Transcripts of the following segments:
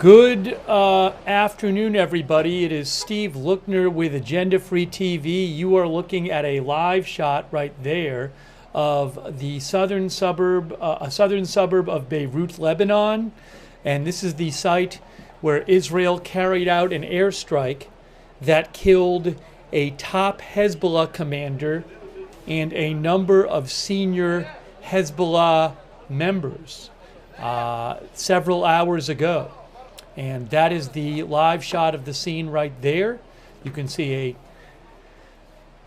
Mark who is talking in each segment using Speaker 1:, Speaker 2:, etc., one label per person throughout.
Speaker 1: Good afternoon, everybody. It is Steve Lookner with Agenda Free TV. You are looking at a live shot right there of the southern suburb of Beirut, Lebanon. And this is the site where Israel carried out an airstrike that killed a top Hezbollah commander and a number of senior Hezbollah members several hours ago. And that is the live shot of the scene right there. You can see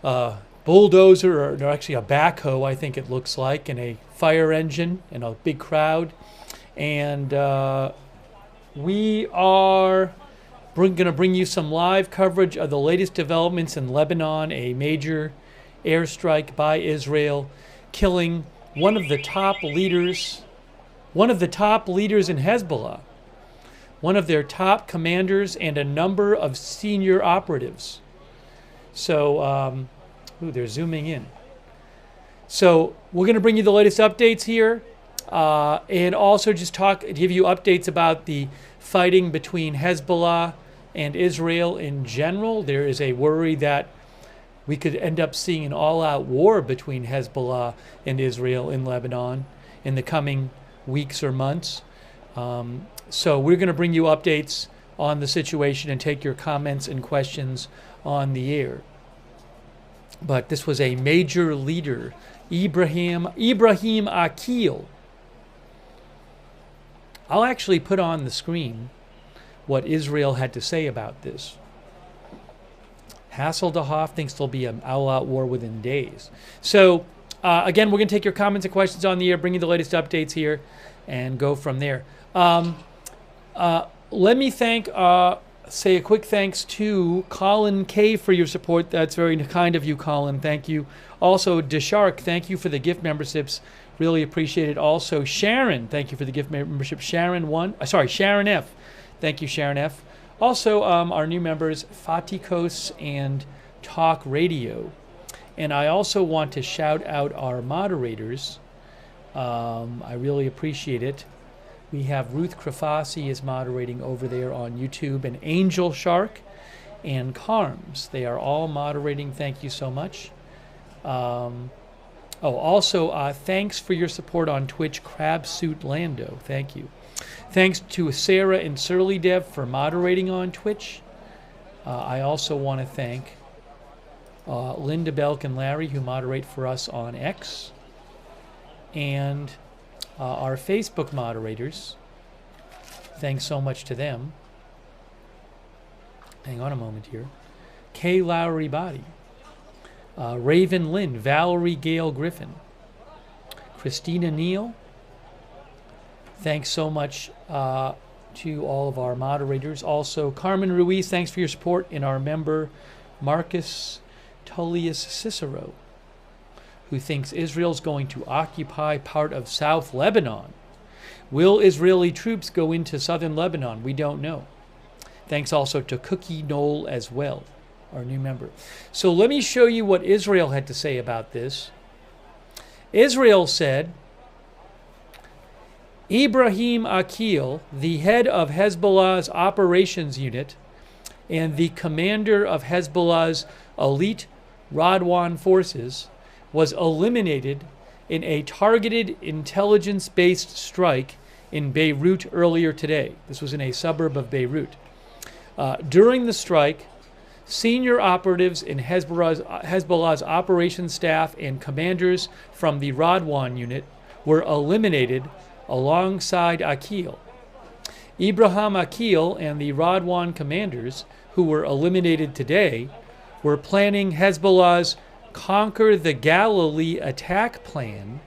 Speaker 1: a bulldozer, or actually a backhoe, I think it looks like, and a fire engine and a big crowd. And we are going to bring you some live coverage of the latest developments in Lebanon, a major airstrike by Israel, killing one of the top leaders in Hezbollah, one of their top commanders, and a number of senior operatives. So, they're zooming in. So we're going to bring you the latest updates here, and also just give you updates about the fighting between Hezbollah and Israel in general. There is a worry that we could end up seeing an all-out war between Hezbollah and Israel in Lebanon in the coming weeks or months. So we're going to bring you updates on the situation and take your comments and questions on the air. But this was a major leader, Ibrahim Aqil. I'll actually put on the screen what Israel had to say about this. Hasselhoff thinks there'll be an all-out war within days. So again, we're going to take your comments and questions on the air, bring you the latest updates here, and go from there. Let me say a quick thanks to Colin K for your support. That's very kind of you, Colin. Thank you. Also, Deshark, thank you for the gift memberships. Really appreciate it. Also, Sharon, thank you for the gift membership. Sharon F. Thank you, Sharon F. Also, our new members, Fatikos and Talk Radio. And I also want to shout out our moderators. I really appreciate it. We have Ruth Krafasi is moderating over there on YouTube, and Angel Shark and Carms. They are all moderating. Thank you so much. Also, thanks for your support on Twitch, Crabsuit Lando. Thank you. Thanks to Sarah and Surly Dev for moderating on Twitch. I also want to thank Linda Belk and Larry, who moderate for us on X. And our Facebook moderators, thanks so much to them. Hang on a moment here. Kay Lowry Body, Raven Lynn, Valerie Gale Griffin, Christina Neal. Thanks so much to all of our moderators. Also, Carmen Ruiz, thanks for your support, and our member, Marcus Tullius Cicero, who thinks Israel's going to occupy part of South Lebanon. Will Israeli troops go into southern Lebanon? We don't know. Thanks also to Cookie Knoll as well, our new member. So let me show you what Israel had to say about this. Israel said, Ibrahim Aqil, the head of Hezbollah's operations unit and the commander of Hezbollah's elite Radwan Forces, was eliminated in a targeted intelligence-based strike in Beirut earlier today. This was in a suburb of Beirut. During the strike, senior operatives in Hezbollah's operations staff and commanders from the Radwan Unit were eliminated alongside Aqil. Ibrahim Aqil and the Radwan commanders, who were eliminated today, were planning Hezbollah's Conquer the Galilee attack plan,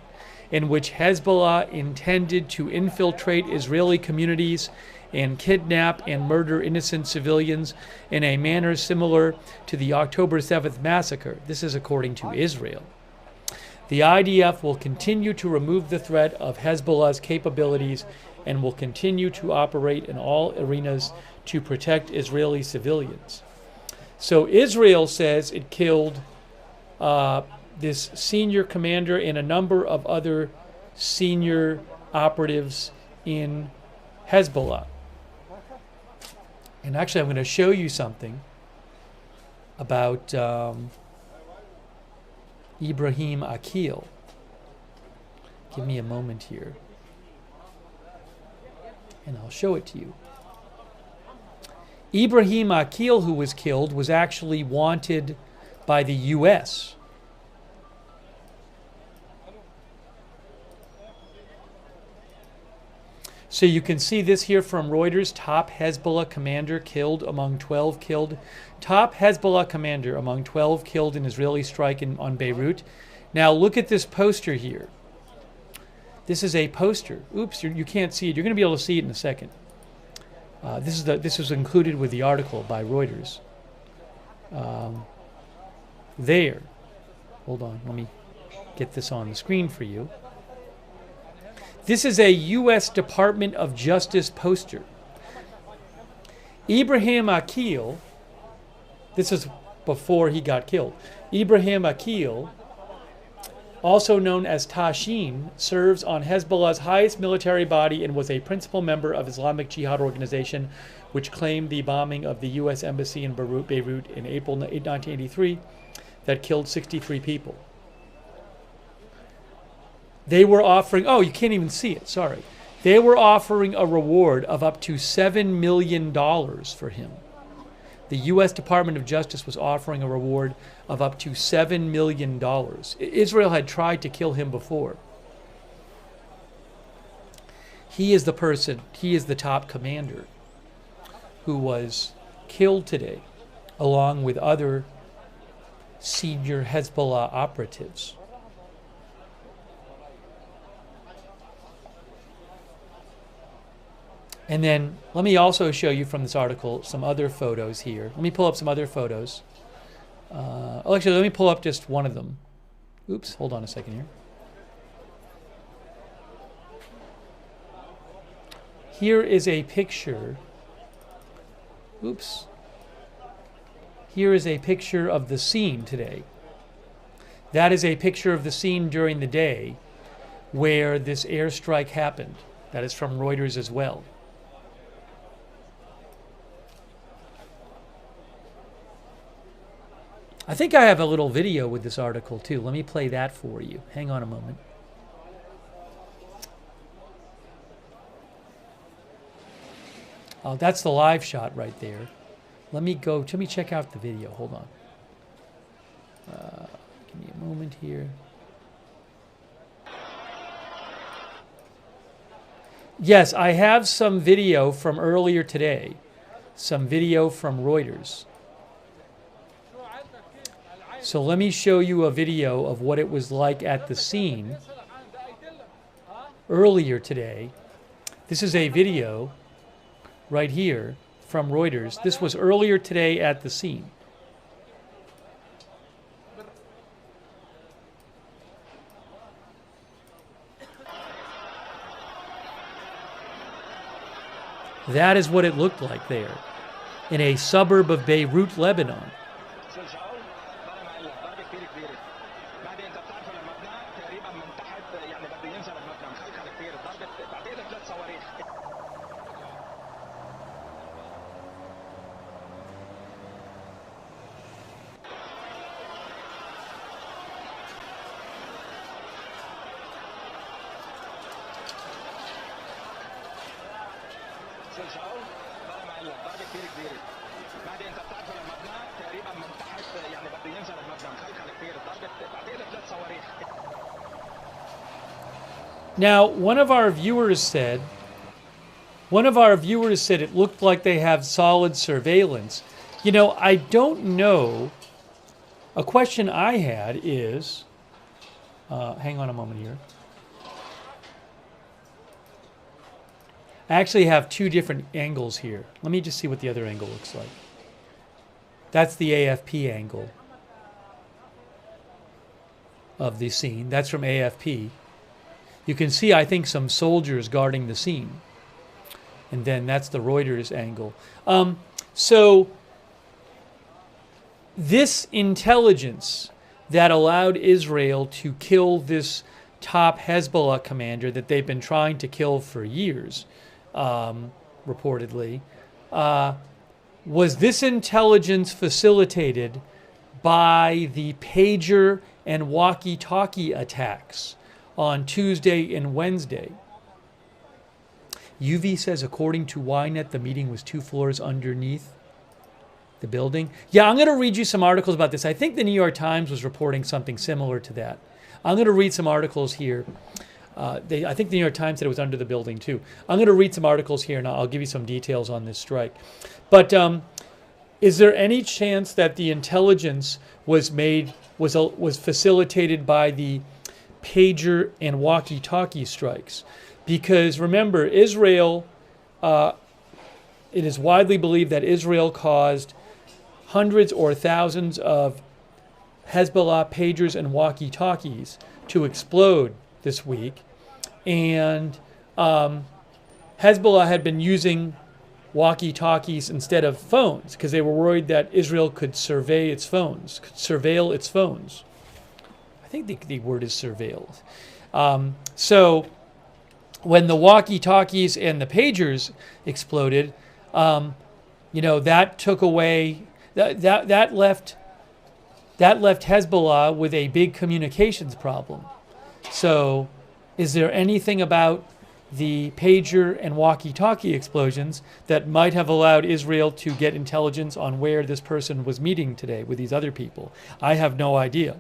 Speaker 1: in which Hezbollah intended to infiltrate Israeli communities and kidnap and murder innocent civilians in a manner similar to the October 7th massacre. This is according to Israel. The IDF will continue to remove the threat of Hezbollah's capabilities and will continue to operate in all arenas to protect Israeli civilians. So Israel says it killed this senior commander and a number of other senior operatives in Hezbollah. And actually, I'm going to show you something about Ibrahim Aqil. Give me a moment here, and I'll show it to you. Ibrahim Aqil, who was killed, was actually wanted by the U.S. So you can see this here from Reuters. Top Hezbollah commander killed among 12 killed. Top Hezbollah commander among 12 killed in Israeli strike on Beirut. Now look at this poster here. This is a poster. Oops, you can't see it. You're going to be able to see it in a second. This was included with the article by Reuters. There. Hold on. Let me get this on the screen for you. This is a U.S. Department of Justice poster. Ibrahim Aqil, this is before he got killed. Ibrahim Aqil, also known as Tashin, serves on Hezbollah's highest military body and was a principal member of Islamic Jihad organization, which claimed the bombing of the U.S. Embassy in Beirut in April 1983 that killed 63 people. They were offering, oh, you can't even see it, sorry. They were offering a reward of up to $7 million for him. The U.S. Department of Justice was offering a reward of up to $7 million. Israel had tried to kill him before. He is the person, he is the top commander who was killed today, along with other senior Hezbollah operatives. And then let me also show you from this article some other photos here. Let me pull up some other photos. Actually, let me pull up just one of them. Oops, hold on a second here. Here is a picture. Oops. Here is a picture of the scene today. That is a picture of the scene during the day where this airstrike happened. That is from Reuters as well. I think I have a little video with this article too. Let me play that for you. Hang on a moment. Oh, that's the live shot right there. Let me check out the video. Hold on. Give me a moment here. Yes, I have some video from earlier today. Some video from Reuters. So let me show you a video of what it was like at the scene earlier today. This is a video right here from Reuters. This was earlier today at the scene. That is what it looked like there in a suburb of Beirut, Lebanon. Now, one of our viewers said it looked like they have solid surveillance. You know, I don't know. A question I had is, hang on a moment here. I actually have two different angles here. Let me just see what the other angle looks like. That's the AFP angle of the scene. That's from AFP. You can see, I think, some soldiers guarding the scene. And then that's the Reuters angle. So this intelligence that allowed Israel to kill this top Hezbollah commander that they've been trying to kill for years, reportedly, Was this intelligence facilitated by the pager and walkie-talkie attacks on Tuesday and Wednesday? UV says, according to Ynet, the meeting was 2 floors underneath the building. Yeah, I'm going to read you some articles about this. I think the New York Times was reporting something similar to that. I'm going to read some articles here. I think the New York Times said it was under the building too. I'm going to read some articles here and I'll give you some details on this strike. But is there any chance that the intelligence was facilitated by the pager and walkie-talkie strikes? Because remember, Israel, it is widely believed that Israel caused hundreds or thousands of Hezbollah pagers and walkie-talkies to explode this week. And Hezbollah had been using walkie-talkies instead of phones because they were worried that Israel could surveil its phones. I think the word is surveilled. So when the walkie-talkies and the pagers exploded, that took away, that left Hezbollah with a big communications problem. So is there anything about the pager and walkie-talkie explosions that might have allowed Israel to get intelligence on where this person was meeting today with these other people? I have no idea.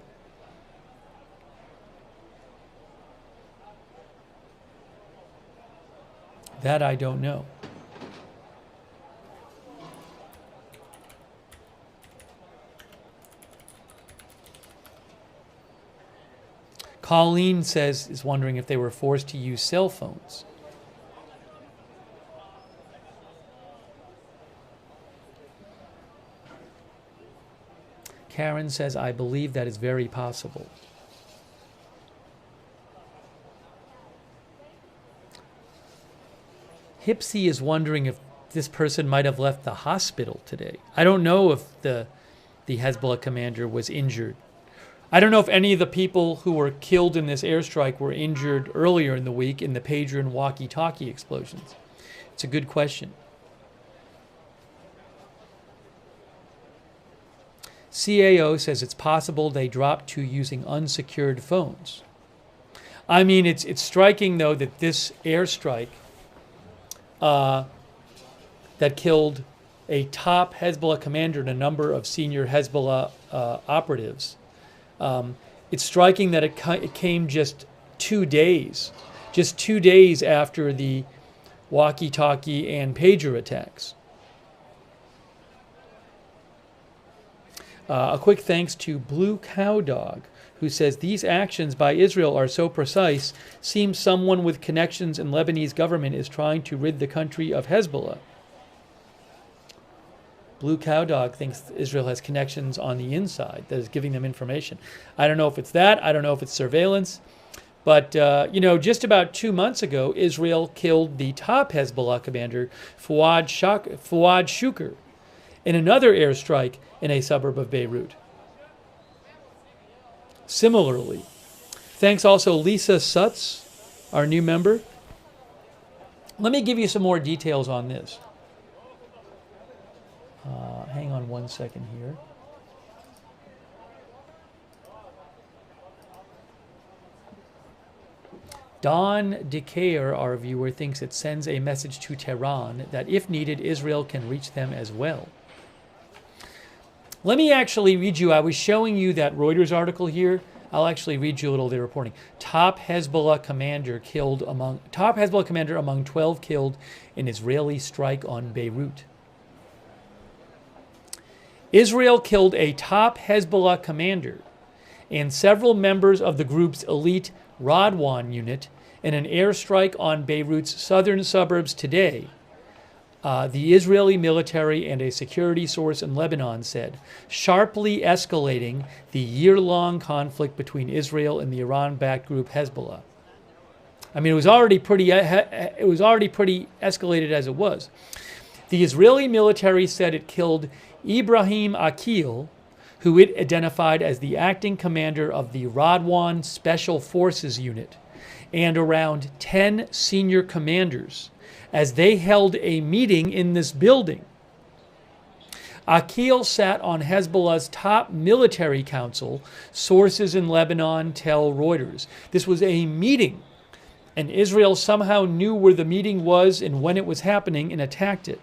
Speaker 1: That I don't know. Colleen is wondering if they were forced to use cell phones. Karen says, I believe that is very possible. Hipsy is wondering if this person might have left the hospital today. I don't know if the Hezbollah commander was injured. I don't know if any of the people who were killed in this airstrike were injured earlier in the week in the pager and walkie-talkie explosions. It's a good question. CAO says it's possible they dropped to using unsecured phones. I mean, it's striking, though, that this airstrike that killed a top Hezbollah commander and a number of senior Hezbollah operatives. It's striking that it came just 2 days after the walkie-talkie and pager attacks. A quick thanks to Blue Cow Dog, who says these actions by Israel are so precise, seems someone with connections in Lebanese government is trying to rid the country of Hezbollah. Blue Cow Dog thinks Israel has connections on the inside that is giving them information. I don't know if it's that. I don't know if it's surveillance. But, just about 2 months ago, Israel killed the top Hezbollah commander, Fuad Shukr, in another airstrike in a suburb of Beirut. Similarly, thanks also Lisa Sutz, our new member. Let me give you some more details on this. Hang on 1 second here. Don Decayer, our viewer, thinks it sends a message to Tehran that if needed, Israel can reach them as well. Let me actually read you. I was showing you that Reuters article here. I'll actually read you a little. They're reporting top Hezbollah commander among 12 killed in Israeli strike on Beirut. Israel killed a top Hezbollah commander and several members of the group's elite Radwan Unit in an airstrike on Beirut's southern suburbs today, the Israeli military and a security source in Lebanon said, sharply escalating the year-long conflict between Israel and the Iran-backed group Hezbollah. I mean, it was already pretty escalated as it was. The Israeli military said it killed Ibrahim Aqil, who it identified as the acting commander of the Radwan Special Forces Unit, and around 10 senior commanders as they held a meeting in this building. Aqil sat on Hezbollah's top military council, sources in Lebanon tell Reuters. This was a meeting, and Israel somehow knew where the meeting was and when it was happening and attacked it.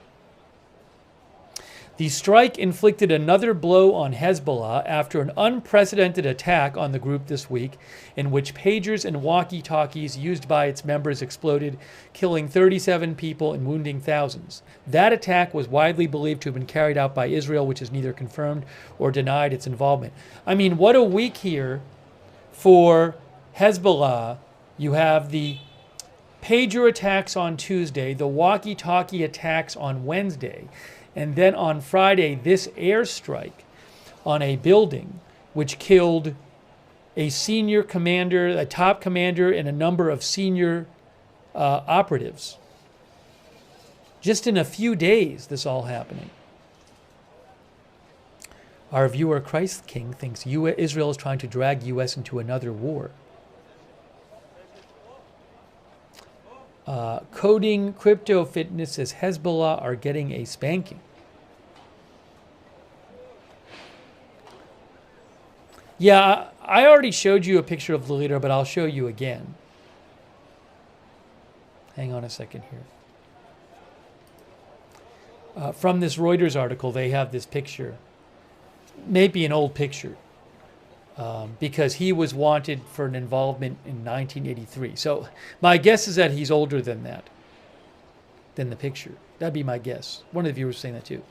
Speaker 1: The strike inflicted another blow on Hezbollah after an unprecedented attack on the group this week, in which pagers and walkie-talkies used by its members exploded, killing 37 people and wounding thousands. That attack was widely believed to have been carried out by Israel, which has neither confirmed or denied its involvement. I mean, what a week here for Hezbollah. You have the pager attacks on Tuesday, the walkie-talkie attacks on Wednesday, and then on Friday, this airstrike on a building which killed a senior commander, a top commander, and a number of senior operatives. Just in a few days, this all happening. Our viewer, Christ King, thinks Israel is trying to drag U.S. into another war. Coding Crypto Fitness says Hezbollah are getting a spanking. Yeah, I already showed you a picture of the leader, but I'll show you again. Hang on a second here. From this Reuters article, they have this picture. Maybe an old picture. Because he was wanted for an involvement in 1983. So my guess is that he's older than that, than the picture. That'd be my guess. One of the viewers was saying that too.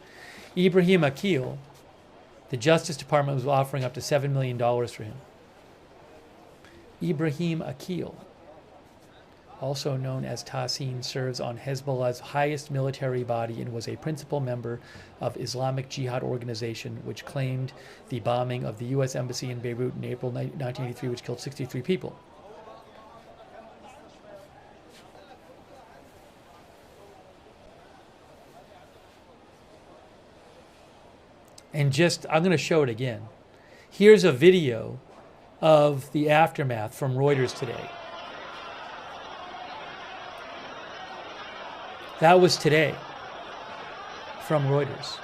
Speaker 1: Ibrahim Aqil, the Justice Department was offering up to $7 million for him. Ibrahim Aqil, also known as Tassin, serves on Hezbollah's highest military body and was a principal member of Islamic Jihad organization, which claimed the bombing of the U.S. Embassy in Beirut in April 1983, which killed 63 people. And just, I'm going to show it again. Here's a video of the aftermath from Reuters today. That was today from Reuters.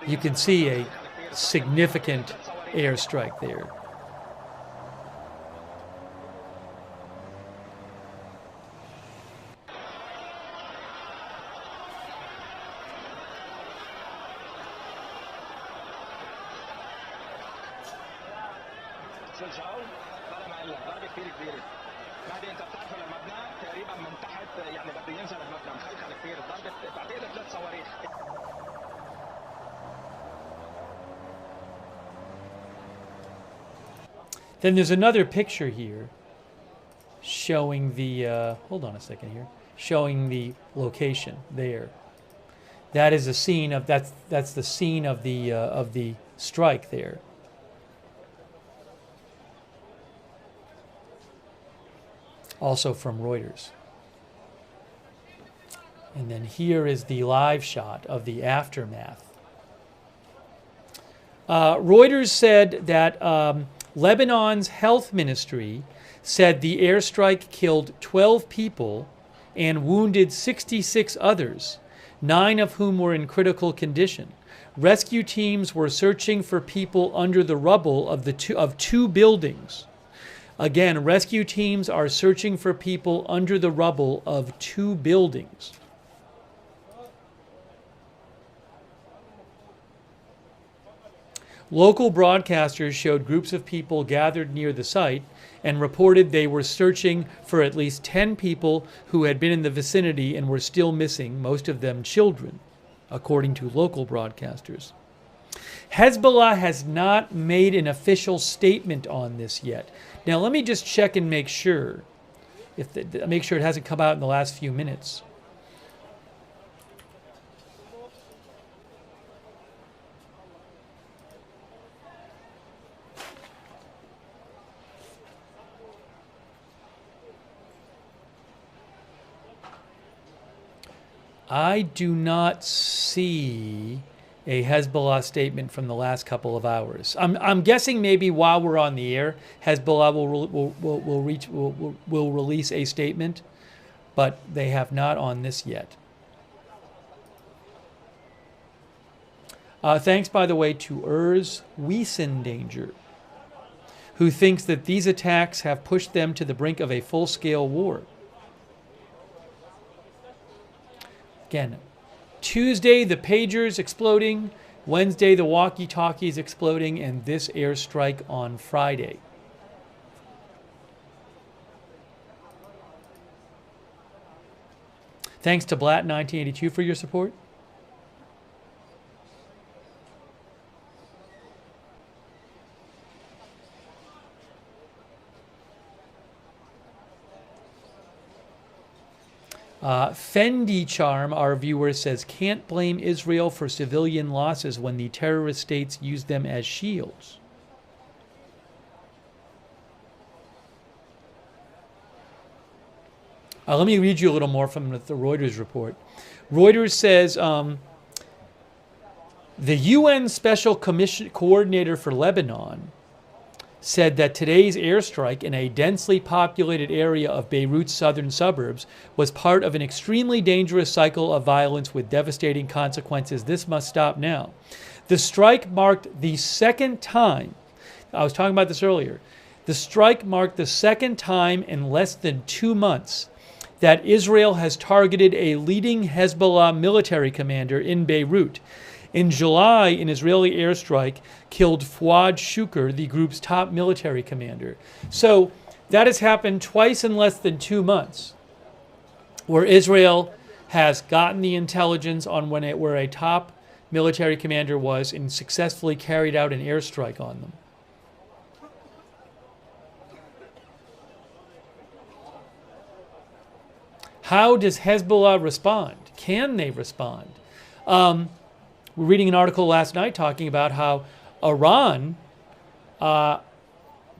Speaker 1: You can see a significant airstrike there. Then there's another picture here showing the, hold on a second here, showing the location there. That is the scene of, that's the scene of the strike there. Also from Reuters. And then here is the live shot of the aftermath. Reuters said that Lebanon's health ministry said the airstrike killed 12 people and wounded 66 others, 9 of whom were in critical condition. Rescue teams were searching for people under the rubble of two buildings. Again, rescue teams are searching for people under the rubble of 2 buildings. Local broadcasters showed groups of people gathered near the site and reported they were searching for at least 10 people who had been in the vicinity and were still missing, most of them children, according to local broadcasters. Hezbollah has not made an official statement on this yet. Now let me just check and make sure, make sure it hasn't come out in the last few minutes. I do not see a Hezbollah statement from the last couple of hours. I'm guessing maybe while we're on the air, Hezbollah will release a statement, but they have not on this yet. Thanks, by the way, to Wiesendanger, who thinks that these attacks have pushed them to the brink of a full-scale war. Again, Tuesday, the pagers exploding. Wednesday, the walkie-talkies exploding. And this airstrike on Friday. Thanks to Blatt1982 for your support. Fendi Charm, our viewer, says, can't blame Israel for civilian losses when the terrorist states use them as shields. Let me read you a little more from the Reuters report. Reuters says the UN Special Coordinator for Lebanon said that today's airstrike in a densely populated area of Beirut's southern suburbs was part of an extremely dangerous cycle of violence with devastating consequences. This must stop now. The strike marked the second time, I was talking about this earlier, the strike marked the second time in less than 2 months that Israel has targeted a leading Hezbollah military commander in Beirut. In July, an Israeli airstrike killed Fuad Shukr, the group's top military commander. So that has happened twice in less than 2 months, where Israel has gotten the intelligence on where a top military commander was and successfully carried out an airstrike on them. How does Hezbollah respond? Can they respond? We're reading an article last night talking about how Iran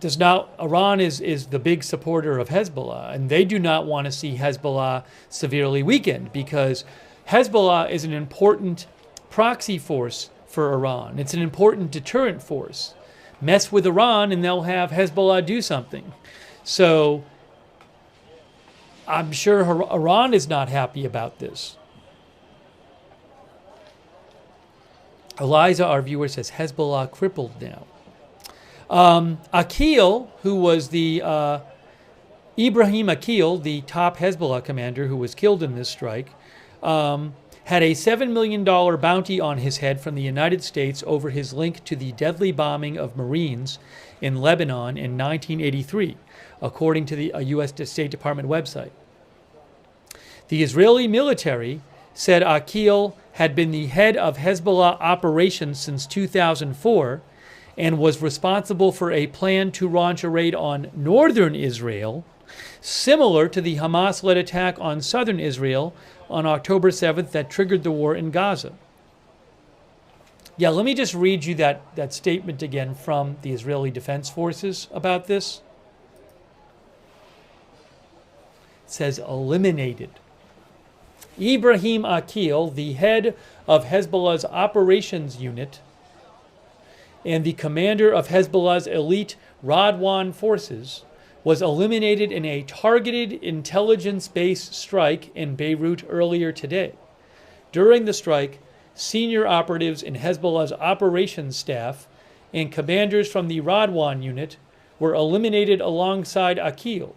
Speaker 1: is the big supporter of Hezbollah, and they do not want to see Hezbollah severely weakened because Hezbollah is an important proxy force for Iran. It's an important deterrent force. Mess with Iran and they'll have Hezbollah do something. So I'm sure Iran is not happy about this. Eliza, our viewer, says Hezbollah crippled now. Aqil, who was the Ibrahim Aqil, the top Hezbollah commander who was killed in this strike, had a $7 million bounty on his head from the United States over his link to the deadly bombing of Marines in Lebanon in 1983, according to the U.S. State Department website. The Israeli military said Aqil had been the head of Hezbollah operations since 2004 and was responsible for a plan to launch a raid on northern Israel, similar to the Hamas-led attack on southern Israel on October 7th that triggered the war in Gaza. Yeah, let me just read you that statement again from the Israeli Defense Forces about this. It says, eliminated. Ibrahim Aqil, the head of Hezbollah's operations unit and the commander of Hezbollah's elite Radwan Forces, was eliminated in a targeted intelligence-based strike in Beirut earlier today. During the strike, senior operatives in Hezbollah's operations staff and commanders from the Radwan Unit were eliminated alongside Aqil.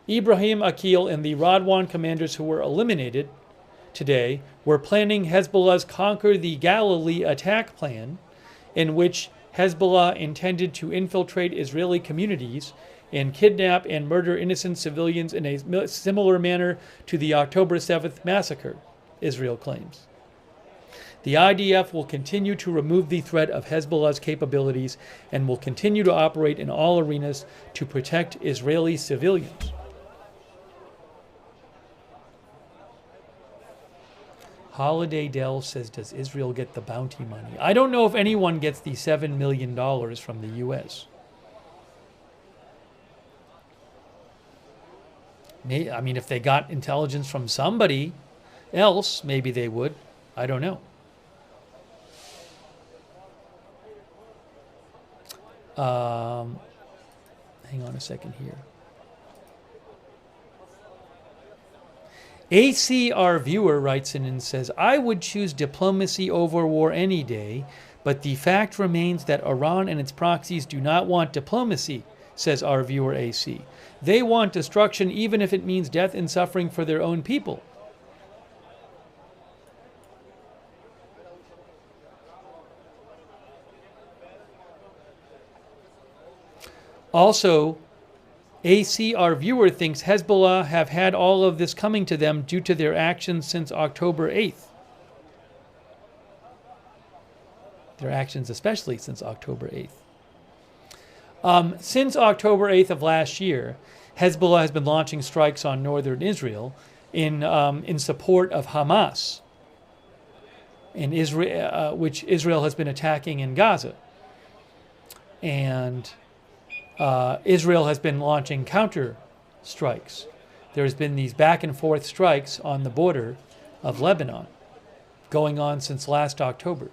Speaker 1: Ibrahim Aqil and the Radwan commanders who were eliminated today were planning Hezbollah's Conquer the Galilee attack plan, in which Hezbollah intended to infiltrate Israeli communities and kidnap and murder innocent civilians in a similar manner to the October 7th massacre, Israel claims. The IDF will continue to remove the threat of Hezbollah's capabilities and will continue to operate in all arenas to protect Israeli civilians. Holiday Dell says, does Israel get the bounty money? I don't know if anyone gets the $7 million from the U.S. I mean, if they got intelligence from somebody else, maybe they would. I don't know. Hang on a second here. AC, our viewer, writes in and says, I would choose diplomacy over war any day, but the fact remains that Iran and its proxies do not want diplomacy, says our viewer AC. They want destruction even if it means death and suffering for their own people. Also, AC, our viewer, thinks Hezbollah have had all of this coming to them due to their actions since October 8th. Their actions especially since October 8th. Since October 8th of last year, Hezbollah has been launching strikes on northern Israel in support of Hamas, in Israel, which Israel has been attacking in Gaza. And Israel has been launching counter strikes. There's been these back and forth strikes on the border of Lebanon going on since last October.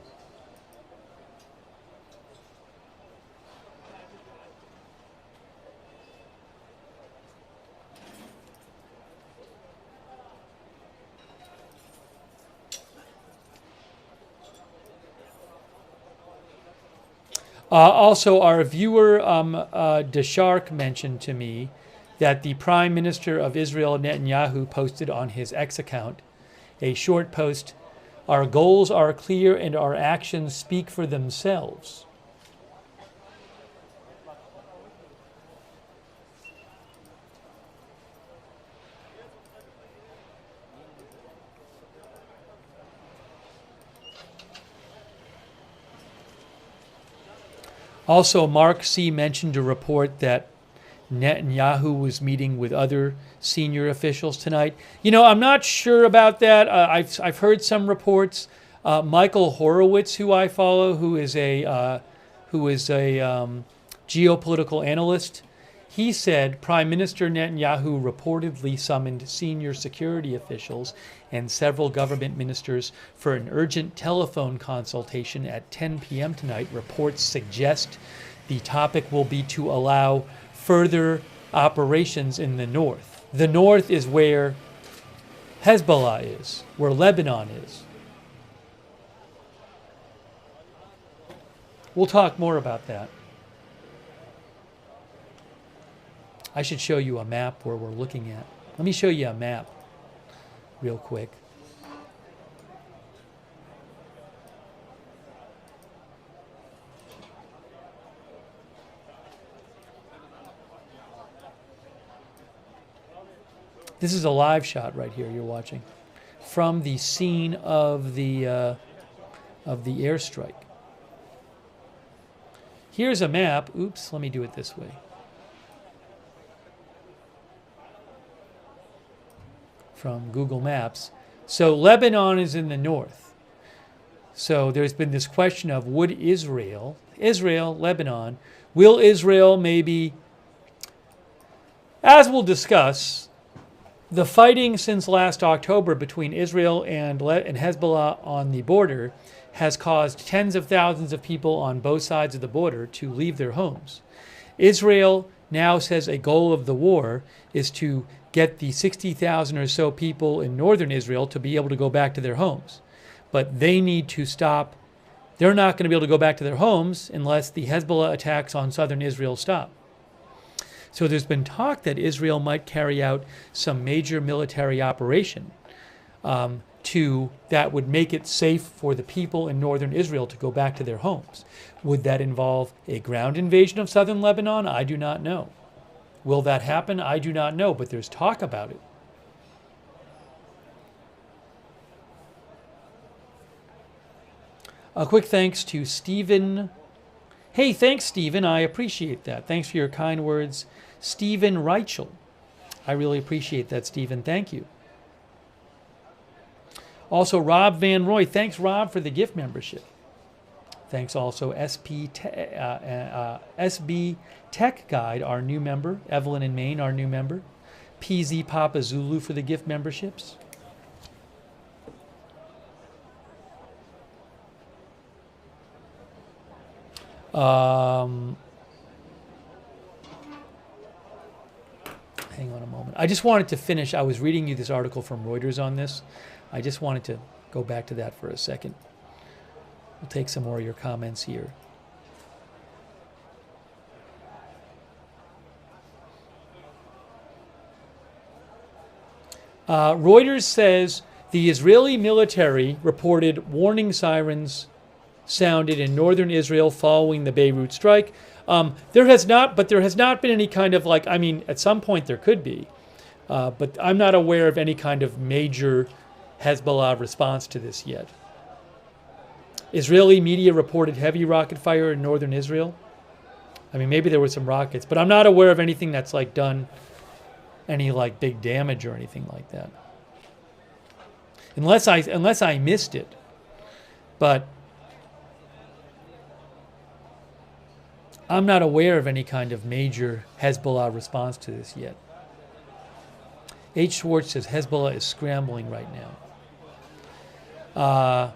Speaker 1: Also, our viewer Deshark mentioned to me that the Prime Minister of Israel, Netanyahu, posted on his X account a short post, "Our goals are clear and our actions speak for themselves." Also, Mark C. mentioned a report that Netanyahu was meeting with other senior officials tonight. You know, I'm not sure about that. I've heard some reports. Michael Horowitz, who I follow, who is a geopolitical analyst, he said Prime Minister Netanyahu reportedly summoned senior security officials and several government ministers for an urgent telephone consultation at 10 p.m. tonight. Reports suggest the topic will be to allow further operations in the north. The north is where Hezbollah is, where Lebanon is. We'll talk more about that. I should show you a map where we're looking at. Let me show you a map real quick. This is a live shot right here you're watching from the scene of the airstrike. Here's a map. Oops, let me do it this way. From Google Maps. So Lebanon is in the north. So there's been this question of would Israel, Lebanon, will Israel maybe, as we'll discuss, the fighting since last October between Israel and Hezbollah on the border has caused tens of thousands of people on both sides of the border to leave their homes. Israel now says a goal of the war is to get the 60,000 or so people in northern Israel to be able to go back to their homes. But they need to stop. They're not going to be able to go back to their homes unless the Hezbollah attacks on southern Israel stop. So there's been talk that Israel might carry out some major military operation that would make it safe for the people in northern Israel to go back to their homes. Would that involve a ground invasion of southern Lebanon? I do not know. Will that happen? I do not know, but there's talk about it. A quick thanks to Stephen. Hey, thanks, Stephen. I appreciate that. Thanks for your kind words. Stephen Reichel. I really appreciate that, Stephen. Thank you. Also, Rob Van Roy. Thanks, Rob, for the gift membership. Thanks also SB Tech Guide, our new member. Evelyn in Maine, our new member. PZ Papa Zulu for the gift memberships. hang on a moment. I just wanted to finish. I was reading you this article from Reuters on this. I just wanted to go back to that for a second. We'll take some more of your comments here. Reuters says the Israeli military reported warning sirens sounded in northern Israel following the Beirut strike. There has not been any kind of like, I mean, at some point there could be, but I'm not aware of any kind of major Hezbollah response to this yet. Israeli media reported heavy rocket fire in northern Israel. I mean, maybe there were some rockets, but I'm not aware of anything that's like done any like big damage or anything like that. Unless I missed it. But I'm not aware of any kind of major Hezbollah response to this yet. H. Schwartz says Hezbollah is scrambling right now.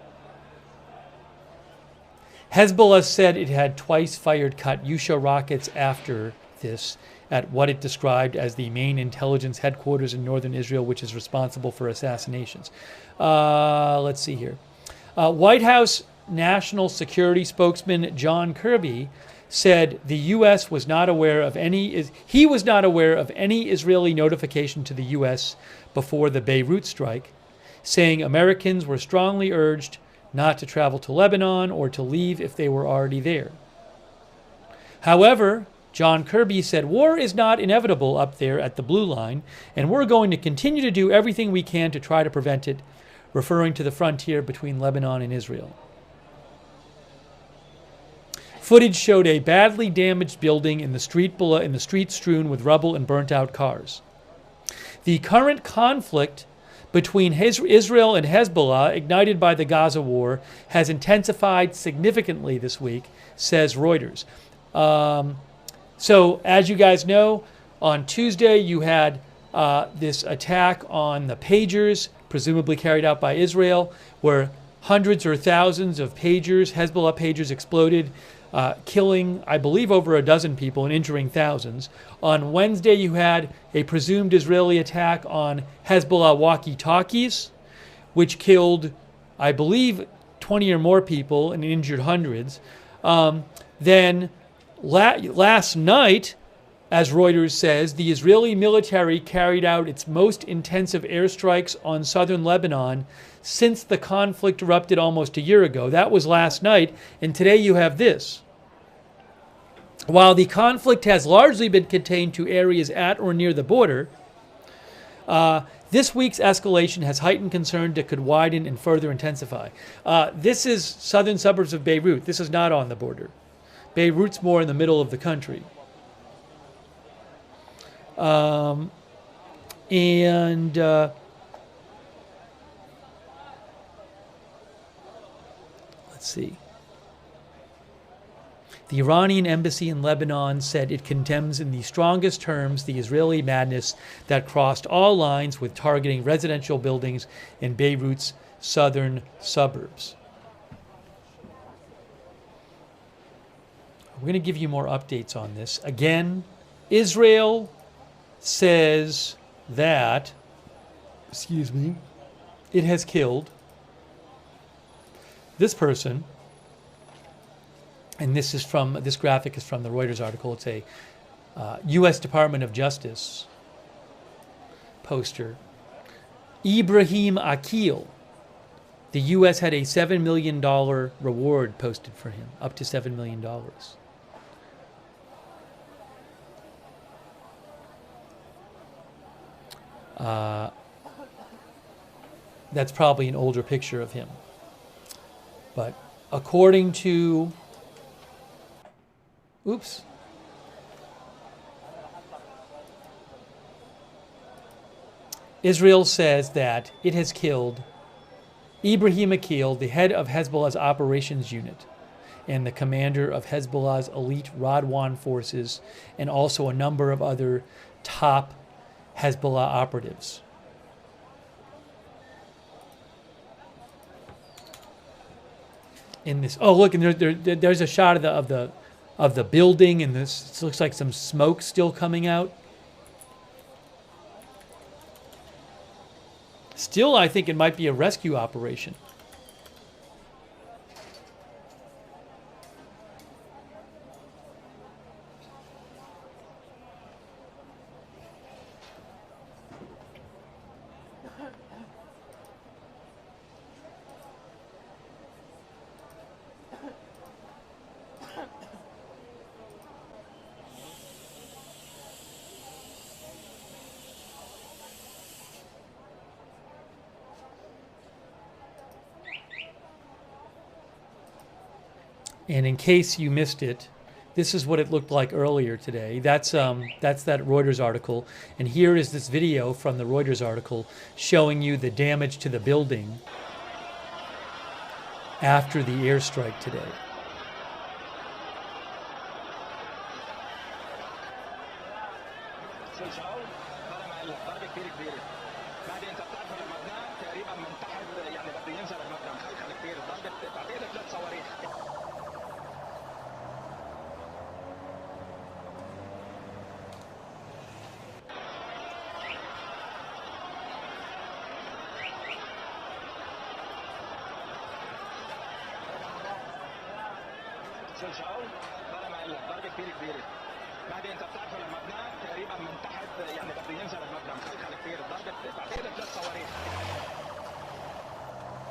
Speaker 1: Hezbollah said it had twice fired Katyusha rockets after this at what it described as the main intelligence headquarters in northern Israel, which is responsible for assassinations. Let's see here. White House National Security spokesman John Kirby said the U.S. was not aware of any Israeli notification to the U.S. before the Beirut strike, saying Americans were strongly urged not to travel to Lebanon or to leave if they were already there. However, John Kirby said war is not inevitable up there at the blue line, and we're going to continue to do everything we can to try to prevent it, referring to the frontier between Lebanon and Israel. Footage showed a badly damaged building in the street strewn with rubble and burnt-out cars. The current conflict between Israel and Hezbollah, ignited by the Gaza war, has intensified significantly this week, says Reuters. So, as you guys know, on Tuesday you had this attack on the pagers, presumably carried out by Israel, where hundreds or thousands of pagers, Hezbollah pagers, exploded, killing, I believe, over a dozen people and injuring thousands. On Wednesday, you had a presumed Israeli attack on Hezbollah walkie-talkies, which killed, I believe, 20 or more people and injured hundreds. Then last night, as Reuters says, the Israeli military carried out its most intensive airstrikes on southern Lebanon since the conflict erupted almost a year ago. That was last night, and today you have this. While the conflict has largely been contained to areas at or near the border, this week's escalation has heightened concern that could widen and further intensify. This is southern suburbs of Beirut. This is not on the border. Beirut's more in the middle of the country. Let's see. The Iranian embassy in Lebanon said it condemns in the strongest terms the Israeli madness that crossed all lines with targeting residential buildings in Beirut's southern suburbs. We're going to give you more updates on this. Again, Israel says that, it has killed this person, and this graphic is from the Reuters article. It's a U.S. Department of Justice poster. Ibrahim Aqil. The U.S. had a $7 million reward posted for him, up to $7 million. That's probably an older picture of him. But according to, Israel says that it has killed Ibrahim Aqil, the head of Hezbollah's operations unit, and the commander of Hezbollah's elite Radwan Forces, and also a number of other top Hezbollah operatives. In this, oh look, and there's a shot of the building, and this looks like some smoke still coming out. Still, I think it might be a rescue operation. And in case you missed it, this is what it looked like earlier today. That's that Reuters article. And here is this video from the Reuters article showing you the damage to the building after the airstrike today.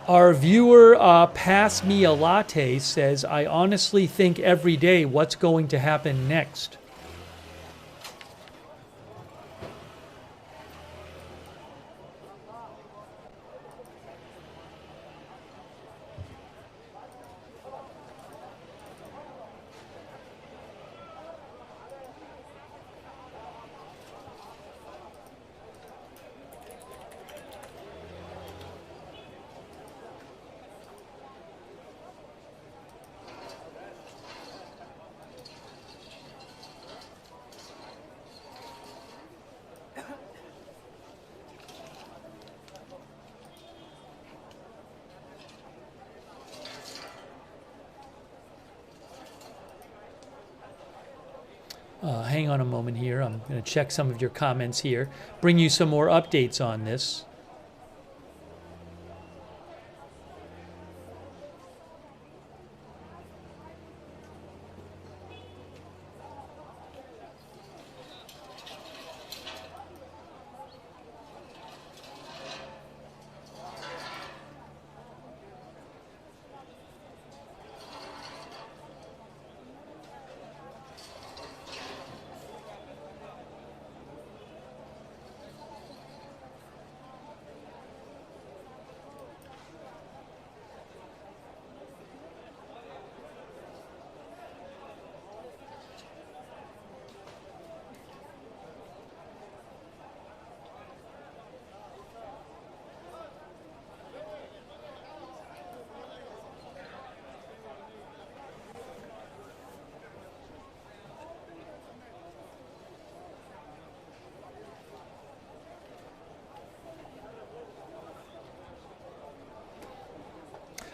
Speaker 1: Our viewer, Pass Me a Latte, says, I honestly think every day what's going to happen next. Hang on a moment here. I'm going to check some of your comments here, bring you some more updates on this.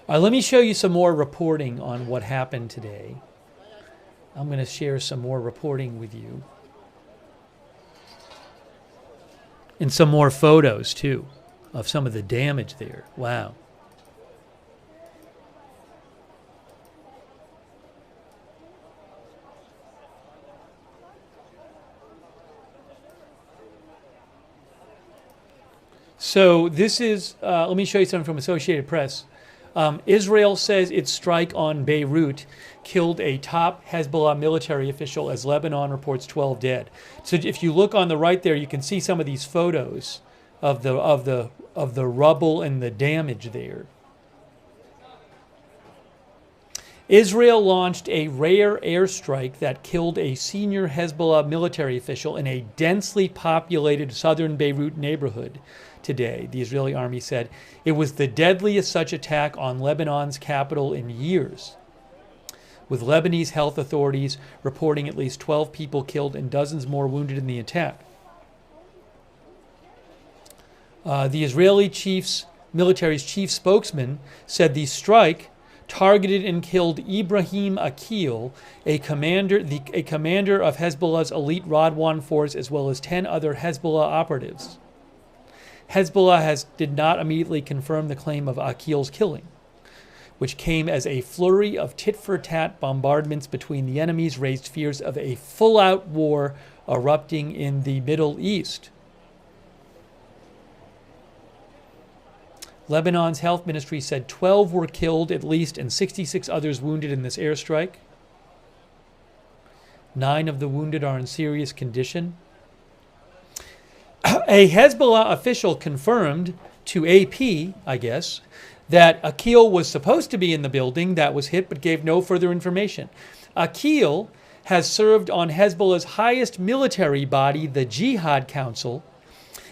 Speaker 1: Let me show you some more reporting on what happened today. I'm going to share some more reporting with you. And some more photos, too, of some of the damage there. Wow. So this is, let me show you something from Associated Press. Israel says its strike on Beirut killed a top Hezbollah military official as Lebanon reports 12 dead. So if you look on the right there, you can see some of these photos of the rubble and the damage there. Israel launched a rare airstrike that killed a senior Hezbollah military official in a densely populated southern Beirut neighborhood today, the Israeli army said. It was the deadliest such attack on Lebanon's capital in years, with Lebanese health authorities reporting at least 12 people killed and dozens more wounded in the attack. The Israeli military's chief spokesman said the strike targeted and killed Ibrahim Aqil, a commander of Hezbollah's elite Radwan Force, as well as 10 other Hezbollah operatives. Hezbollah did not immediately confirm the claim of Aqil's killing, which came as a flurry of tit-for-tat bombardments between the enemies raised fears of a full-out war erupting in the Middle East. Lebanon's health ministry said 12 were killed at least and 66 others wounded in this airstrike. 9 of the wounded are in serious condition. A Hezbollah official confirmed to AP, I guess, that Aqil was supposed to be in the building that was hit but gave no further information. Aqil has served on Hezbollah's highest military body, the Jihad Council,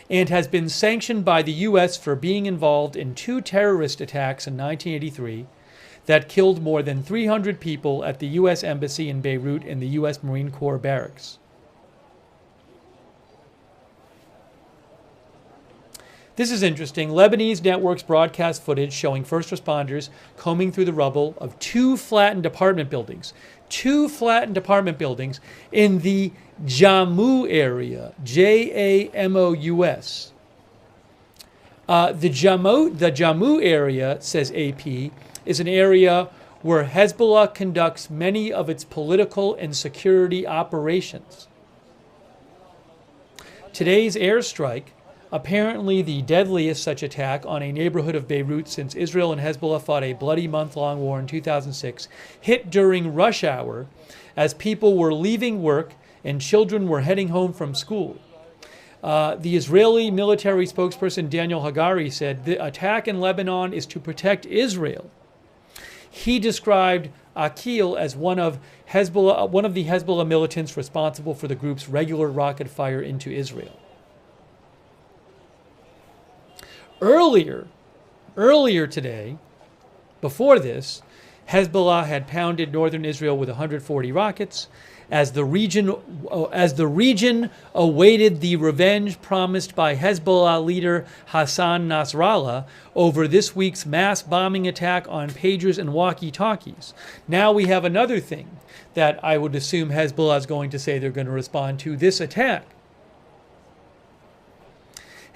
Speaker 1: and has been sanctioned by the U.S. for being involved in 2 terrorist attacks in 1983 that killed more than 300 people at the U.S. Embassy in Beirut and the U.S. Marine Corps barracks. This is interesting. Lebanese networks broadcast footage showing first responders combing through the rubble of 2 flattened apartment buildings. 2 flattened apartment buildings in the Jammu area, Jamous. The Jammu area, says AP, is an area where Hezbollah conducts many of its political and security operations. Today's airstrike, apparently the deadliest such attack on a neighborhood of Beirut since Israel and Hezbollah fought a bloody month-long war in 2006, hit during rush hour as people were leaving work and children were heading home from school. The Israeli military spokesperson Daniel Hagari said the attack in Lebanon is to protect Israel. He described Aqil as one of the Hezbollah militants responsible for the group's regular rocket fire into Israel. Earlier today, before this, Hezbollah had pounded northern Israel with 140 rockets as the region awaited the revenge promised by Hezbollah leader Hassan Nasrallah over this week's mass bombing attack on pagers and walkie-talkies. Now we have another thing that I would assume Hezbollah is going to say they're going to respond to this attack.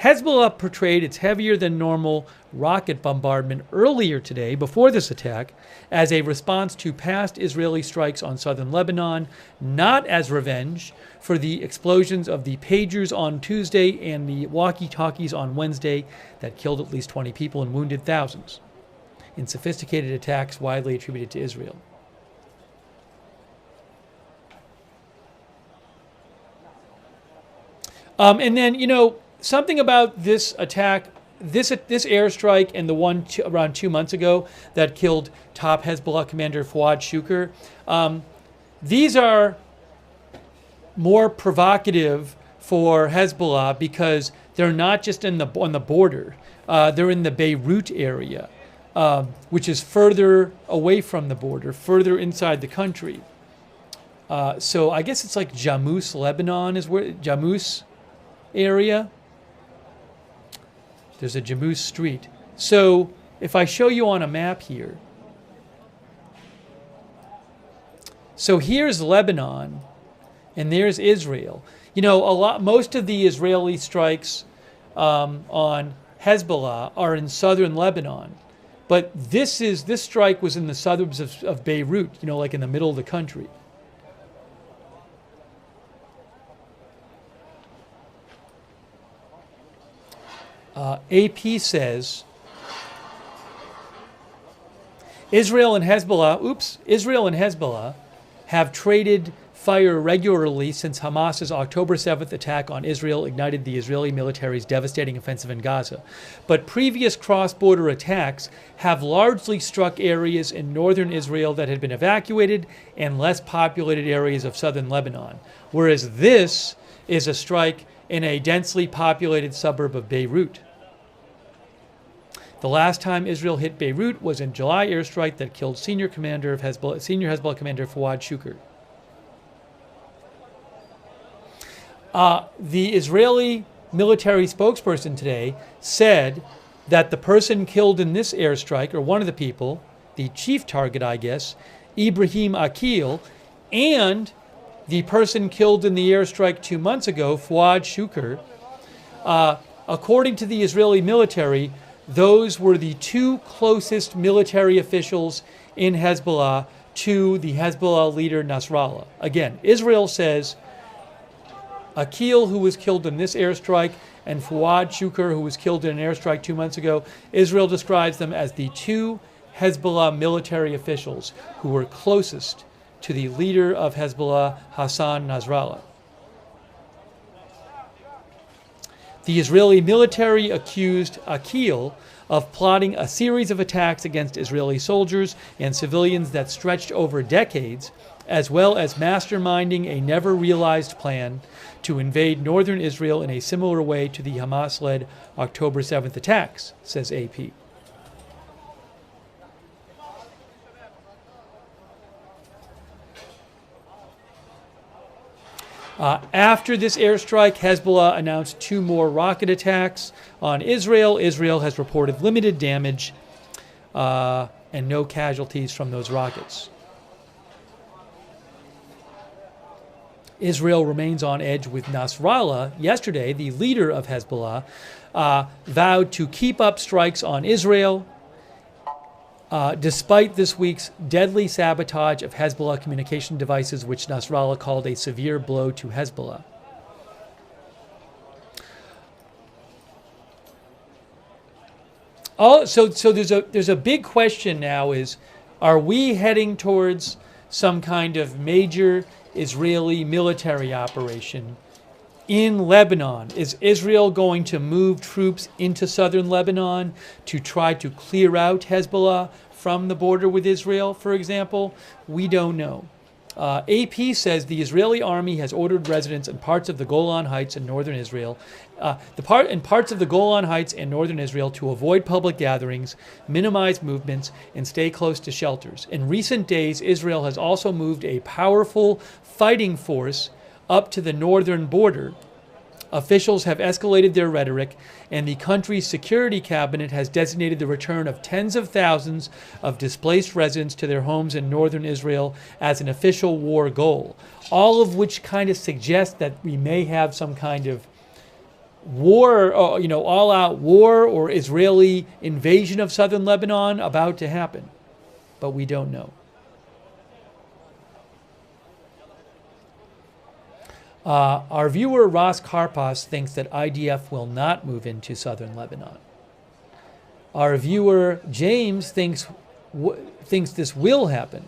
Speaker 1: Hezbollah portrayed its heavier than normal rocket bombardment earlier today, before this attack, as a response to past Israeli strikes on southern Lebanon, not as revenge for the explosions of the pagers on Tuesday and the walkie-talkies on Wednesday that killed at least 20 people and wounded thousands in sophisticated attacks widely attributed to Israel. And then, something about this attack, this airstrike and the one around 2 months ago that killed top Hezbollah commander Fouad Shukr, these are more provocative for Hezbollah because they're not just on the border. They're in the Beirut area, which is further away from the border, further inside the country. So I guess it's like Jammus, Lebanon is where Jammus area. There's a Jammus street. So if I show you on a map here, so here's Lebanon and there's Israel. Most of the Israeli strikes on Hezbollah are in southern Lebanon, but this strike was in the suburbs of Beirut, like in the middle of the country. AP says Israel and Hezbollah have traded fire regularly since Hamas's October 7th attack on Israel ignited the Israeli military's devastating offensive in Gaza. But previous cross-border attacks have largely struck areas in northern Israel that had been evacuated and less populated areas of southern Lebanon, whereas this is a strike in a densely populated suburb of Beirut. The last time Israel hit Beirut was in July airstrike that killed senior Hezbollah commander Fouad Shukr. The Israeli military spokesperson today said that the person killed in this airstrike, or one of the people, the chief target, I guess, Ibrahim Aqil, and the person killed in the airstrike 2 months ago, Fouad Shukr, According to the Israeli military, those were the two closest military officials in Hezbollah to the Hezbollah leader Nasrallah. Again, Israel says Aqil, who was killed in this airstrike, and Fuad Shukr, who was killed in an airstrike 2 months ago, Israel describes them as the two Hezbollah military officials who were closest to the leader of Hezbollah, Hassan Nasrallah. The Israeli military accused Aqil of plotting a series of attacks against Israeli soldiers and civilians that stretched over decades, as well as masterminding a never-realized plan to invade northern Israel in a similar way to the Hamas-led October 7th attacks, says AP. After this airstrike, Hezbollah announced 2 more rocket attacks on Israel. Israel has reported limited damage and no casualties from those rockets. Israel remains on edge with Nasrallah. Yesterday, the leader of Hezbollah vowed to keep up strikes on Israel despite this week's deadly sabotage of Hezbollah communication devices, which Nasrallah called a severe blow to Hezbollah. So there's a big question now: is are we heading towards some kind of major Israeli military operation in Lebanon? Is Israel going to move troops into southern Lebanon to try to clear out Hezbollah from the border with Israel, for example? We don't know. AP says the Israeli army has ordered residents in parts of the Golan Heights in northern Israel, parts of the Golan Heights and northern Israel to avoid public gatherings, minimize movements, and stay close to shelters. In recent days, Israel has also moved a powerful fighting force up to the northern border. Officials have escalated their rhetoric, and the country's security cabinet has designated the return of tens of thousands of displaced residents to their homes in northern Israel as an official war goal, all of which kind of suggest that we may have some kind of war, all-out war or Israeli invasion of southern Lebanon about to happen, but we don't know. Our viewer Ross Karpas thinks that IDF will not move into southern Lebanon. Our viewer James thinks this will happen.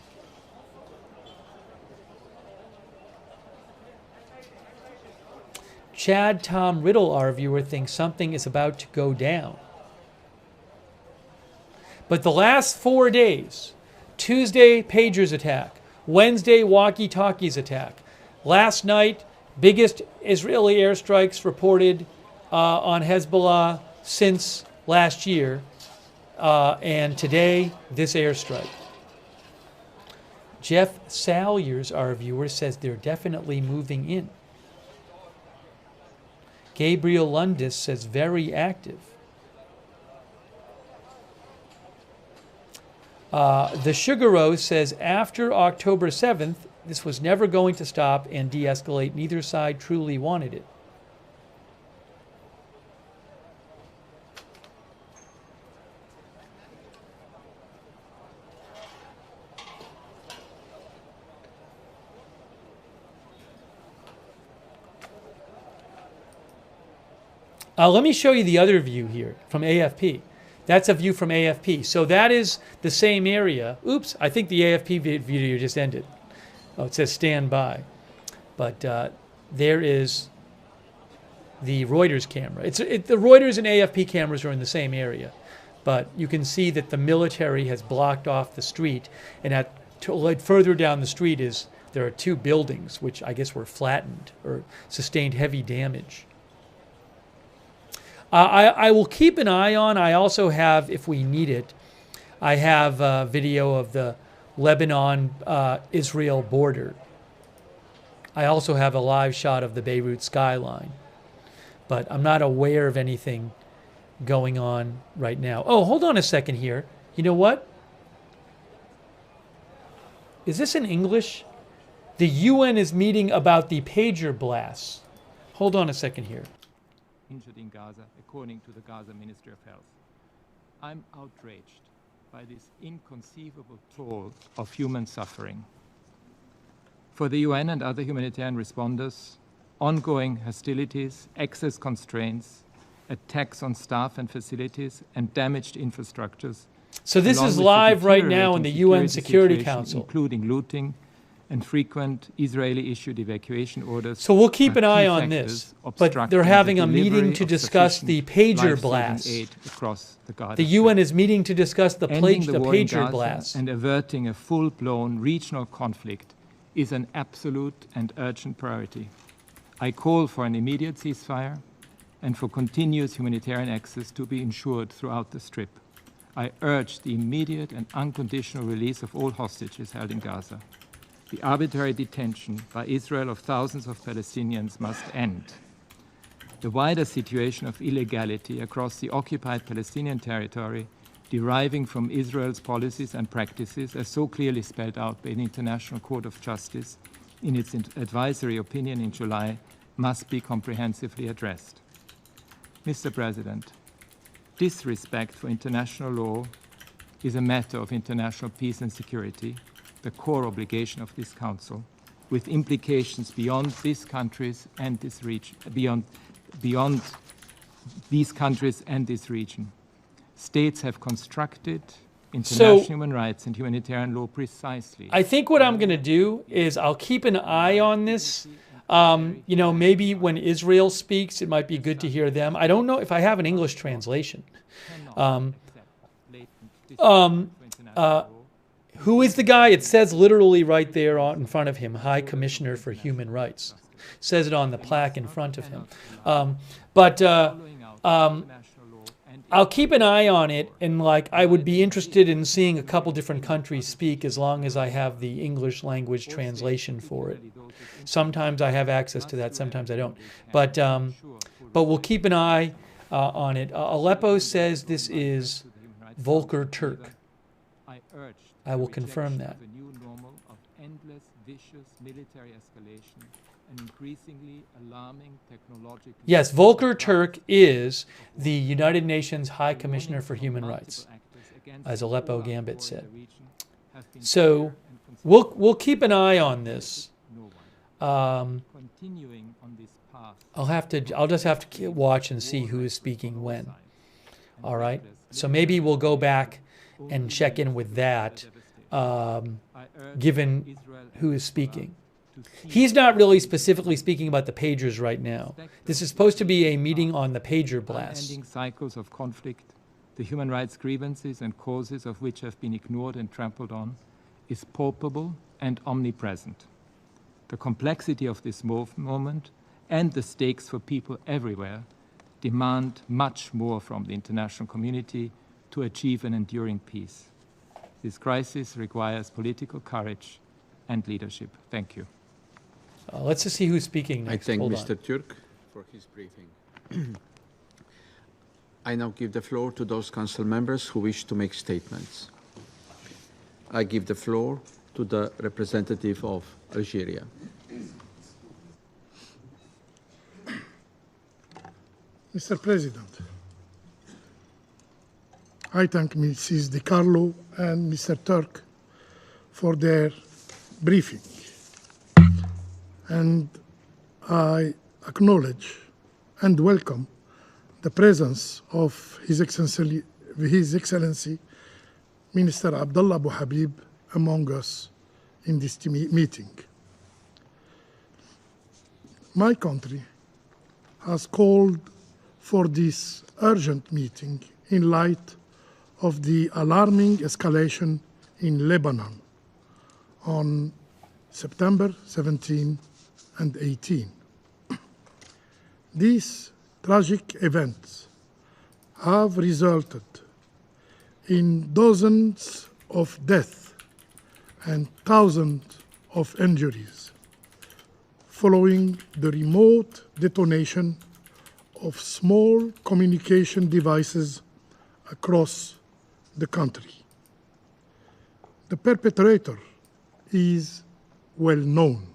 Speaker 1: Chad Tom Riddle, our viewer, thinks something is about to go down. But the last 4 days, Tuesday, pagers attack. Wednesday, walkie-talkies attack. Last night, biggest Israeli airstrikes reported on Hezbollah since last year. And today, this airstrike. Jeff Salyers, our viewer, says they're definitely moving in. Gabriel Lundis says very active. The Sugaro says after October 7th, this was never going to stop and de-escalate. Neither side truly wanted it. Let me show you the other view here from AFP. That's a view from AFP. So that is the same area. Oops, I think the AFP video just ended. Oh, it says stand by. But there is the Reuters camera. The Reuters and AFP cameras are in the same area. But you can see that the military has blocked off the street. And further down the street there are 2 buildings, which I guess were flattened or sustained heavy damage. I will keep an eye on. I also have, if we need it, I have a video of the Lebanon-Israel border. I also have a live shot of the Beirut skyline. But I'm not aware of anything going on right now. Oh, hold on a second here. You know what? Is this in English? The UN is meeting about the pager blasts. Hold on a second here.
Speaker 2: injured in Gaza, according to the Gaza Ministry of Health. I'm outraged by this inconceivable toll of human suffering. For the UN and other humanitarian responders, ongoing hostilities, access constraints, attacks on staff and facilities, and damaged infrastructures.
Speaker 1: So this is live right now in the UN Security Council,
Speaker 2: including looting and frequent Israeli-issued evacuation orders.
Speaker 1: So we'll keep an eye on this, but they're having a meeting to discuss the pager blast. The UN is meeting to discuss the pager blast.
Speaker 2: And averting a full-blown regional conflict is an absolute and urgent priority. I call for an immediate ceasefire and for continuous humanitarian access to be ensured throughout the Strip. I urge the immediate and unconditional release of all hostages held in Gaza. The arbitrary detention by Israel of thousands of Palestinians must end. The wider situation of illegality across the occupied Palestinian territory, deriving from Israel's policies and practices, as so clearly spelled out by the International Court of Justice in its advisory opinion in July, must be comprehensively addressed. Mr. President, disrespect for international law is a matter of international peace and security, the core obligation of this Council, with implications beyond these countries and this region, beyond these countries and this region. States have constructed international human rights and humanitarian law precisely.
Speaker 1: I think what I'm going to do is I'll keep an eye on this. You know, maybe when Israel speaks, it might be good to hear them. I don't know if I have an English translation. Who is the guy? It says literally right there in front of him, High Commissioner for Human Rights. Says it on the plaque in front of him. I'll keep an eye on it, and I would be interested in seeing a couple different countries speak as long as I have the English language translation for it. Sometimes I have access to that, sometimes I don't. But we'll keep an eye on it. Aleppo says this is Volker Turk. I will confirm that.
Speaker 2: A new normal of endless, vicious military escalation and increasingly alarming technological...
Speaker 1: Yes, Volker Turk is the United Nations High Commissioner for Human Rights, as Aleppo Gambit said. So we'll keep an eye on this. I'll just have to watch and see who is speaking when. All right. So maybe we'll go back and check in with that, given who is speaking. He's not really specifically speaking about the pagers right now. This is supposed to be a meeting on the pager blast.
Speaker 2: Ending cycles of conflict, the human rights grievances and causes of which have been ignored and trampled on, is palpable and omnipresent. The complexity of this moment and the stakes for people everywhere demand much more from the international community to achieve an enduring peace. This crisis requires political courage and leadership. Thank you.
Speaker 1: Let's just see who's speaking next.
Speaker 3: I thank Mr. Turk for his briefing. I now give the floor to those council members who wish to make statements. I give the floor to the representative of Algeria.
Speaker 4: Mr. President, I thank Mrs. Di Carlo and Mr. Turk for their briefing, and I acknowledge and welcome the presence of His Excellency Minister Abdullah Abu Habib among us in this meeting. My country has called for this urgent meeting in light of the alarming escalation in Lebanon on September 17 and 18. These tragic events have resulted in dozens of deaths and thousands of injuries following the remote detonation of small communication devices across the country. The perpetrator is well known.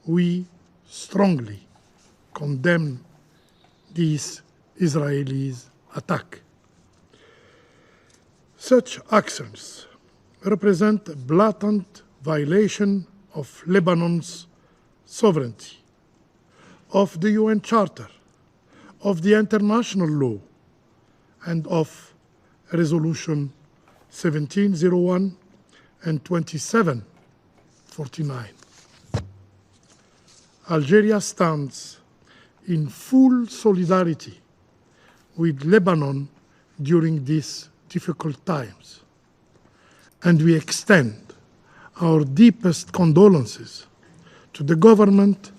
Speaker 4: We strongly condemn this Israeli attack. Such actions represent a blatant violation of Lebanon's sovereignty, of the UN Charter, of the international law, and of Resolution 1701 and 2749. Algeria stands in full solidarity with Lebanon during these difficult times, and we extend our deepest condolences to the government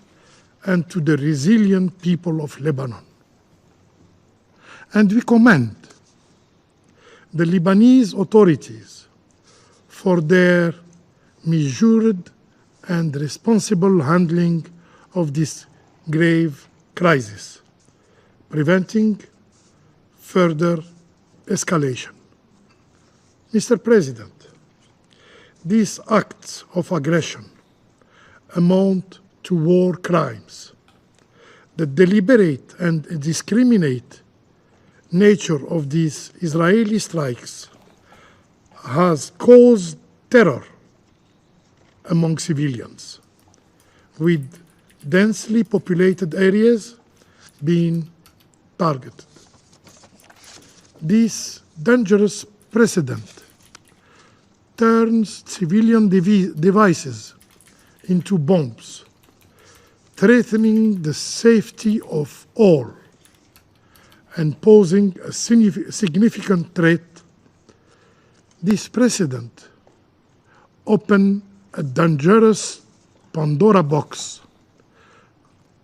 Speaker 4: and to the resilient people of Lebanon. And we commend the Lebanese authorities for their measured and responsible handling of this grave crisis, preventing further escalation. Mr. President, these acts of aggression amount to war crimes. The deliberate and indiscriminate nature of these Israeli strikes has caused terror among civilians, with densely populated areas being targeted. This dangerous precedent turns civilian devices into bombs, threatening the safety of all and posing a significant threat. This precedent opens a dangerous Pandora box.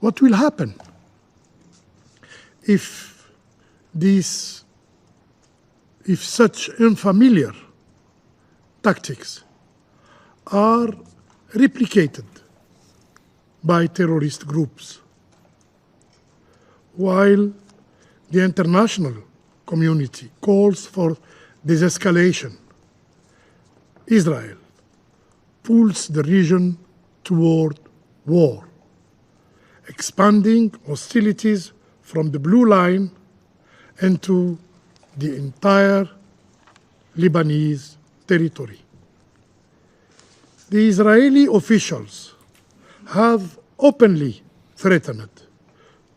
Speaker 4: What will happen if such unfamiliar tactics are replicated by terrorist groups? While the international community calls for desescalation, Israel pulls the region toward war, expanding hostilities from the Blue Line into the entire Lebanese territory. The Israeli officials have openly threatened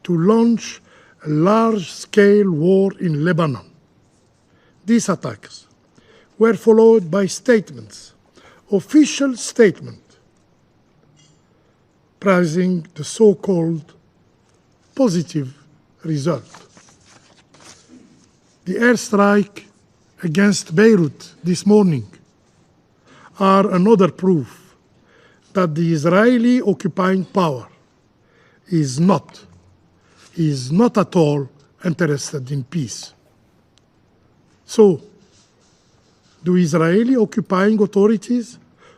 Speaker 4: to launch a large-scale war in Lebanon. These attacks were followed by statements, official statements, praising the so-called positive result. The airstrike against Beirut this morning are another proof that the Israeli occupying power is not at all interested in peace. So, do Israeli occupying authorities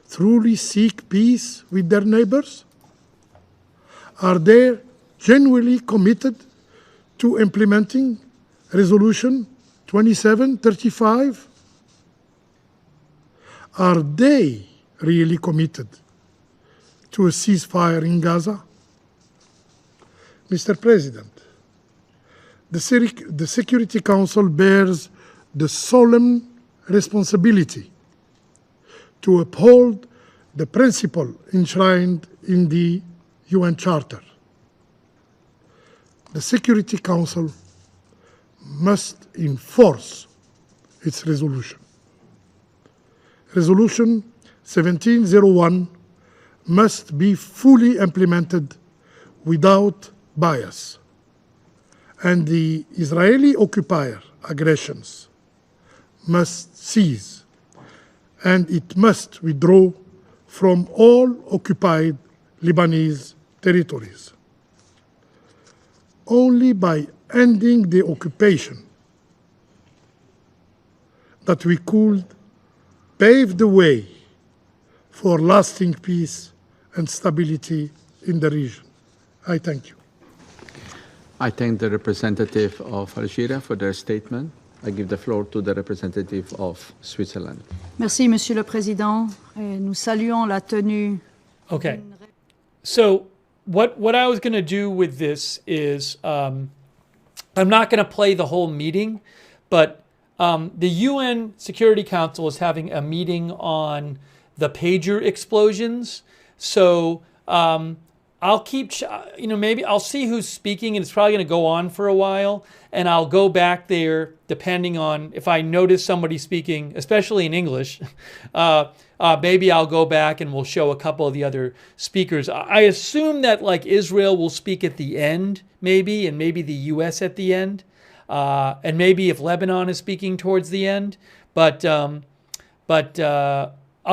Speaker 4: truly seek peace with their neighbors? Are they genuinely committed to implementing Resolution 2735? Are they really committed to a ceasefire in Gaza? Mr. President, the Security Council bears the solemn responsibility to uphold the principle enshrined in the UN Charter. The Security Council must enforce its resolution. Resolution 1701 must be fully implemented without bias, and the Israeli occupier aggressions must cease, and it must withdraw from all occupied Lebanese territories. Only by ending the occupation that we could pave the way for lasting peace and stability in the region. I thank you.
Speaker 3: I thank the representative of Algeria for their statement. I give the floor to the representative of Switzerland.
Speaker 5: Merci, Monsieur le Président. Et nous saluons la tenue.
Speaker 1: Okay. So what I was going to do with this is I'm not going to play the whole meeting, but the UN Security Council is having a meeting on the pager explosions. So I'll keep, maybe I'll see who's speaking, and it's probably going to go on for a while. And I'll go back there depending on if I notice somebody speaking, especially in English. Maybe I'll go back and we'll show a couple of the other speakers. I assume that like Israel will speak at the end, maybe, and maybe the U.S. at the end, and maybe if Lebanon is speaking towards the end. But I'll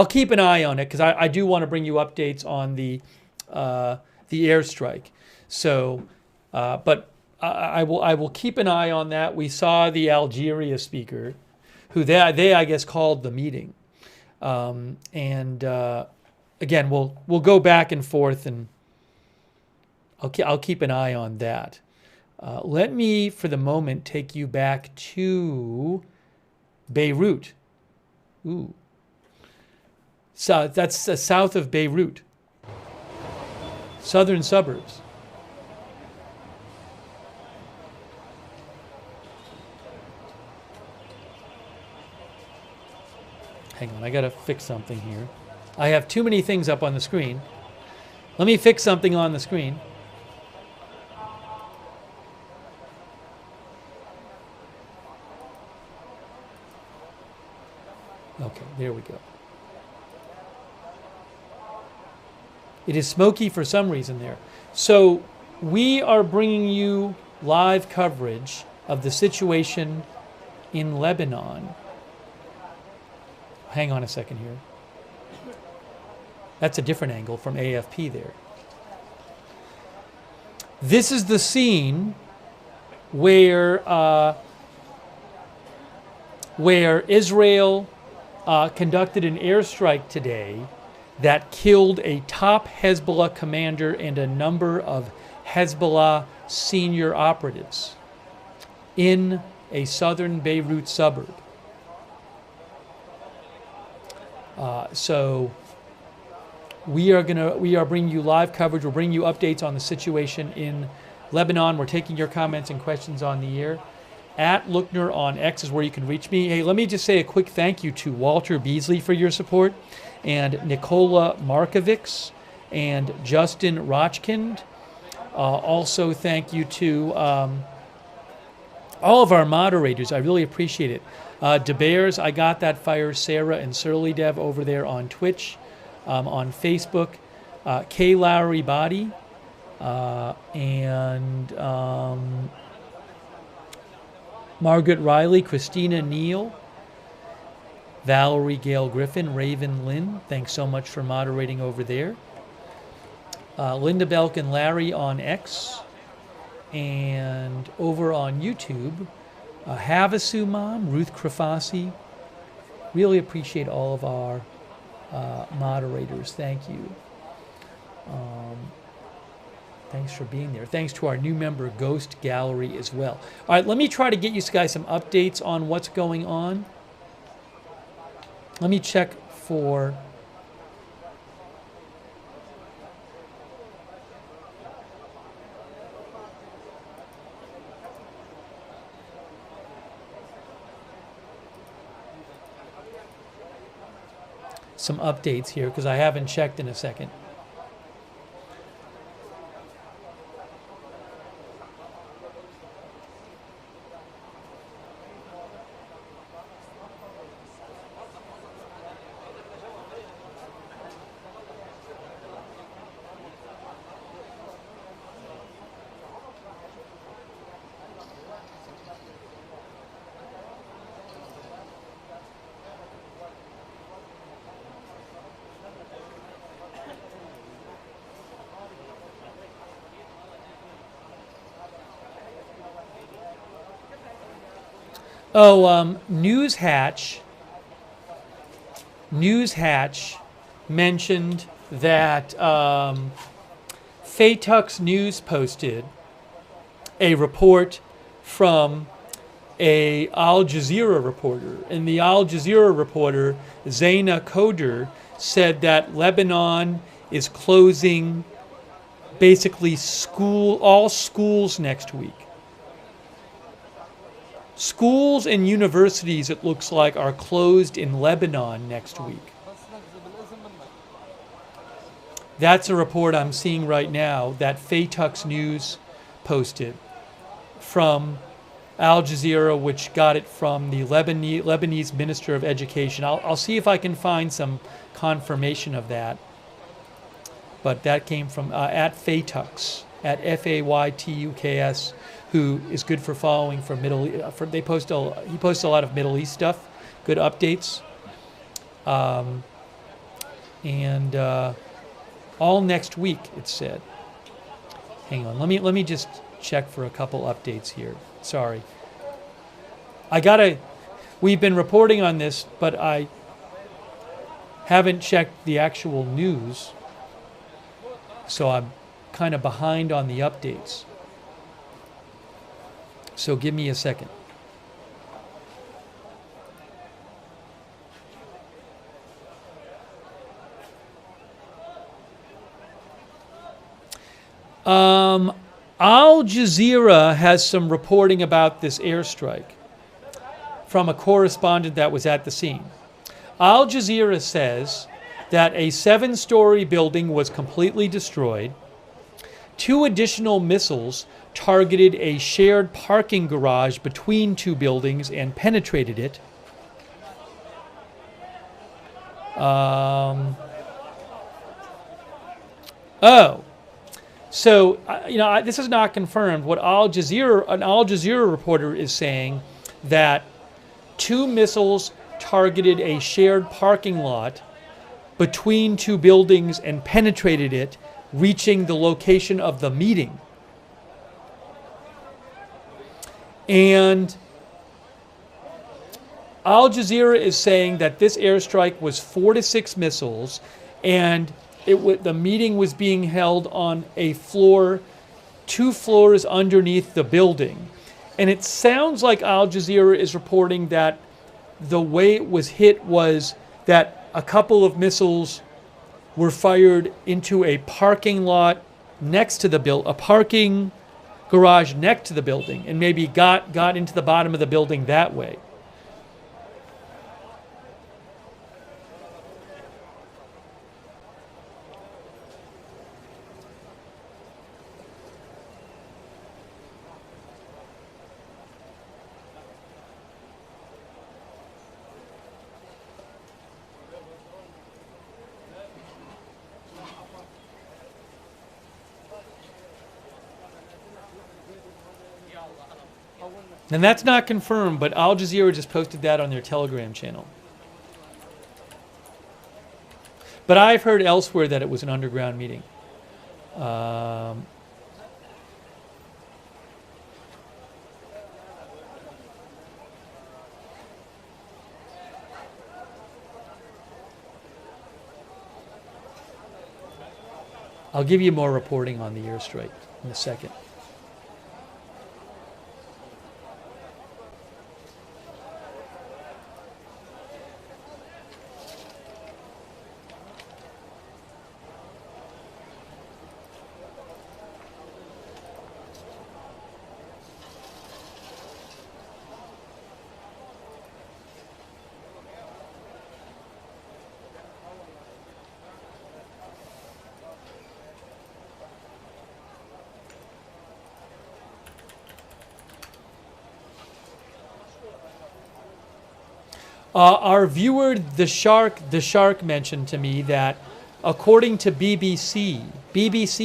Speaker 1: keep an eye on it because I do want to bring you updates on the airstrike. So, but I will keep an eye on that. We saw the Algeria speaker, who they I guess called the meeting, and again we'll go back and forth, and I'll keep an eye on that. Let me, for the moment, take you back to Beirut. Ooh, so that's south of Beirut, southern suburbs. Hang on, I gotta fix something here. I have too many things up on the screen. Let me fix something on the screen. Okay, there we go. It is smoky for some reason there. So we are bringing you live coverage of the situation in Lebanon. Hang on a second here. That's a different angle from AFP there. This is the scene where Israel conducted an airstrike today that killed a top Hezbollah commander and a number of Hezbollah senior operatives in a southern Beirut suburb. So we are bringing you live coverage. We'll bring you updates on the situation in Lebanon. We're taking your comments and questions on the air. At Lookner on X is where you can reach me. Hey, let me just say a quick thank you to Walter Beasley for your support, and Nicola Markovics, and Justin Rochkind. Also, thank you to all of our moderators. I really appreciate it. DeBears, I Got That Fire, Sarah and Surly Dev over there on Twitch, on Facebook, K. Lowry Body, and Margaret Riley, Christina Neal, Valerie Gale Griffin, Raven Lynn, thanks so much for moderating over there. Linda Belk and Larry on X, and over on YouTube, Havasu Mom, Ruth Krafasi. Really appreciate all of our moderators. Thank you. Thanks for being there. Thanks to our new member, Ghost Gallery, as well. All right, let me try to get you guys some updates on what's going on. Let me check for... some updates here, because I haven't checked in a second. Oh, News Hatch mentioned that Faytux News posted a report from a Al Jazeera reporter. And the Al Jazeera reporter, Zaina Koder, said that Lebanon is closing basically all schools next week. Schools and universities, it looks like, are closed in Lebanon next week. That's a report I'm seeing right now that Faytux News posted from Al Jazeera, which got it from the Lebanese Minister of Education. I'll see if I can find some confirmation of that. But that came from at Faytux, at Faytuks, who is good for following from he posts a lot of Middle East stuff, good updates, and all next week it said. Hang on, let me just check for a couple updates here. Sorry, we've been reporting on this, but I haven't checked the actual news, so I'm kind of behind on the updates. So give me a second. Al Jazeera has some reporting about this airstrike from a correspondent that was at the scene. Al Jazeera says that a 7-story building was completely destroyed. 2 additional missiles targeted a shared parking garage between 2 buildings and penetrated it. So this is not confirmed. What an Al Jazeera reporter is saying that 2 missiles targeted a shared parking lot between 2 buildings and penetrated it, reaching the location of the meeting. And Al Jazeera is saying that this airstrike was 4 to 6 missiles, and the meeting was being held on a floor, 2 floors underneath the building. And it sounds like Al Jazeera is reporting that the way it was hit was that a couple of missiles were fired into a parking lot next to the a parking garage next to the building, and maybe got into the bottom of the building that way. And that's not confirmed, but Al Jazeera just posted that on their Telegram channel. But I've heard elsewhere that it was an underground meeting. I'll give you more reporting on the airstrike in a second. Our viewer, the Shark mentioned to me that according to BBC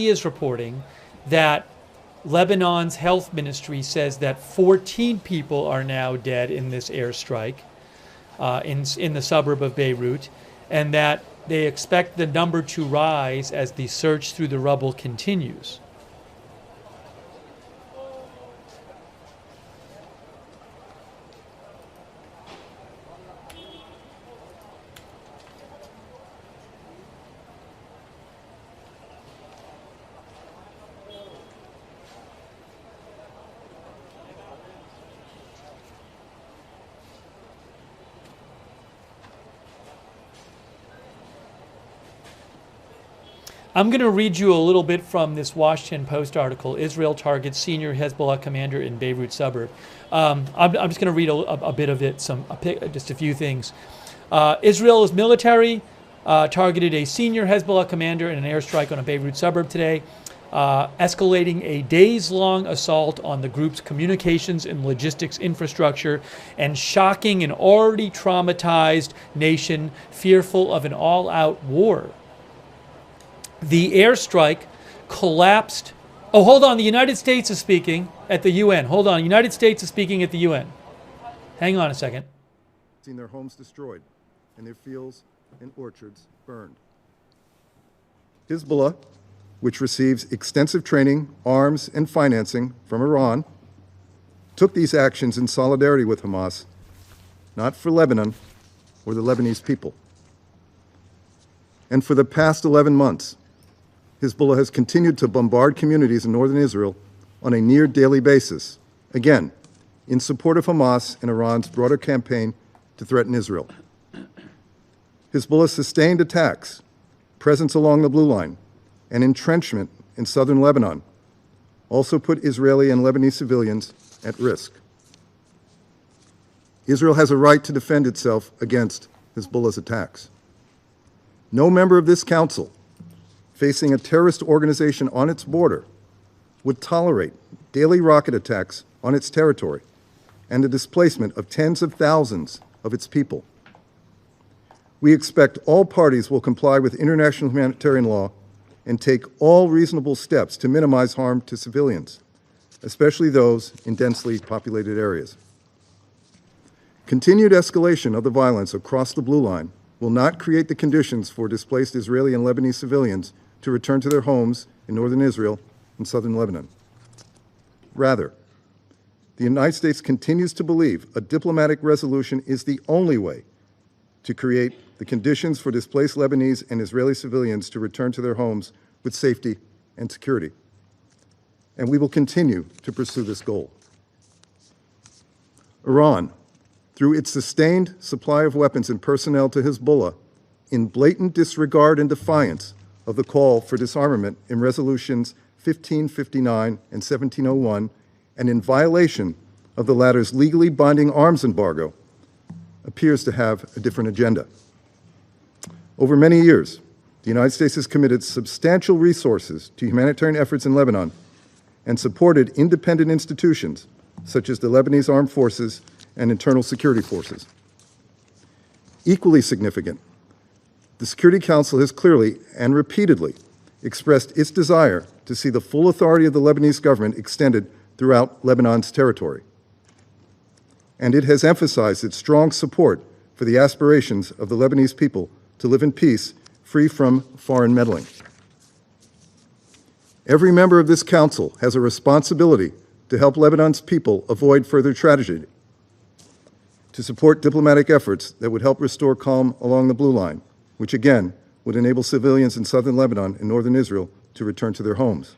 Speaker 1: is reporting that Lebanon's health ministry says that 14 people are now dead in this airstrike in the suburb of Beirut, and that they expect the number to rise as the search through the rubble continues. I'm going to read you a little bit from this Washington Post article, Israel targets senior Hezbollah commander in Beirut suburb. I'm just going to read a bit of it, just a few things. Israel's military targeted a senior Hezbollah commander in an airstrike on a Beirut suburb today, escalating a days-long assault on the group's communications and logistics infrastructure and shocking an already traumatized nation fearful of an all-out war. The airstrike collapsed. Oh, hold on. The United States is speaking at the UN. Hold on. The United States is speaking at the UN. Hang on a second.
Speaker 6: Seen their homes destroyed and their fields and orchards burned. Hezbollah, which receives extensive training, arms, and financing from Iran, took these actions in solidarity with Hamas, not for Lebanon or the Lebanese people. And for the past 11 months, Hezbollah has continued to bombard communities in northern Israel on a near daily basis, again, in support of Hamas and Iran's broader campaign to threaten Israel. Hezbollah's sustained attacks, presence along the Blue Line, and entrenchment in southern Lebanon also put Israeli and Lebanese civilians at risk. Israel has a right to defend itself against Hezbollah's attacks. No member of this council facing a terrorist organization on its border would tolerate daily rocket attacks on its territory and the displacement of tens of thousands of its people. We expect all parties will comply with international humanitarian law and take all reasonable steps to minimize harm to civilians, especially those in densely populated areas. Continued escalation of the violence across the Blue Line will not create the conditions for displaced Israeli and Lebanese civilians to return to their homes in northern Israel and southern Lebanon. Rather, the United States continues to believe a diplomatic resolution is the only way to create the conditions for displaced Lebanese and Israeli civilians to return to their homes with safety and security. And we will continue to pursue this goal. Iran, through its sustained supply of weapons and personnel to Hezbollah, in blatant disregard and defiance of the call for disarmament in resolutions 1559 and 1701, and in violation of the latter's legally binding arms embargo, appears to have a different agenda. Over many years, the United States has committed substantial resources to humanitarian efforts in Lebanon and supported independent institutions such as the Lebanese Armed Forces and Internal Security Forces. Equally significant, the Security Council has clearly and repeatedly expressed its desire to see the full authority of the Lebanese government extended throughout Lebanon's territory. And it has emphasized its strong support for the aspirations of the Lebanese people to live in peace, free from foreign meddling. Every member of this council has a responsibility to help Lebanon's people avoid further tragedy, to support diplomatic efforts that would help restore calm along the Blue Line, which again would enable civilians in southern Lebanon and northern Israel to return to their homes,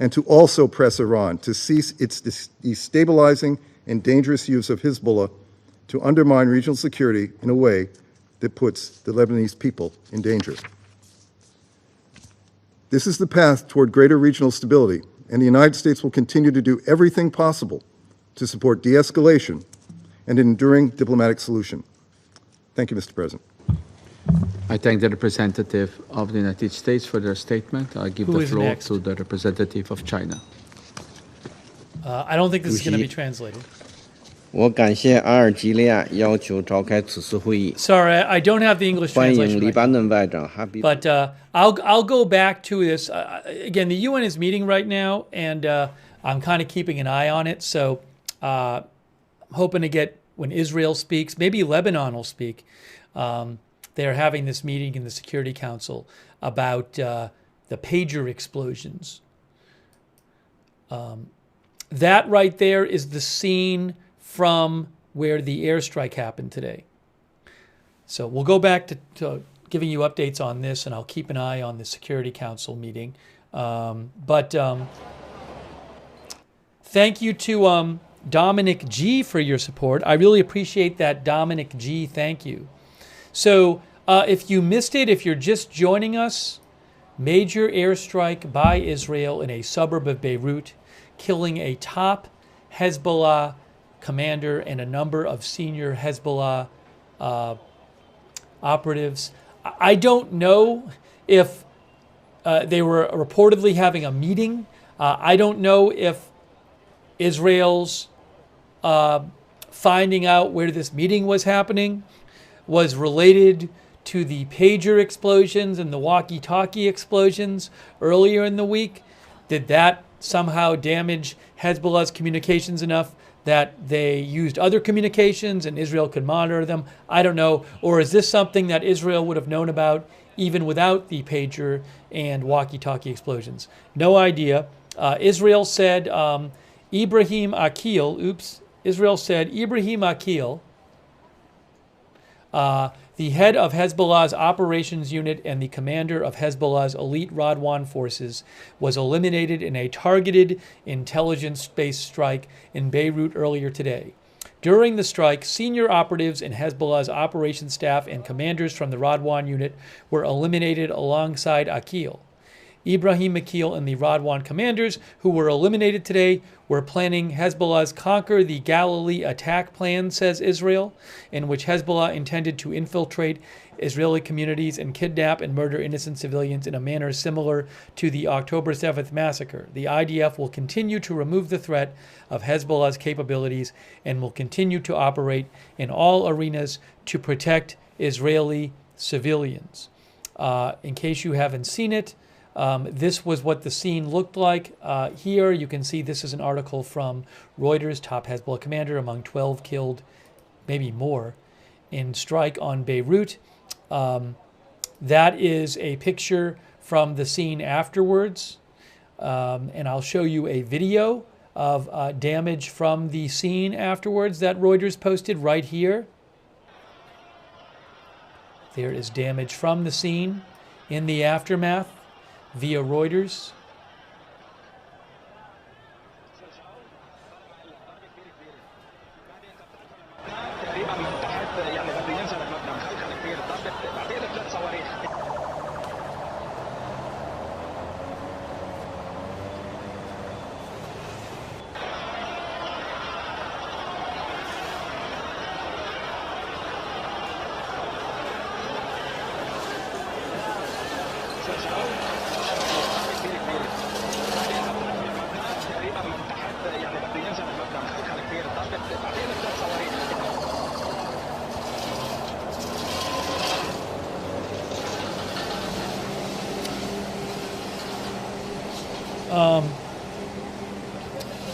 Speaker 6: and to also press Iran to cease its destabilizing and dangerous use of Hezbollah to undermine regional security in a way that puts the Lebanese people in danger. This is the path toward greater regional stability, and the United States will continue to do everything possible to support de-escalation and an enduring diplomatic solution. Thank you, Mr. President.
Speaker 3: I thank the representative of the United States for their statement. I give the floor
Speaker 1: next?
Speaker 3: to the representative of China.
Speaker 1: I don't think this is going to be translated.
Speaker 7: 我感谢阿尔及利亚要求召开此次会议，
Speaker 1: Sorry, I don't have the English
Speaker 7: 欢迎
Speaker 1: translation.
Speaker 7: 黎
Speaker 1: Right
Speaker 7: 巴
Speaker 1: now.
Speaker 7: 嫩外长哈比。
Speaker 1: But I'll go back to this. Again, the UN is meeting right now, and I'm kind of keeping an eye on it. So I'm hoping to get, when Israel speaks, maybe Lebanon will speak. They're having this meeting in the Security Council about the pager explosions. That right there is the scene from where the airstrike happened today. So we'll go back to giving you updates on this, and I'll keep an eye on the Security Council meeting. Thank you to Dominic G for your support. I really appreciate that, Dominic G. Thank you. So if you missed it, if you're just joining us, Major airstrike by Israel in a suburb of Beirut, killing a top Hezbollah commander and a number of senior Hezbollah operatives. I don't know if they were reportedly having a meeting. I don't know if Israel's finding out where this meeting was happening was related to the pager explosions and the walkie-talkie explosions earlier in the week. Did that somehow damage Hezbollah's communications enough that they used other communications and Israel could monitor them? I don't know. Or is this something that Israel would have known about even without the pager and walkie-talkie explosions? No idea. Israel said Ibrahim Aqil, Israel said Ibrahim Aqil, the head of Hezbollah's operations unit and the commander of Hezbollah's elite Radwan Forces, was eliminated in a targeted intelligence-based strike in Beirut earlier today. During the strike, senior operatives in Hezbollah's operations staff and commanders from the Radwan Unit were eliminated alongside Aqil. Ibrahim Aqil and the Radwan commanders, who were eliminated today, were planning Hezbollah's Conquer the Galilee attack plan, says Israel, in which Hezbollah intended to infiltrate Israeli communities and kidnap and murder innocent civilians in a manner similar to the October 7th massacre. The IDF will continue to remove the threat of Hezbollah's capabilities and will continue to operate in all arenas to protect Israeli civilians. In case you haven't seen it, this was what the scene looked like. Here you can see this is an article from Reuters, top Hezbollah commander among 12 killed, maybe more, in strike on Beirut. That is a picture from the scene afterwards. And I'll show you a video of damage from the scene afterwards that Reuters posted right here. There is damage from the scene in the aftermath via Reuters.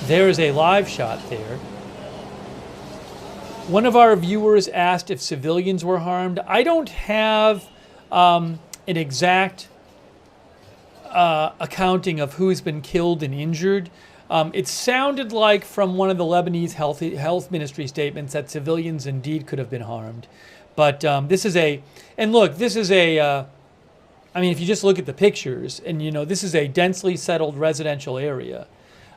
Speaker 1: There is a live shot there. One of our viewers asked if civilians were harmed. I don't have an exact accounting of who's been killed and injured. It sounded like from one of the Lebanese health ministry statements that civilians indeed could have been harmed. But this is a, and look, this is a, I mean, if you just look at the pictures, and you know, this is a densely settled residential area.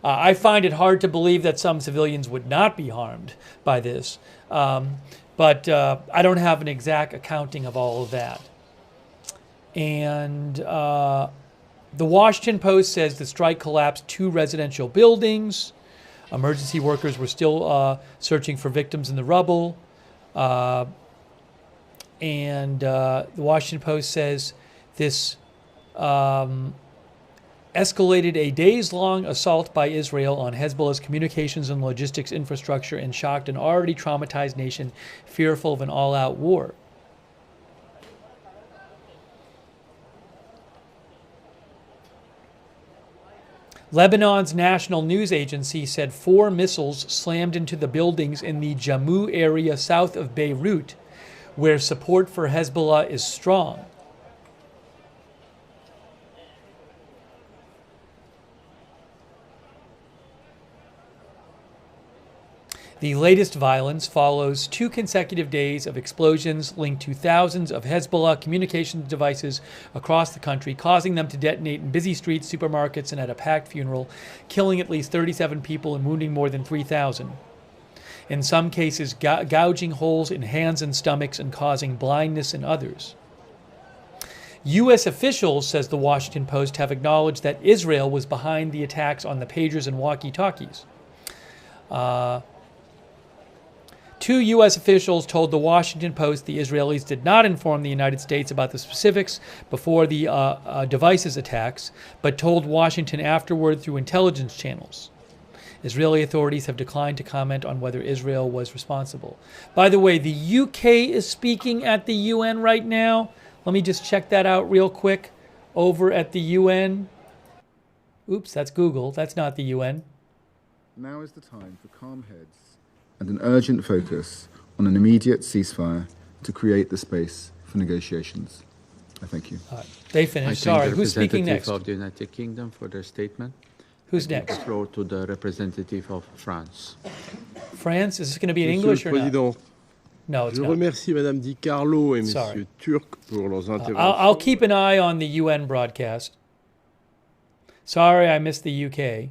Speaker 1: I find it hard to believe that some civilians would not be harmed by this. But I don't have an exact accounting of all of that. And the Washington Post says the strike collapsed 2 residential buildings. Emergency workers were still searching for victims in the rubble. And the Washington Post says this escalated a days-long assault by Israel on Hezbollah's communications and logistics infrastructure and shocked an already traumatized nation fearful of an all-out war. Lebanon's national news agency said 4 missiles slammed into the buildings in the Jammu area south of Beirut, where support for Hezbollah is strong. The latest violence follows 2 consecutive days of explosions linked to thousands of Hezbollah communications devices across the country, causing them to detonate in busy streets, supermarkets, and at a packed funeral, killing at least 37 people and wounding more than 3,000. In some cases, gouging holes in hands and stomachs and causing blindness in others. U.S. officials, says the Washington Post, have acknowledged that Israel was behind the attacks on the pagers and walkie-talkies. Two U.S. officials told the Washington Post the Israelis did not inform the United States about the specifics before the devices attacks, but told Washington afterward through intelligence channels. Israeli authorities have declined to comment on whether Israel was responsible. By the way, the UK is speaking at the UN right now. Let me just check that out real quick over at the UN. Oops, that's Google. That's not the UN.
Speaker 8: Now is the time for calm heads and an urgent focus on an immediate ceasefire to create the space for negotiations. I thank you.
Speaker 1: They finished. Sorry, who's speaking next?
Speaker 3: Of the United Kingdom for their statement.
Speaker 1: Who's
Speaker 3: I give
Speaker 1: next?
Speaker 3: the floor to the representative of France.
Speaker 1: France? Is this going to be in
Speaker 9: Monsieur
Speaker 1: English
Speaker 9: le
Speaker 1: or not?
Speaker 9: Président,
Speaker 1: No, it's
Speaker 9: je
Speaker 1: not.
Speaker 9: remercie Madame Di Carlo et
Speaker 1: Sorry.
Speaker 9: Monsieur Turc pour leurs interventions.
Speaker 1: I'll keep an eye on the UN broadcast. Sorry, I missed the UK.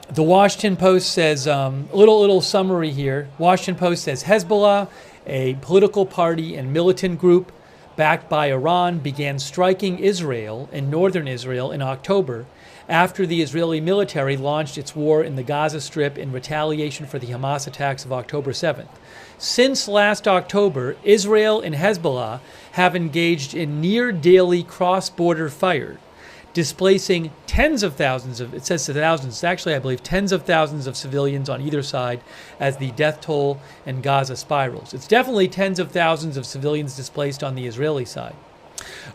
Speaker 1: The Washington Post says, little summary here. Washington Post says Hezbollah, a political party and militant group backed by Iran, began striking Israel in northern Israel in October after the Israeli military launched its war in the Gaza Strip in retaliation for the Hamas attacks of October 7th. Since last October, Israel and Hezbollah have engaged in near-daily cross-border fire, displacing tens of thousands of, it says thousands, actually I believe tens of thousands of civilians on either side as the death toll in Gaza spirals. It's definitely tens of thousands of civilians displaced on the Israeli side.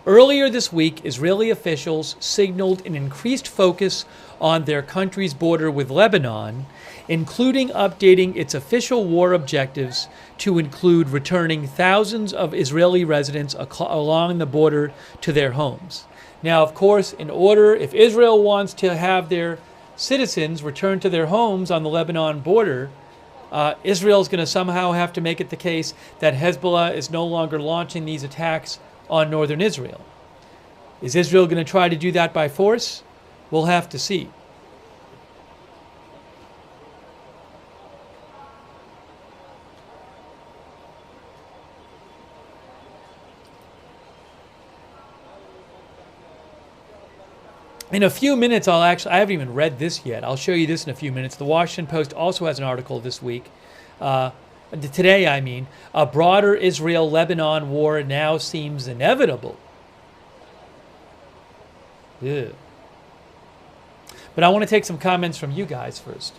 Speaker 1: Earlier this week, Israeli officials signaled an increased focus on their country's border with Lebanon, including updating its official war objectives to include returning thousands of Israeli residents along the border to their homes. Now, of course, if Israel wants to have their citizens return to their homes on the Lebanon border, Israel's going to somehow have to make it the case that Hezbollah is no longer launching these attacks on northern Israel. Is Israel going to try to do that by force? We'll have to see. In a few minutes, I haven't even read this yet. I'll show you this in a few minutes. The Washington Post also has an article this week. Today, I mean. A broader Israel-Lebanon war now seems inevitable. Ew. But I want to take some comments from you guys first.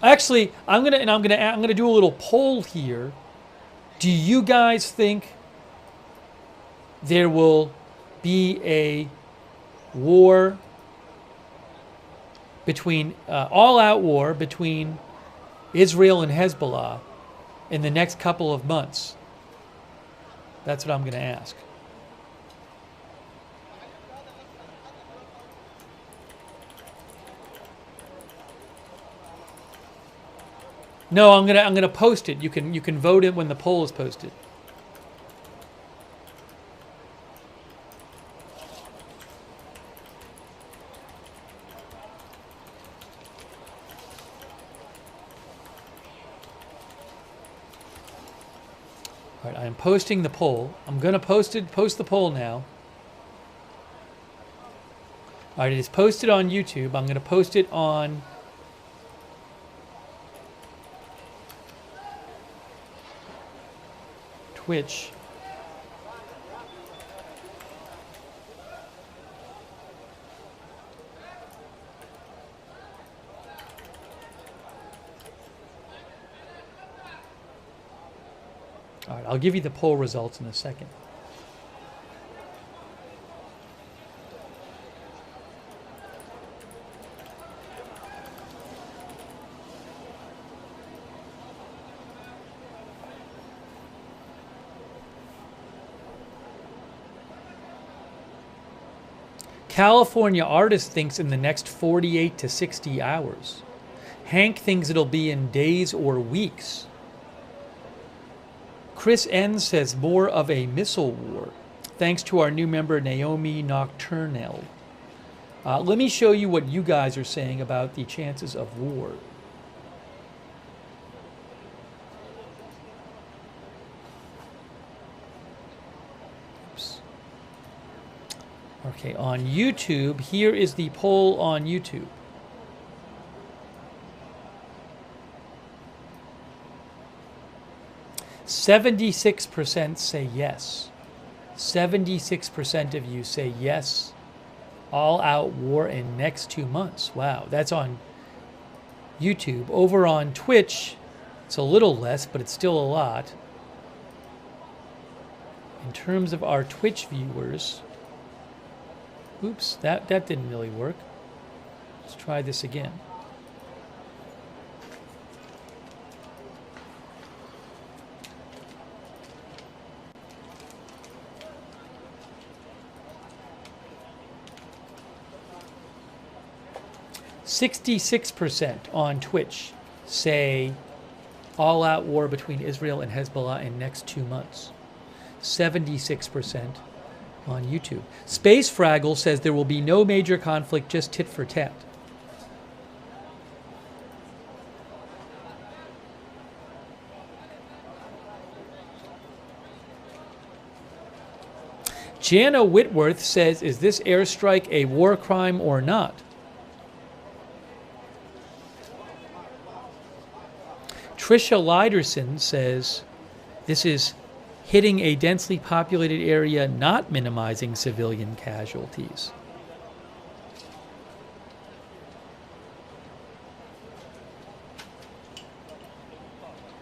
Speaker 1: Actually, I'm gonna do a little poll here. Do you guys think there will be a war between all-out war between Israel and Hezbollah in the next couple of months? That's what I'm going to ask. No, I'm gonna post it. You can vote it when the poll is posted. All right, I am posting the poll. I'm going to post the poll now. All right, it is posted on YouTube. I'm going to post it on Twitch. All right, I'll give you the poll results in a second. California artist thinks in the next 48 to 60 hours. Hank thinks it'll be in days or weeks. Chris N says more of a missile war, thanks to our new member Naomi Nocturnal. Let me show you what you guys are saying about the chances of war. Oops. Okay, on YouTube, here is the poll on YouTube. %76% say yes. 76% of you say yes. All-out war in next 2 months. Wow, that's on YouTube. Over on Twitch, it's a little less, but it's still a lot. In terms of our Twitch viewers, oops, that didn't really work. Let's try this again. %66% on Twitch say all-out war between Israel and Hezbollah in next 2 months. 76% on YouTube. Space Fraggle says there will be no major conflict, just tit for tat. Jana Whitworth says, is this airstrike a war crime or not? Trisha Lyderson says, this is hitting a densely populated area, not minimizing civilian casualties.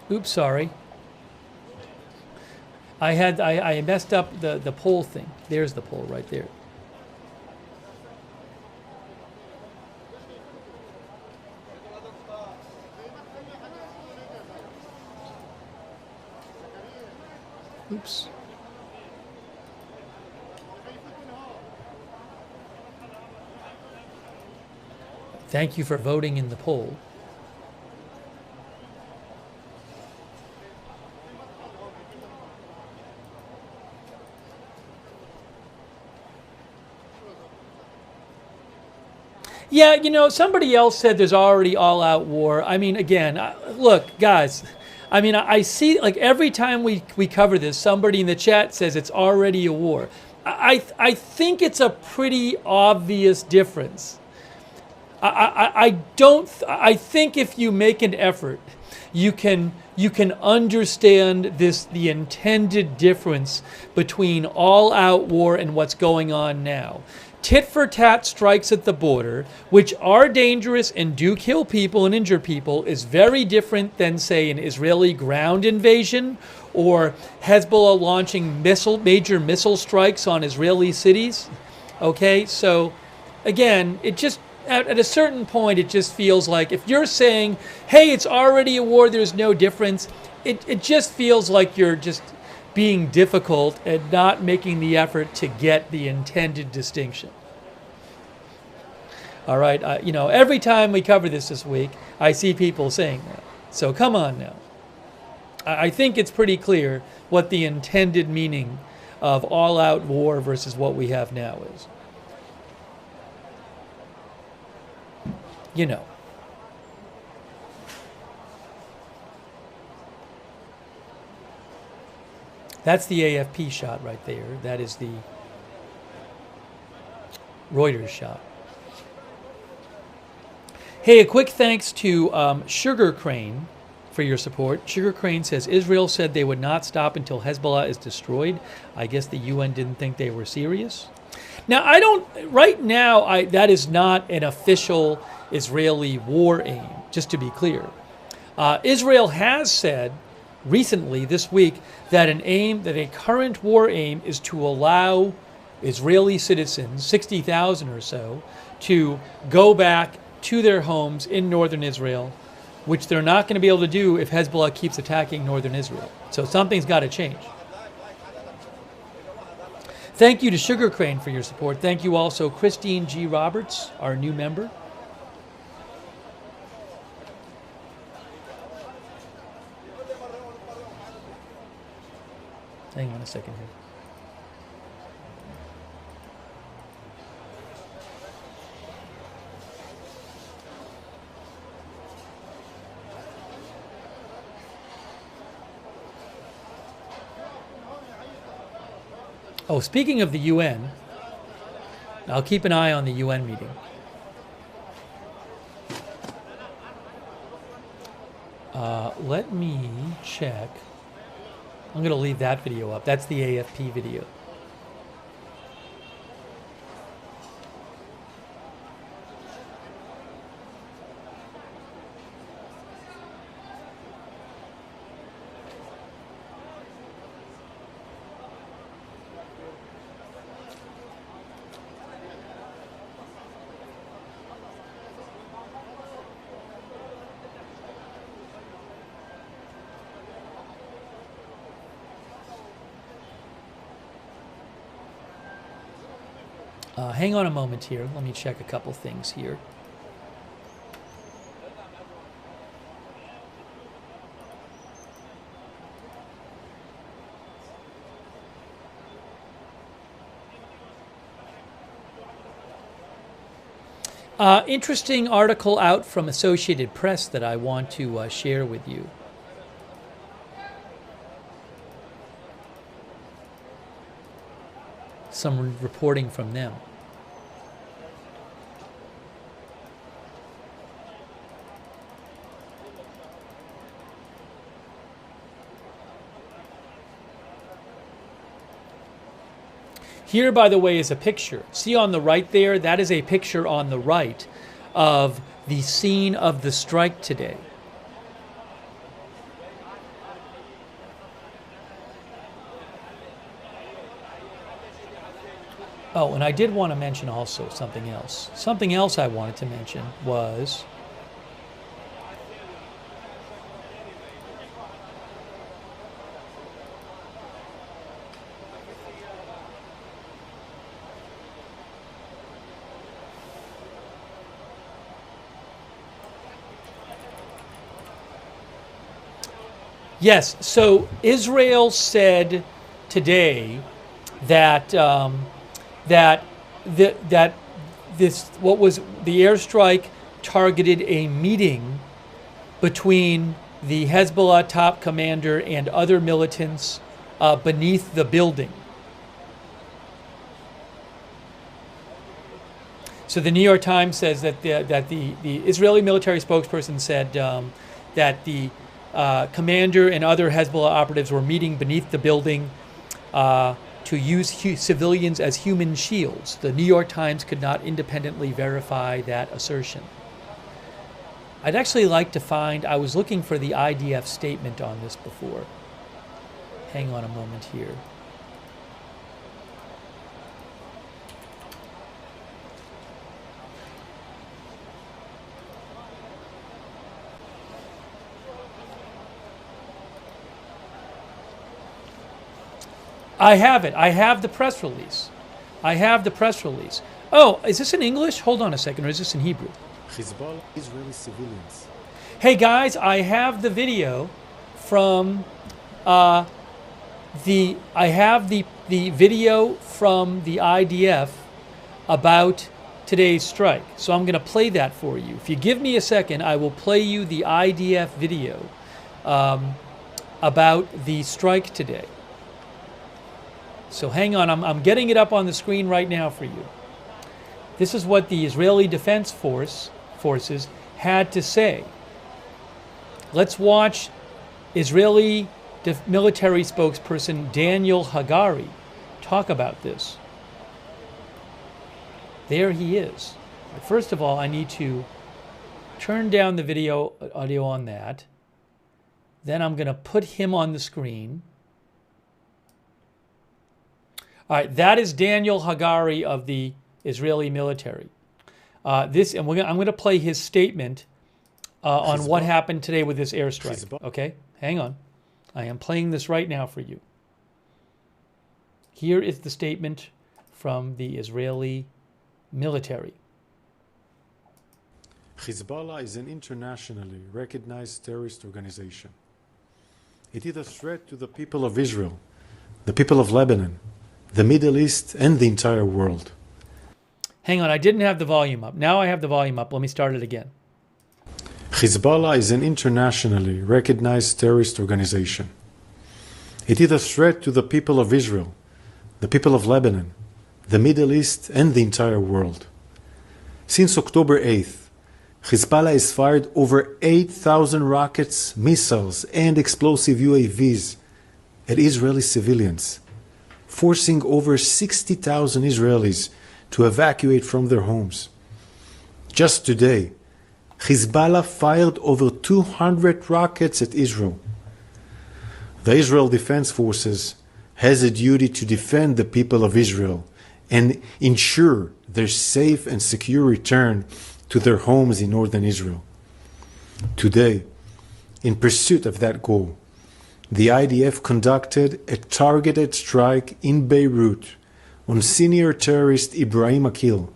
Speaker 1: Oops, sorry. I messed up the poll thing. There's the poll right there. Oops. Thank you for voting in the poll. Yeah, you know, somebody else said there's already all-out war. I mean, again, look, guys, I mean, I see, like, every time we cover this, somebody in the chat says it's already a war. I think it's a pretty obvious difference. I think if you make an effort, you can understand the intended difference between all-out war and what's going on now. Tit-for-tat strikes at the border, which are dangerous and do kill people and injure people, is very different than, say, an Israeli ground invasion or Hezbollah launching major missile strikes on Israeli cities. Okay, so again, it just, at a certain point, it just feels like if you're saying, hey, it's already a war, there's no difference, it just feels like you're just being difficult and not making the effort to get the intended distinction. All right, you know, every time we cover this week, I see people saying that. So come on now. I think it's pretty clear what the intended meaning of all-out war versus what we have now is. You know. That's the AFP shot right there. That is the Reuters shot. Hey, a quick thanks to Sugar Crane for your support. Sugar Crane says, Israel said they would not stop until Hezbollah is destroyed. I guess the UN didn't think they were serious. Now, right now, that is not an official Israeli war aim, just to be clear. Israel has said recently, this week, that a current war aim is to allow Israeli citizens, 60,000 or so, to go back to their homes in northern Israel, which they're not going to be able to do if Hezbollah keeps attacking northern Israel. So something's got to change. Thank you to Sugar Crane for your support. Thank you also Christine G. Roberts, our new member. Hang on a second here. Oh, speaking of the UN, I'll keep an eye on the UN meeting. Let me check. I'm going to leave that video up. That's the AFP video. Hang on a moment here. Let me check a couple things here. Interesting article out from Associated Press that I want to share with you. Some reporting from them. Here, by the way, is a picture. See on the right there? That is a picture on the right of the scene of the strike today. Oh, and I did want to mention also something else. Something else I wanted to mention was yes, so Israel said today that that what was the airstrike targeted a meeting between the Hezbollah top commander and other militants beneath the building. So the New York Times says that the Israeli military spokesperson said that the commander and other Hezbollah operatives were meeting beneath the building to use civilians as human shields. The New York Times could not independently verify that assertion. I'd actually like to find, I was looking for the IDF statement on this before. Hang on a moment here. I have it. I have the press release. I have the press release. Oh, is this in English? Hold on a second, or is this in Hebrew?
Speaker 10: Hezbollah, Israeli civilians.
Speaker 1: Hey guys, I have the video from the video from the IDF about today's strike. So I'm going to play that for you. If you give me a second, I will play you the IDF video about the strike today. So hang on, I'm getting it up on the screen right now for you. This is what the Israeli Defense Forces had to say. Let's watch Israeli military spokesperson Daniel Hagari talk about this. There he is. First of all, I need to turn down the audio on that. Then I'm going to put him on the screen. All right, that is Daniel Hagari of the Israeli military. I'm going to play his statement on what happened today with this airstrike. Okay, hang on. I am playing this right now for you. Here is the statement from the Israeli military.
Speaker 10: Hezbollah is an internationally recognized terrorist organization. It is a threat to the people of Israel, the people of Lebanon, the Middle East, and the entire world.
Speaker 1: Hang on, I didn't have the volume up. Now I have the volume up. Let me start it again.
Speaker 10: Hezbollah is an internationally recognized terrorist organization. It is a threat to the people of Israel, the people of Lebanon, the Middle East, and the entire world. Since October 8th, Hezbollah has fired over 8,000 rockets, missiles, and explosive UAVs at Israeli civilians, forcing over 60,000 Israelis to evacuate from their homes. Just today, Hezbollah fired over 200 rockets at Israel. The Israel Defense Forces has a duty to defend the people of Israel and ensure their safe and secure return to their homes in northern Israel. Today, in pursuit of that goal, the IDF conducted a targeted strike in Beirut on senior terrorist Ibrahim Aqil,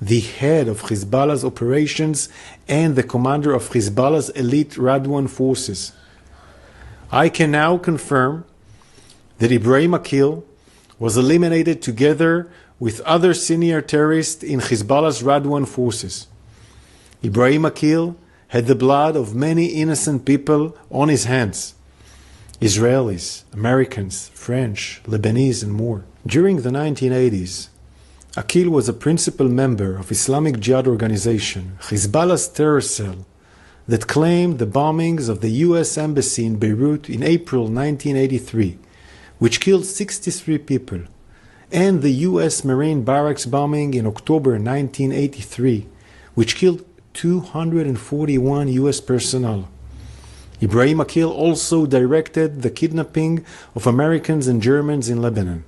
Speaker 10: the head of Hezbollah's operations and the commander of Hezbollah's elite Radwan Forces. I can now confirm that Ibrahim Aqil was eliminated together with other senior terrorists in Hezbollah's Radwan Forces. Ibrahim Aqil had the blood of many innocent people on his hands. Israelis, Americans, French, Lebanese, and more. During the 1980s, Aqil was a principal member of Islamic Jihad organization, Hezbollah's terror cell, that claimed the bombings of the US Embassy in Beirut in April 1983, which killed 63 people, and the US Marine Barracks bombing in October 1983, which killed 241 US personnel. Ibrahim Aqil also directed the kidnapping of Americans and Germans in Lebanon.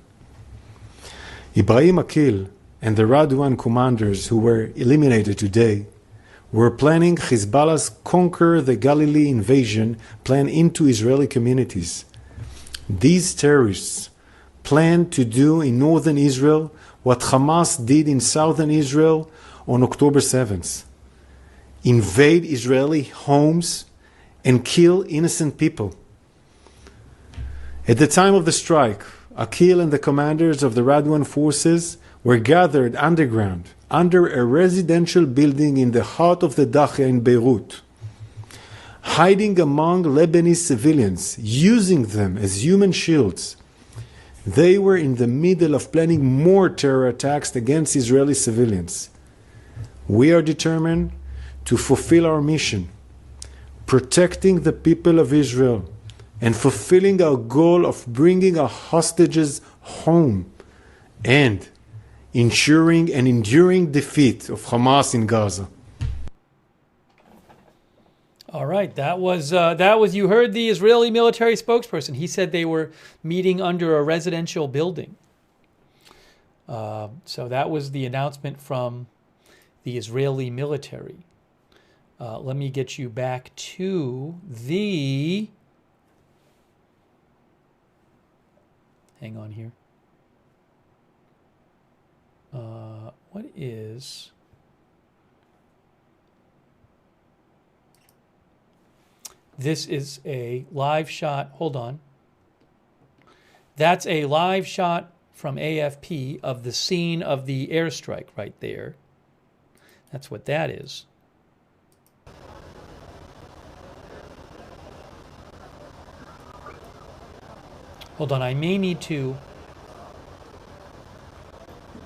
Speaker 10: Ibrahim Aqil and the Radwan commanders who were eliminated today were planning Hezbollah's Conquer the Galilee invasion plan into Israeli communities. These terrorists planned to do in northern Israel what Hamas did in southern Israel on October 7th. Invade Israeli homes and kill innocent people. At the time of the strike, Aqil and the commanders of the Radwan forces were gathered underground under a residential building in the heart of the Dakhia in Beirut, hiding among Lebanese civilians, using them as human shields. They were in the middle of planning more terror attacks against Israeli civilians. We are determined to fulfill our mission, protecting the people of Israel and fulfilling our goal of bringing our hostages home and ensuring an enduring defeat of Hamas in Gaza.
Speaker 1: All right, that was you heard the Israeli military spokesperson. He said they were meeting under a residential building. So that was the announcement from the Israeli military. Let me get you back to the... Hang on here. What is... This is a live shot. Hold on. That's a live shot from AFP of the scene of the airstrike right there. That's what that is. Hold on, I may need to...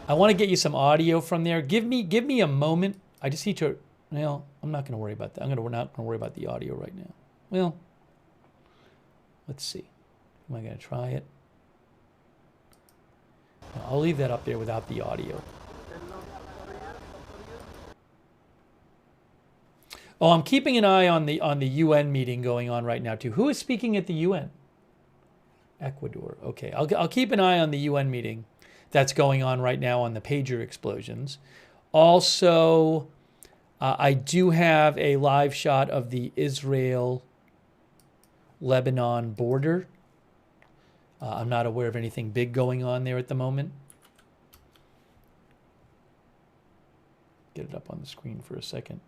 Speaker 1: I want to get you some audio from there. Give me a moment. I just need to... Well, I'm not going to worry about that. We're not going to worry about the audio right now. Well, let's see. Am I going to try it? No, I'll leave that up there without the audio. Oh, I'm keeping an eye on the UN meeting going on right now too. Who is speaking at the UN? Ecuador. Okay, I'll keep an eye on the UN meeting that's going on right now on the pager explosions. Also, I do have a live shot of the Israel-Lebanon border. I'm not aware of anything big going on there at the moment. Get it up on the screen for a second.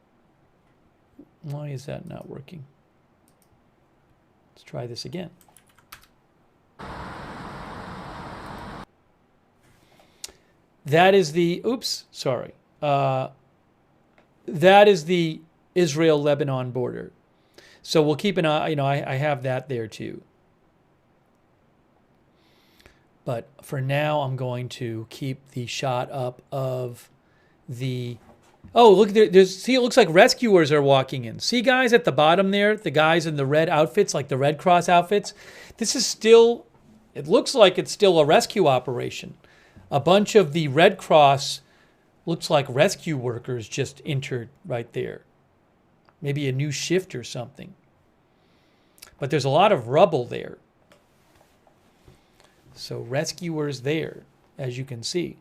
Speaker 1: Why is that not working? Let's try this again. That is the, oops, sorry. That is the Israel-Lebanon border. So we'll keep an eye, I have that there too. But for now, I'm going to keep the shot up of the... Oh, look, see, it looks like rescuers are walking in. See, guys, at the bottom there, the guys in the red outfits, like the Red Cross outfits? This is still, it looks like it's still a rescue operation. A bunch of the Red Cross, looks like rescue workers just entered right there. Maybe a new shift or something. But there's a lot of rubble there. So rescuers there, as you can see.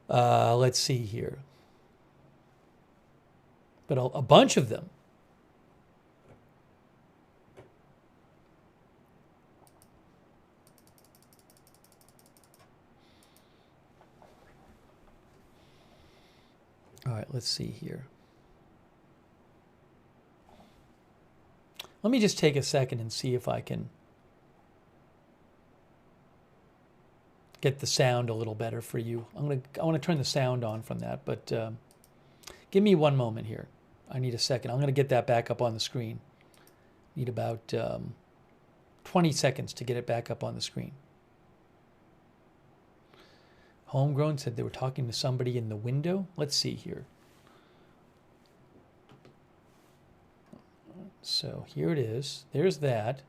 Speaker 1: Let's see here. But a bunch of them. All right, let's see here. Let me just take a second and see if I can get the sound a little better for you. I want to turn the sound on from that, but give me one moment here. I need a second. I'm going to get that back up on the screen. Need about 20 seconds to get it back up on the screen. Homegrown said they were talking to somebody in the window. Let's see here. So here it is. There's that.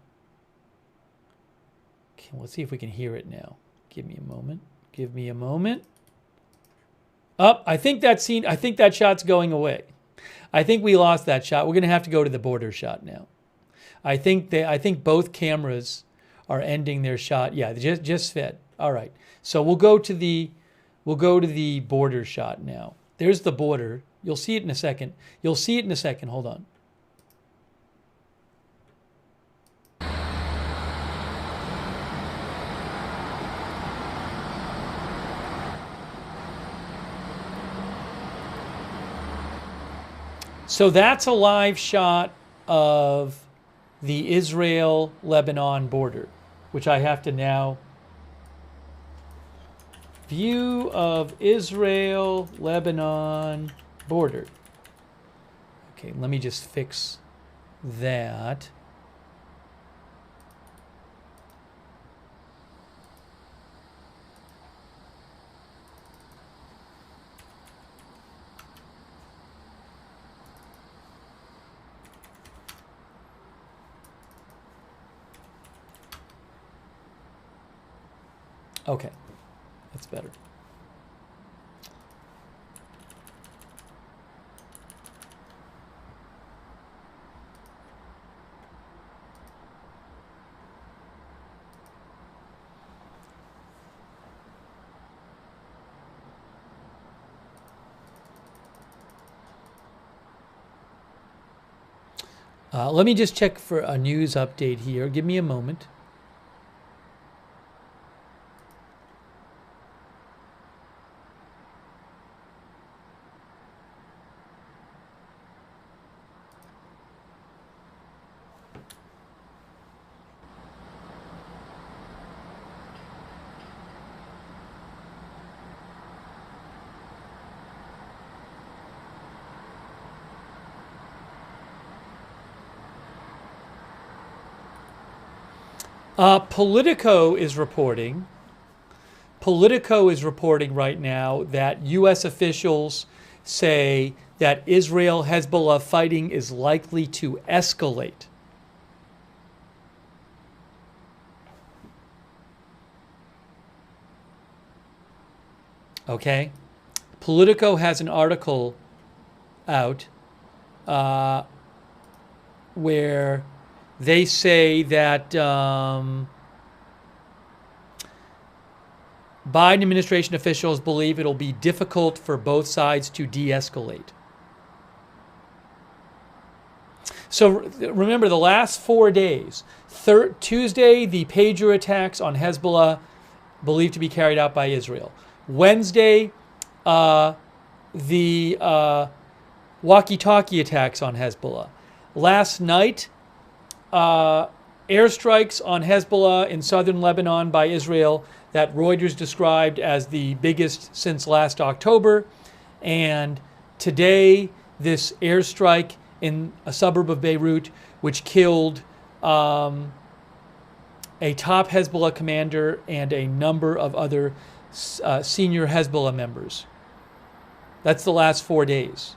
Speaker 1: Okay, let's see if we can hear it now. Give me a moment. Give me a moment. Up. I think that shot's going away. I think we lost that shot. We're going to have to go to the border shot now. I think both cameras are ending their shot. Yeah, just fed. All right. So we'll go to the border shot now. There's the border. You'll see it in a second. You'll see it in a second. Hold on. So that's a live shot of the Israel-Lebanon border, which I have to now... View of Israel-Lebanon border. Okay, let me just fix that. Okay, that's better. Let me just check for a news update here. Give me a moment. Politico is reporting right now that U.S. officials say that Israel-Hezbollah fighting is likely to escalate. Okay? Politico has an article out where they say that Biden administration officials believe it'll be difficult for both sides to de-escalate. So remember, the last 4 days, Tuesday, the pager attacks on Hezbollah believed to be carried out by Israel. Wednesday, the walkie-talkie attacks on Hezbollah. Last night, airstrikes on Hezbollah in southern Lebanon by Israel that Reuters described as the biggest since last October. And Today, this airstrike in a suburb of Beirut, which killed a top Hezbollah commander and a number of other senior Hezbollah members. That's the last 4 days.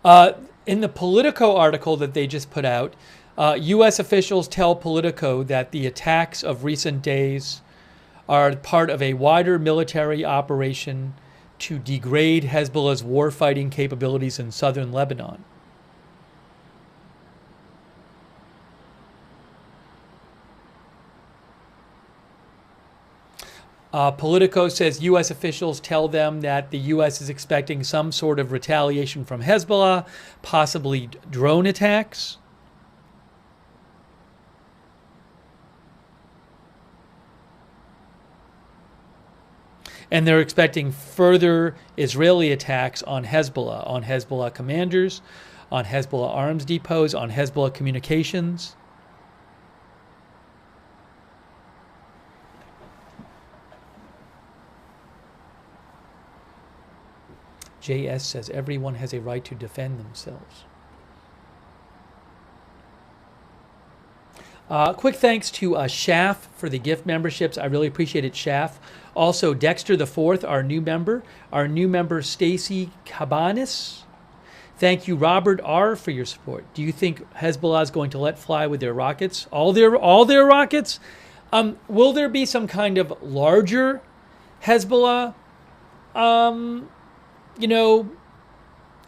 Speaker 1: In the Politico article that they just put out, U.S. officials tell Politico that the attacks of recent days are part of a wider military operation to degrade Hezbollah's warfighting capabilities in southern Lebanon. Politico says U.S. officials tell them that the U.S. is expecting some sort of retaliation from Hezbollah, possibly drone attacks. And they're expecting further Israeli attacks on Hezbollah commanders, on Hezbollah arms depots, on Hezbollah communications. JS says everyone has a right to defend themselves. Quick thanks to Shaf for the gift memberships. I really appreciate it, Shaf. Also, Dexter the Fourth, our new member. Our new member, Stacy Cabanis. Thank you, Robert R., for your support. Do you think Hezbollah is going to let fly with their rockets? All their rockets? Will there be some kind of larger Hezbollah,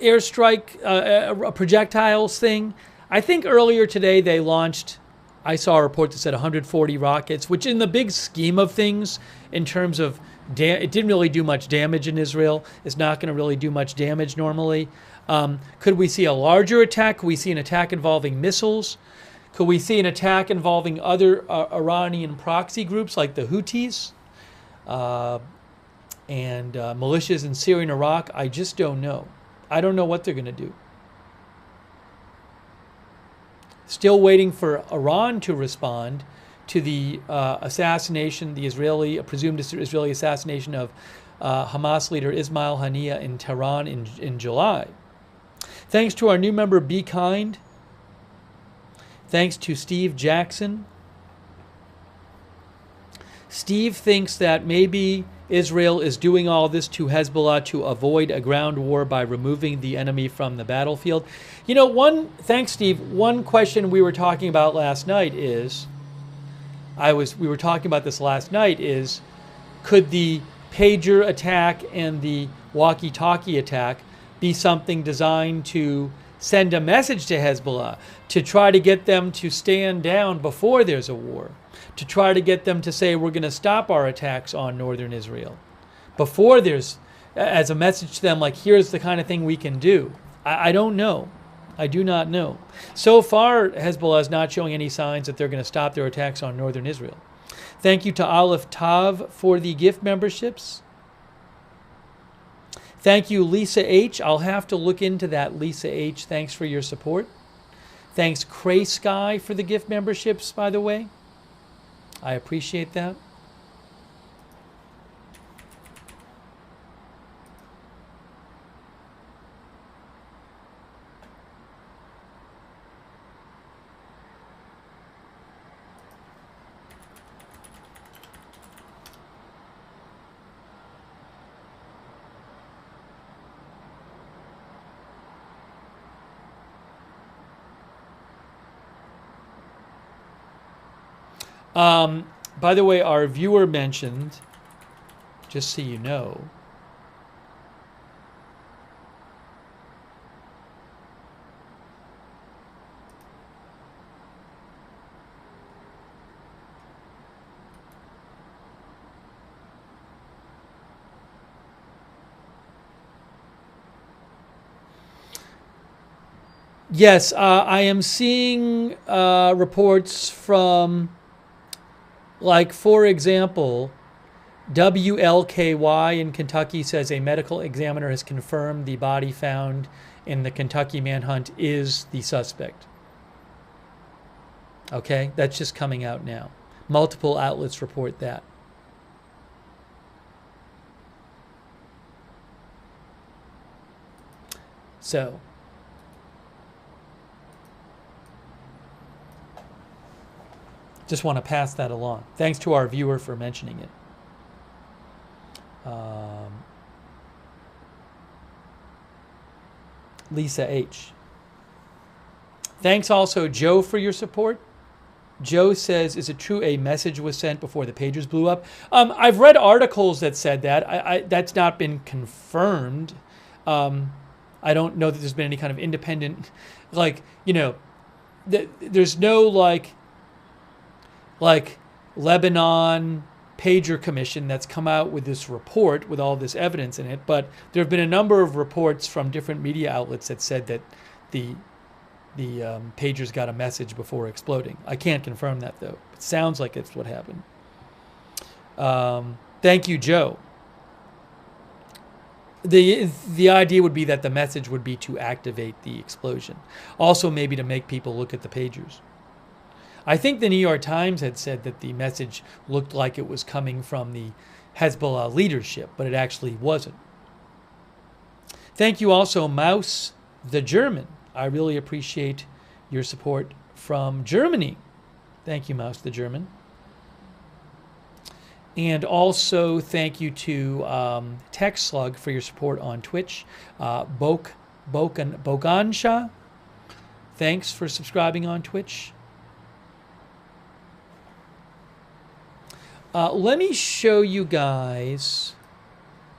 Speaker 1: airstrike projectiles thing? I think earlier today they launched, I saw a report that said 140 rockets, which in the big scheme of things, in terms of, it didn't really do much damage in Israel. It's not going to really do much damage normally. Could we see a larger attack? Could we see an attack involving missiles? Could we see an attack involving other Iranian proxy groups like the Houthis and militias in Syria and Iraq? I just don't know. I don't know what they're going to do. Still waiting for Iran to respond to the assassination, the presumed Israeli assassination of Hamas leader Ismail Haniyeh in Tehran in July. Thanks to our new member, Be Kind. Thanks to Steve Jackson. Steve thinks that maybe Israel is doing all this to Hezbollah to avoid a ground war by removing the enemy from the battlefield. Thanks, Steve. One question we were talking about last night is, could the pager attack and the walkie-talkie attack be something designed to send a message to Hezbollah, to try to get them to stand down before there's a war, to try to get them to say we're going to stop our attacks on northern Israel before there's, as a message to them, like, here's the kind of thing we can do? I don't know. I do not know. So far, Hezbollah is not showing any signs that they're going to stop their attacks on northern Israel. Thank you to Aleph Tav for the gift memberships. Thank you, Lisa H. I'll have to look into that, Lisa H. Thanks for your support. Thanks, Cray Sky, for the gift memberships, by the way. I appreciate that. By the way, our viewer mentioned, just so you know, yes, I am seeing reports from, like, for example, WLKY in Kentucky says a medical examiner has confirmed the body found in the Kentucky manhunt is the suspect. Okay, that's just coming out now. multiple outlets report that. So, just want to pass that along. Thanks to our viewer for mentioning it. Lisa H. Thanks also, Joe, for your support. Joe says, is it true a message was sent before the pagers blew up? I've read articles that said that. That's not been confirmed. I don't know that there's been any kind of independent, like, you know, there's no like Lebanon pager commission that's come out with this report with all this evidence in it, but there have been a number of reports from different media outlets that said that the pagers got a message before exploding. I can't confirm that though. It sounds like it's what happened. Thank you, Joe. The idea would be that the message would be to activate the explosion. Also maybe to make people look at the pagers. I think the New York Times had said that the message looked like it was coming from the Hezbollah leadership, but it actually wasn't. Thank you also, Mouse the German. I really appreciate your support from Germany. Thank you, Mouse the German. And also thank you to Tech Slug for your support on Twitch. Bogansha, thanks for subscribing on Twitch. Let me show you guys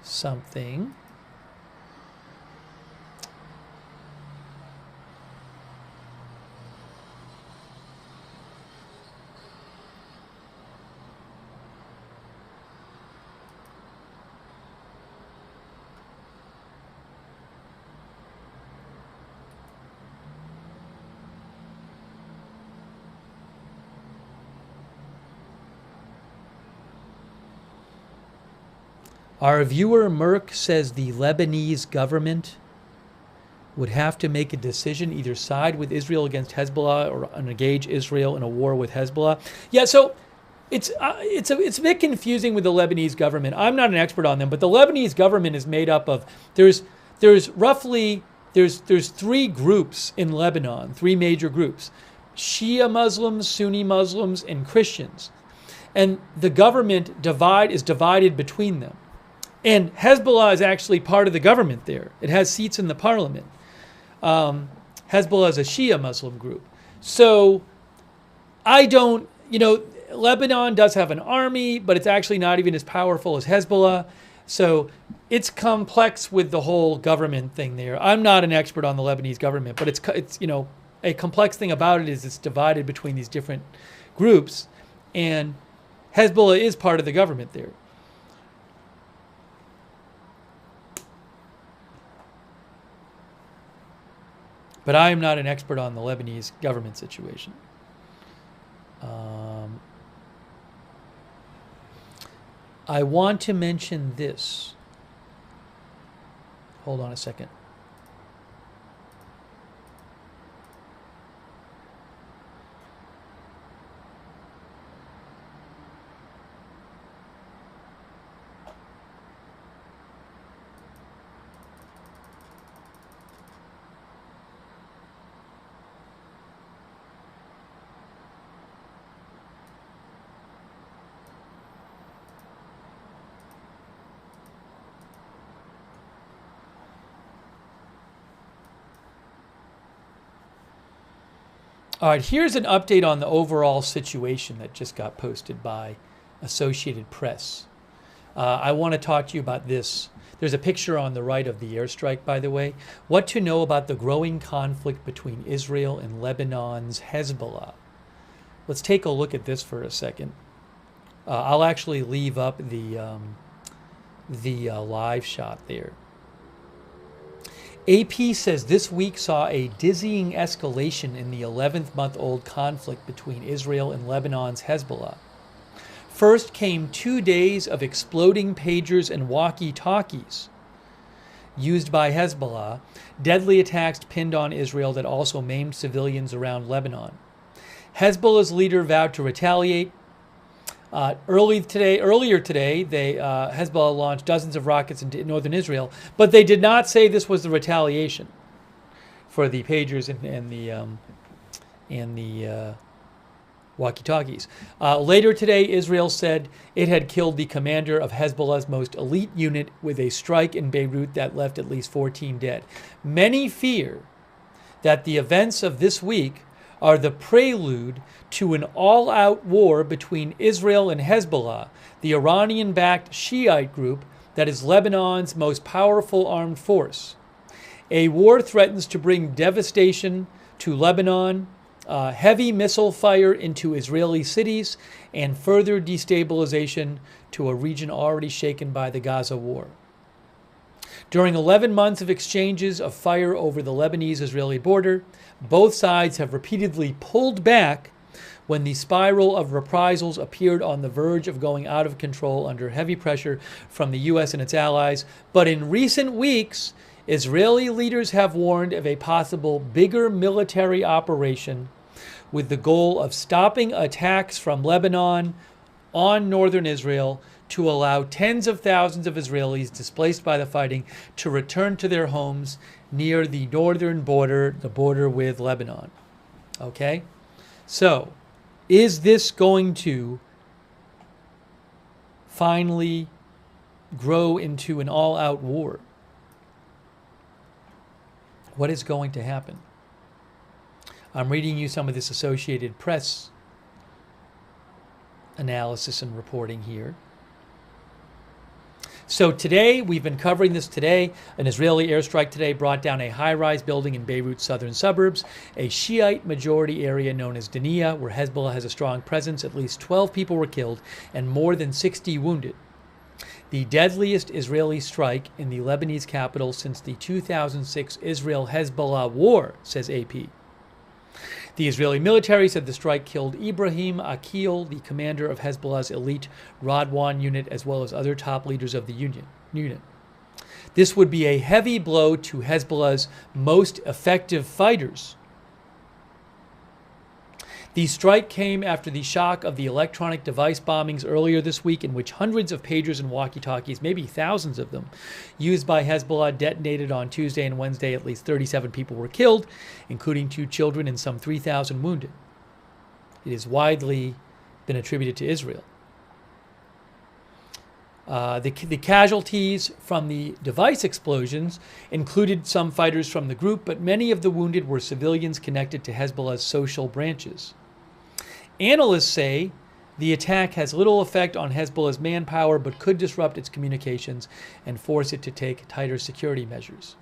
Speaker 1: something. Our viewer Merck says the Lebanese government would have to make a decision, either side with Israel against Hezbollah or engage Israel in a war with Hezbollah. Yeah, so it's a bit confusing with the Lebanese government. I'm not an expert on them, but the Lebanese government is made up of there's three groups in Lebanon, three major groups: Shia Muslims, Sunni Muslims, and Christians, and the government is divided between them. And Hezbollah is actually part of the government there. It has seats in the parliament. Hezbollah is a Shia Muslim group. So Lebanon does have an army, but it's actually not even as powerful as Hezbollah. So it's complex with the whole government thing there. I'm not an expert on the Lebanese government, but it's a complex thing about it is it's divided between these different groups, and Hezbollah is part of the government there. But I am not an expert on the Lebanese government situation. I want to mention this. Hold on a second. All right, here's an update on the overall situation that just got posted by Associated Press. I want to talk to you about this. There's a picture on the right of the airstrike, by the way. What to know about the growing conflict between Israel and Lebanon's Hezbollah. Let's take a look at this for a second. I'll actually leave up the live shot there. AP says this week saw a dizzying escalation in the 11th-month-old conflict between Israel and Lebanon's Hezbollah. First came 2 days of exploding pagers and walkie-talkies used by Hezbollah, deadly attacks pinned on Israel that also maimed civilians around Lebanon. Hezbollah's leader vowed to retaliate. Earlier today, Hezbollah launched dozens of rockets into northern Israel, but they did not say this was the retaliation for the pagers and the walkie-talkies. Later today, Israel said it had killed the commander of Hezbollah's most elite unit with a strike in Beirut that left at least 14 dead. Many fear that the events of this week are the prelude to an all-out war between Israel and Hezbollah, the Iranian-backed Shiite group that is Lebanon's most powerful armed force. A war threatens to bring devastation to Lebanon, heavy missile fire into Israeli cities, and further destabilization to a region already shaken by the Gaza war. During 11 months of exchanges of fire over the Lebanese-Israeli border, both sides have repeatedly pulled back when the spiral of reprisals appeared on the verge of going out of control under heavy pressure from the U.S. and its allies. But in recent weeks, Israeli leaders have warned of a possible bigger military operation with the goal of stopping attacks from Lebanon on northern Israel to allow tens of thousands of Israelis displaced by the fighting to return to their homes near the northern border, the border with Lebanon. Okay? So, is this going to finally grow into an all-out war? What is going to happen? I'm reading you some of this Associated Press analysis and reporting here. So today, we've been covering this today. An Israeli airstrike today brought down a high-rise building in Beirut's southern suburbs, a Shiite majority area known as Dania, where Hezbollah has a strong presence. At least 12 people were killed and more than 60 wounded. The deadliest Israeli strike in the Lebanese capital since the 2006 Israel-Hezbollah war, says AP. The Israeli military said the strike killed Ibrahim Aqil, the commander of Hezbollah's elite Radwan Unit, as well as other top leaders of the unit. This would be a heavy blow to Hezbollah's most effective fighters. The strike came after the shock of the electronic device bombings earlier this week, in which hundreds of pagers and walkie-talkies, maybe thousands of them, used by Hezbollah detonated on Tuesday and Wednesday. At least 37 people were killed, including 2 children and some 3,000 wounded. It has widely been attributed to Israel. The casualties from the device explosions included some fighters from the group, but many of the wounded were civilians connected to Hezbollah's social branches. Analysts say the attack has little effect on Hezbollah's manpower, but could disrupt its communications and force it to take tighter security measures.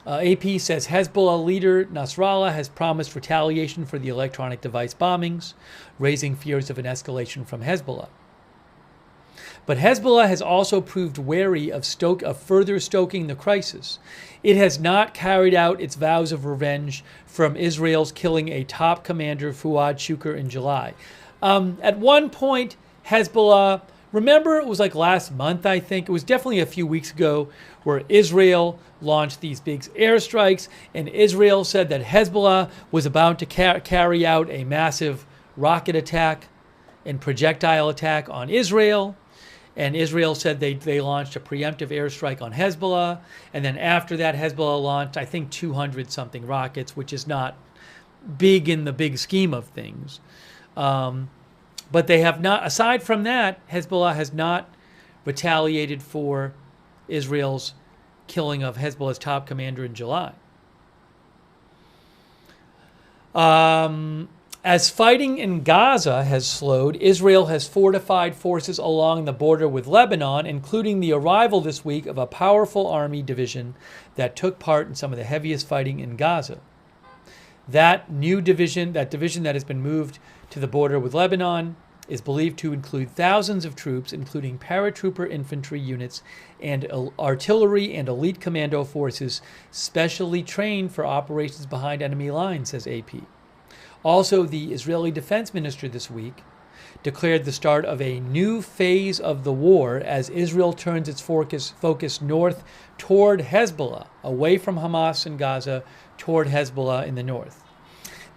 Speaker 1: AP says Hezbollah leader Nasrallah has promised retaliation for the electronic device bombings, raising fears of an escalation from Hezbollah. But Hezbollah has also proved wary of further stoking the crisis. It has not carried out its vows of revenge from Israel's killing a top commander, Fuad Shukr, in July. At one point, Hezbollah, remember it was like last month, I think, it was definitely a few weeks ago, where Israel launched these big airstrikes, and Israel said that Hezbollah was about to carry out a massive rocket attack and projectile attack on Israel. And Israel said they launched a preemptive airstrike on Hezbollah. And then after that, Hezbollah launched, I think, 200-something rockets, which is not big in the big scheme of things. But they have not, aside from that, Hezbollah has not retaliated for Israel's killing of Hezbollah's top commander in July. As fighting in Gaza has slowed, Israel has fortified forces along the border with Lebanon, including the arrival this week of a powerful army division that took part in some of the heaviest fighting in Gaza. That division that has been moved to the border with Lebanon is believed to include thousands of troops, including paratrooper infantry units and artillery and elite commando forces specially trained for operations behind enemy lines, says AP. Also, the Israeli defense minister this week declared the start of a new phase of the war as Israel turns its focus north toward Hezbollah, away from Hamas in Gaza, toward Hezbollah in the north.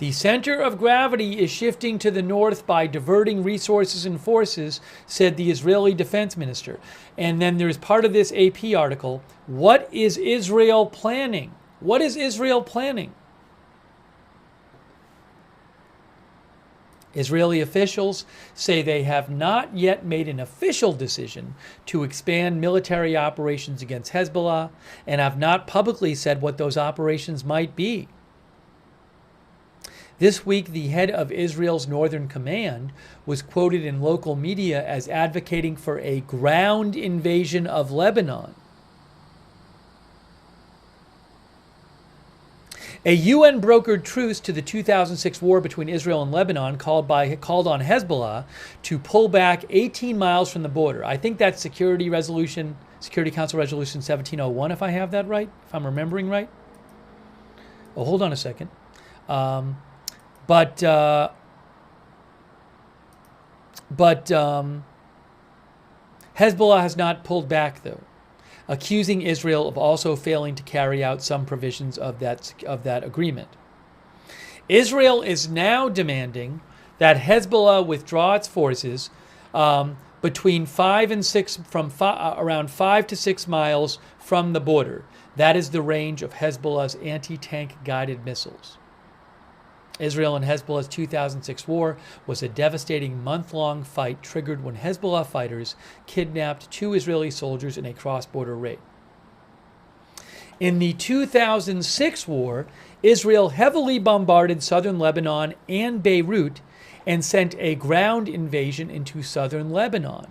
Speaker 1: The center of gravity is shifting to the north by diverting resources and forces, said the Israeli defense minister. And then there's part of this AP article. What is Israel planning? What is Israel planning? Israeli officials say they have not yet made an official decision to expand military operations against Hezbollah and have not publicly said what those operations might be. This week, the head of Israel's Northern Command was quoted in local media as advocating for a ground invasion of Lebanon. A UN-brokered truce to the 2006 war between Israel and Lebanon called on Hezbollah to pull back 18 miles from the border. I think that's Security Council Resolution 1701, if I have that right, if I'm remembering right. Oh, hold on a second. But Hezbollah has not pulled back, though, accusing Israel of also failing to carry out some provisions of that agreement. Israel is now demanding that Hezbollah withdraw its forces between around 5 to 6 miles from the border. That is the range of Hezbollah's anti-tank guided missiles. Israel and Hezbollah's 2006 war was a devastating month-long fight triggered when Hezbollah fighters kidnapped 2 Israeli soldiers in a cross-border raid. In the 2006 war, Israel heavily bombarded southern Lebanon and Beirut and sent a ground invasion into southern Lebanon.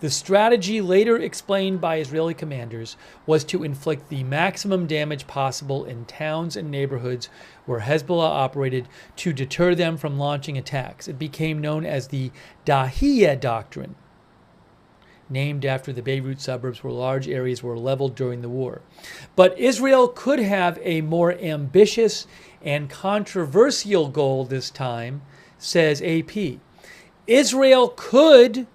Speaker 1: The strategy, later explained by Israeli commanders, was to inflict the maximum damage possible in towns and neighborhoods where Hezbollah operated to deter them from launching attacks. It became known as the Dahiya Doctrine, named after the Beirut suburbs where large areas were leveled during the war. But Israel could have a more ambitious and controversial goal this time, says AP. Israel could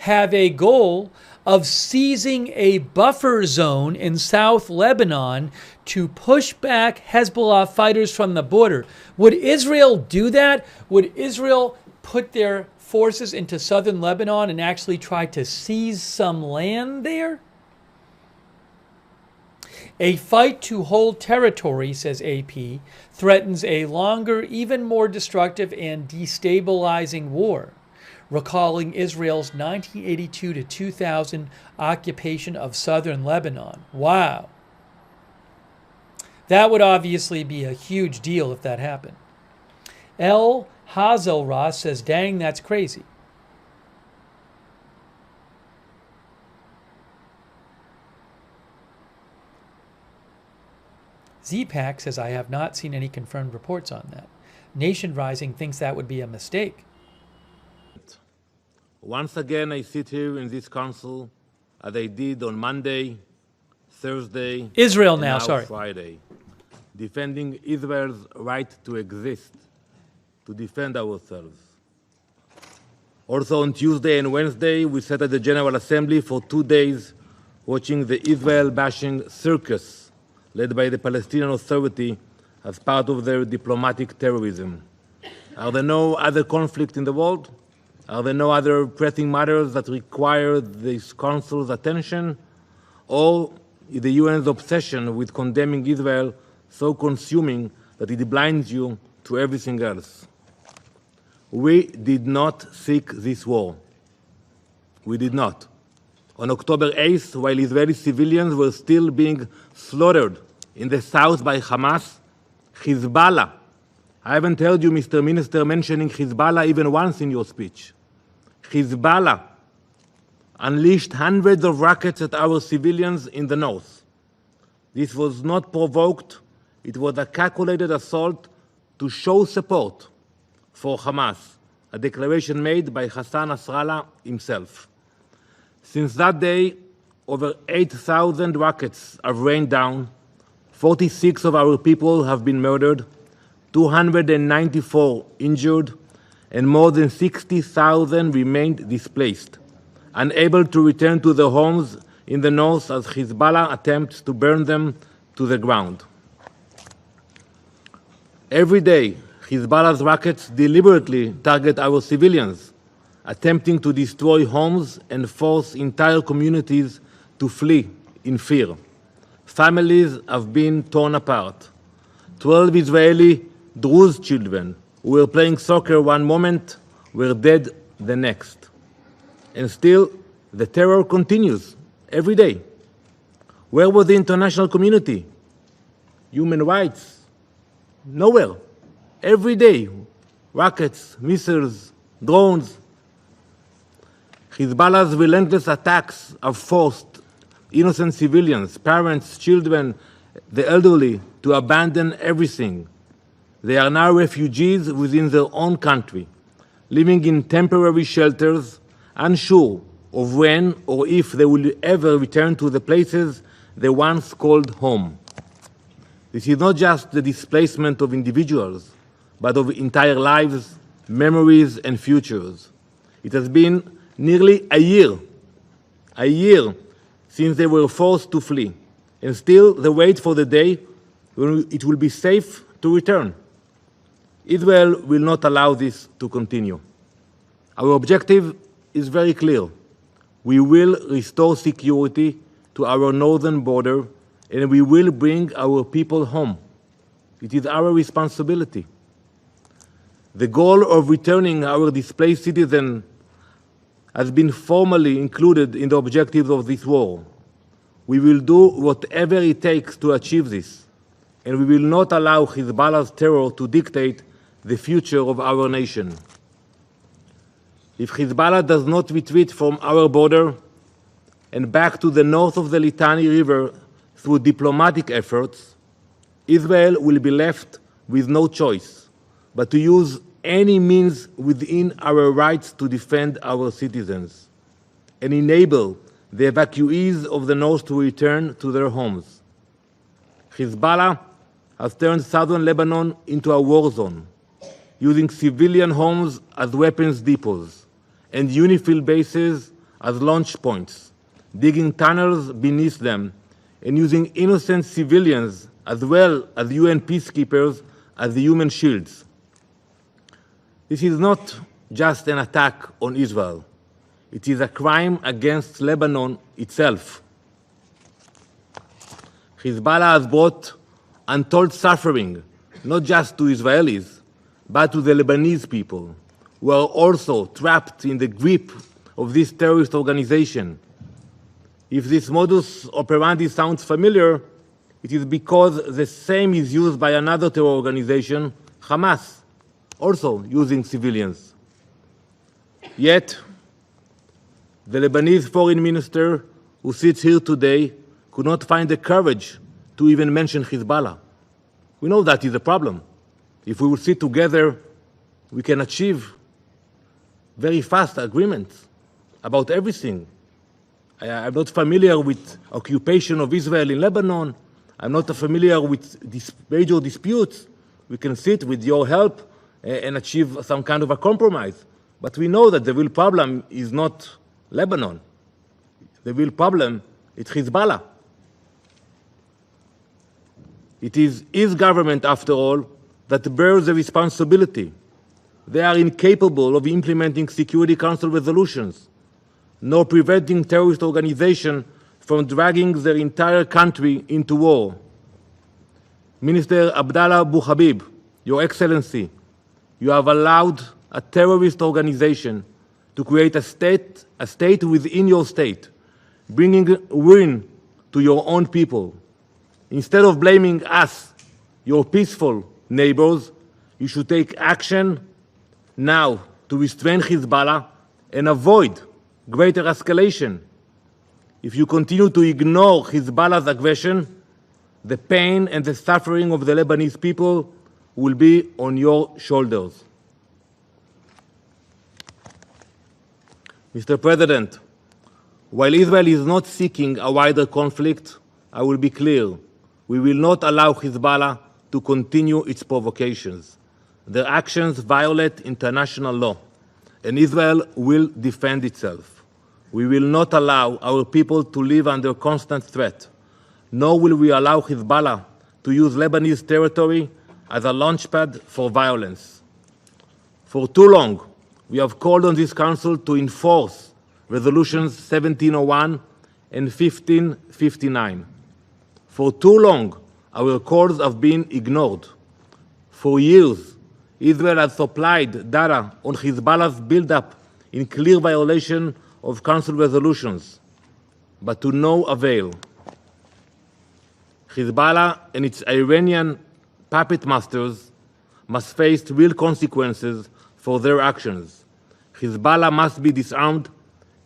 Speaker 1: have a goal of seizing a buffer zone in South Lebanon to push back Hezbollah fighters from the border. Would Israel do that? Would Israel put their forces into southern Lebanon and actually try to seize some land there? A fight to hold territory, says AP, threatens a longer, even more destructive and destabilizing war, recalling Israel's 1982 to 2000 occupation of southern Lebanon. Wow. That would obviously be a huge deal if that happened. El Hazelras says, dang, that's crazy. Z-Pack says, I have not seen any confirmed reports on that. Nation Rising thinks that would be a mistake.
Speaker 11: Once again, I sit here in this council as I did on Monday, Thursday,
Speaker 1: Israel now,
Speaker 11: Friday, defending Israel's right to exist, to defend ourselves. Also on Tuesday and Wednesday, we sat at the General Assembly for 2 days watching the Israel-bashing circus led by the Palestinian Authority as part of their diplomatic terrorism. Are there no other conflict in the world? Are there no other pressing matters that require this Council's attention? Or is the UN's obsession with condemning Israel so consuming that it blinds you to everything else? We did not seek this war. We did not. On October 8th, while Israeli civilians were still being slaughtered in the south by Hamas, Hezbollah, I haven't heard you, Mr. Minister, mentioning Hezbollah even once in your speech. Hezbollah unleashed hundreds of rockets at our civilians in the north. This was not provoked. It was a calculated assault to show support for Hamas, a declaration made by Hassan Nasrallah himself. Since that day, over 8,000 rockets have rained down, 46 of our people have been murdered, 294 injured, and more than 60,000 remained displaced, unable to return to their homes in the north as Hezbollah attempts to burn them to the ground. Every day, Hezbollah's rockets deliberately target our civilians, attempting to destroy homes and force entire communities to flee in fear. Families have been torn apart. 12 Israeli Druze children who were playing soccer one moment were dead the next. And still, the terror continues every day. Where was the international community? Human rights? Nowhere. Every day, rockets, missiles, drones. Hezbollah's relentless attacks have forced innocent civilians, parents, children, the elderly, to abandon everything. They are now refugees within their own country, living in temporary shelters, unsure of when or if they will ever return to the places they once called home. This is not just the displacement of individuals, but of entire lives, memories, and futures. It has been nearly a year since they were forced to flee, and still they wait for the day when it will be safe to return. Israel will not allow this to continue. Our objective is very clear. We will restore security to our northern border, and we will bring our people home. It is our responsibility. The goal of returning our displaced citizens has been formally included in the objectives of this war. We will do whatever it takes to achieve this, and we will not allow Hezbollah's terror to dictate the future of our nation. If Hezbollah does not retreat from our border and back to the north of the Litani River through diplomatic efforts, Israel will be left with no choice but to use any means within our rights to defend our citizens and enable the evacuees of the north to return to their homes. Hezbollah has turned southern Lebanon into a war zone, using civilian homes as weapons depots and UNIFIL bases as launch points, digging tunnels beneath them and using innocent civilians as well as UN peacekeepers as the human shields. This is not just an attack on Israel. It is a crime against Lebanon itself. Hezbollah has brought untold suffering, not just to Israelis, but to the Lebanese people, who are also trapped in the grip of this terrorist organization. If this modus operandi sounds familiar, it is because the same is used by another terror organization, Hamas, also using civilians. Yet, the Lebanese foreign minister who sits here today could not find the courage to even mention Hezbollah. We know that is a problem. If we will sit together, we can achieve very fast agreements about everything. I'm not familiar with occupation of Israel in Lebanon. I'm not familiar with these major disputes. We can sit with your help and achieve some kind of a compromise. But we know that the real problem is not Lebanon. The real problem is Hezbollah. It is his government, after all, that bears the responsibility. They are incapable of implementing Security Council resolutions, nor preventing terrorist organizations from dragging their entire country into war. Minister Abdallah Abu Habib, Your Excellency, you have allowed a terrorist organization to create a state within your state, bringing ruin to your own people. Instead of blaming us, your peaceful neighbors, you should take action now to restrain Hezbollah and avoid greater escalation. If you continue to ignore Hezbollah's aggression, the pain and the suffering of the Lebanese people will be on your shoulders. Mr. President, while Israel is not seeking a wider conflict, I will be clear, we will not allow Hezbollah to continue its provocations. Their actions violate international law, and Israel will defend itself. We will not allow our people to live under constant threat, nor will we allow Hezbollah to use Lebanese territory as a launchpad for violence. For too long, we have called on this Council to enforce Resolutions 1701 and 1559. For too long, our calls have been ignored. For years, Israel has supplied data on Hezbollah's buildup in clear violation of Council resolutions, but to no avail. Hezbollah and its Iranian puppet masters must face real consequences for their actions. Hezbollah must be disarmed,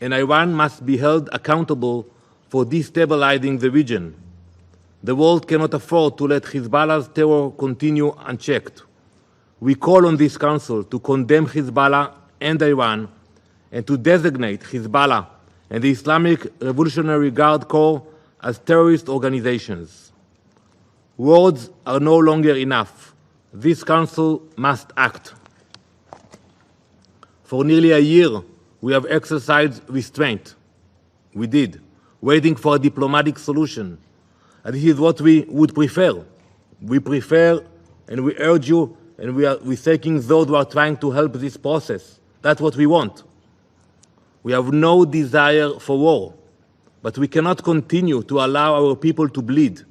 Speaker 11: and Iran must be held accountable for destabilizing the region. The world cannot afford to let Hezbollah's terror continue unchecked. We call on this Council to condemn Hezbollah and Iran and to designate Hezbollah and the Islamic Revolutionary Guard Corps as terrorist organizations. Words are no longer enough. This Council must act. For nearly a year, we have exercised restraint. We did, waiting for a diplomatic solution. And this is what we would prefer. We prefer, and we urge you, and we're thanking those who are trying to help this process. That's what we want. We have no desire for war, but we cannot continue to allow our people to bleed,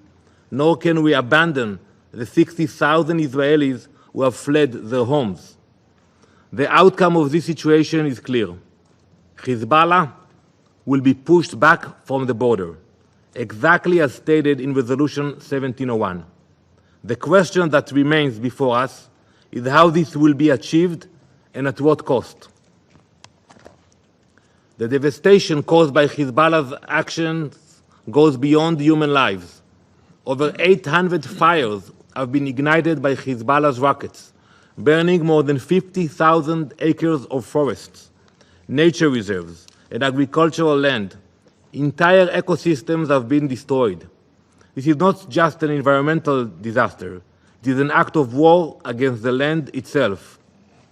Speaker 11: nor can we abandon the 60,000 Israelis who have fled their homes. The outcome of this situation is clear. Hezbollah will be pushed back from the border, exactly as stated in Resolution 1701. The question that remains before us is how this will be achieved and at what cost. The devastation caused by Hezbollah's actions goes beyond human lives. Over 800 fires have been ignited by Hezbollah's rockets, burning more than 50,000 acres of forests, nature reserves, and agricultural land. Entire ecosystems have been destroyed. This is not just an environmental disaster. It is an act of war against the land itself.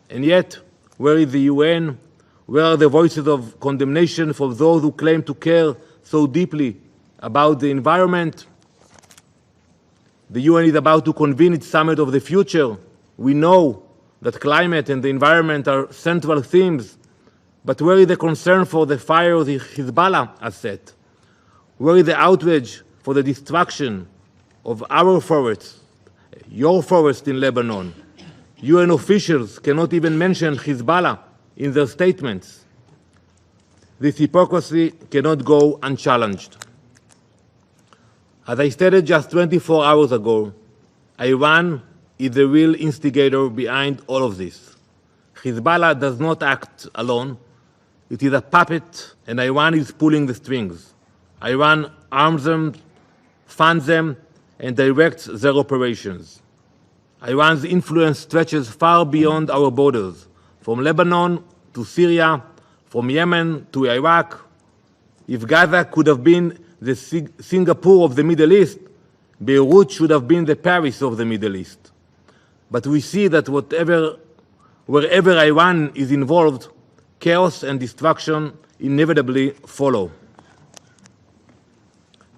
Speaker 11: And yet, where is the UN? Where are the voices of condemnation for those who claim to care so deeply about the environment? The UN is about to convene its summit of the future. We know that climate and the environment are central themes, but where is the concern for the fire the Hezbollah has set? Where is the outrage for the destruction of our forests, your forest in Lebanon? UN officials cannot even mention Hezbollah in their statements. This hypocrisy cannot go unchallenged. As I stated just 24 hours ago, Iran is the real instigator behind all of this. Hezbollah does not act alone. It is a puppet, and Iran is pulling the strings. Iran arms them, funds them, and directs their operations. Iran's influence stretches far beyond our borders, from Lebanon to Syria, from Yemen to Iraq. If Gaza could have been the Singapore of the Middle East, Beirut should have been the Paris of the Middle East. But we see that wherever Iran is involved, chaos and destruction inevitably follow.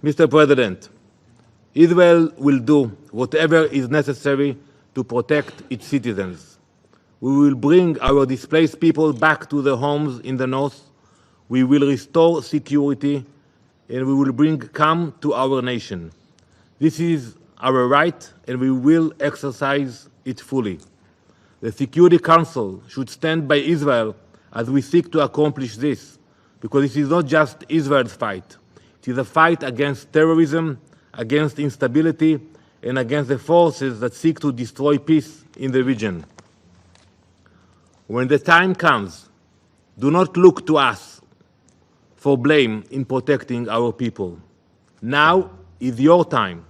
Speaker 11: Mr. President, Israel will do whatever is necessary to protect its citizens. We will bring our displaced people back to their homes in the north. We will restore security, and we will bring calm to our nation. This is our right, and we will exercise it fully. The Security Council should stand by Israel as we seek to accomplish this, because this is not just Israel's fight. It is a fight against terrorism, against instability, and against the forces that seek to destroy peace in the region. When the time comes, do not look to us for blame in protecting our people. Now is your time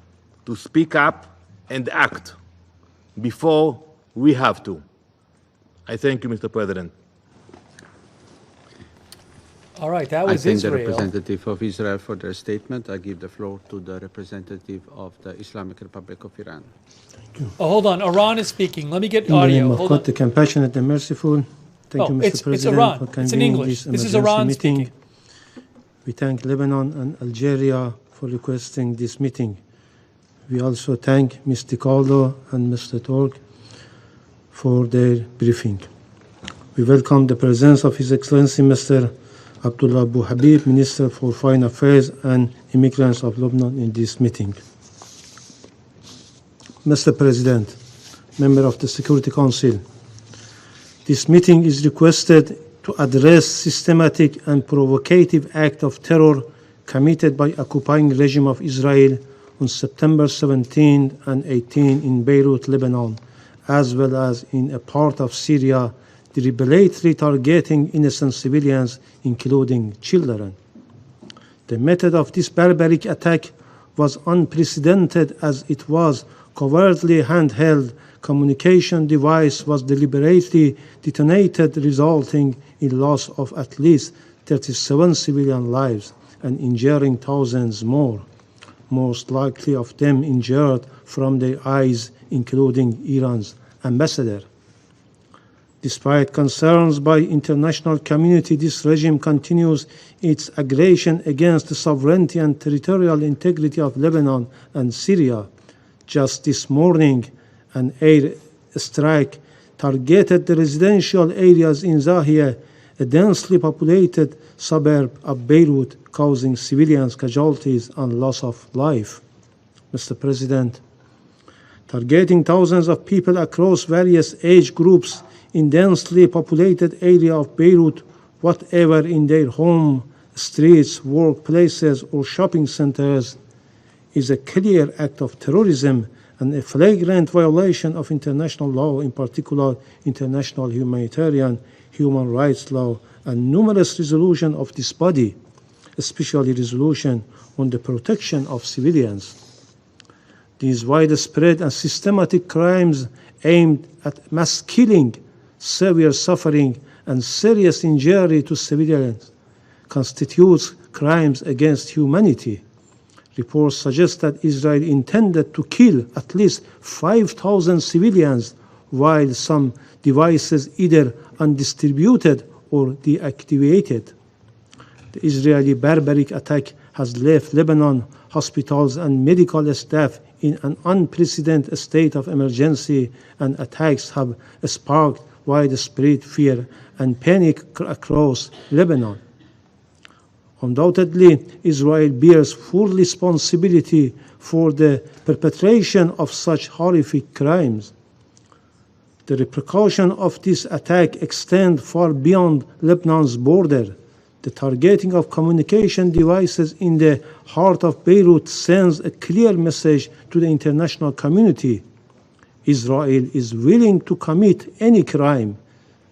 Speaker 11: to speak up and act before we have to. I thank you, Mr. President.
Speaker 1: All right, that was
Speaker 3: I thank
Speaker 1: Israel.
Speaker 3: the representative of Israel for their statement. I give the floor to the representative of the Islamic Republic of Iran.
Speaker 1: Oh, hold on, Iran is speaking. Let me get
Speaker 12: In the
Speaker 1: audio.
Speaker 12: name of
Speaker 1: Hold
Speaker 12: God,
Speaker 1: on.
Speaker 12: the compassionate and merciful. Thank you, Mr.
Speaker 1: It's
Speaker 12: President,
Speaker 1: Iran.
Speaker 12: for
Speaker 1: It's in
Speaker 12: convening
Speaker 1: English. This is
Speaker 12: emergency
Speaker 1: Iran
Speaker 12: meeting.
Speaker 1: speaking.
Speaker 12: We thank Lebanon and Algeria for requesting this meeting. We also thank Mr. Caldo and Mr. Tork for their briefing. We welcome the presence of His Excellency Mr. Abdullah Abu Habib, Minister for Foreign Affairs and Immigrants of Lebanon, in this meeting. Mr. President, member of the Security Council, this meeting is requested to address systematic and provocative act of terror committed by occupying regime of Israel on September 17 and 18 in Beirut, Lebanon, as well as in a part of Syria, deliberately targeting innocent civilians, including children. The method of this barbaric attack was unprecedented, as it was covertly handheld communication device was deliberately detonated, resulting in loss of at least 37 civilian lives and injuring thousands more, most likely of them injured from their eyes, including Iran's ambassador. Despite concerns by international community, this regime continues its aggression against the sovereignty and territorial integrity of Lebanon and Syria. Just this morning, an airstrike targeted the residential areas in Zahia, a densely populated suburb of Beirut, causing civilians casualties and loss of life. Mr. President, targeting thousands of people across various age groups in densely populated area of Beirut, whatever in their home, streets, workplaces, or shopping centers, is a clear act of terrorism and a flagrant violation of international law, in particular international humanitarian, human rights law, and numerous resolutions of this body, especially resolution on the protection of civilians. These widespread and systematic crimes aimed at mass killing, severe suffering, and serious injury to civilians constitutes crimes against humanity. Reports suggest that Israel intended to kill at least 5,000 civilians, while some devices either undistributed or deactivated. The Israeli barbaric attack has left Lebanon hospitals and medical staff in an unprecedented state of emergency, and attacks have sparked widespread fear and panic across Lebanon. Undoubtedly, Israel bears full responsibility for the perpetration of such horrific crimes. The repercussions of this attack extend far beyond Lebanon's border. The targeting of communication devices in the heart of Beirut sends a clear message to the international community. Israel is willing to commit any crime,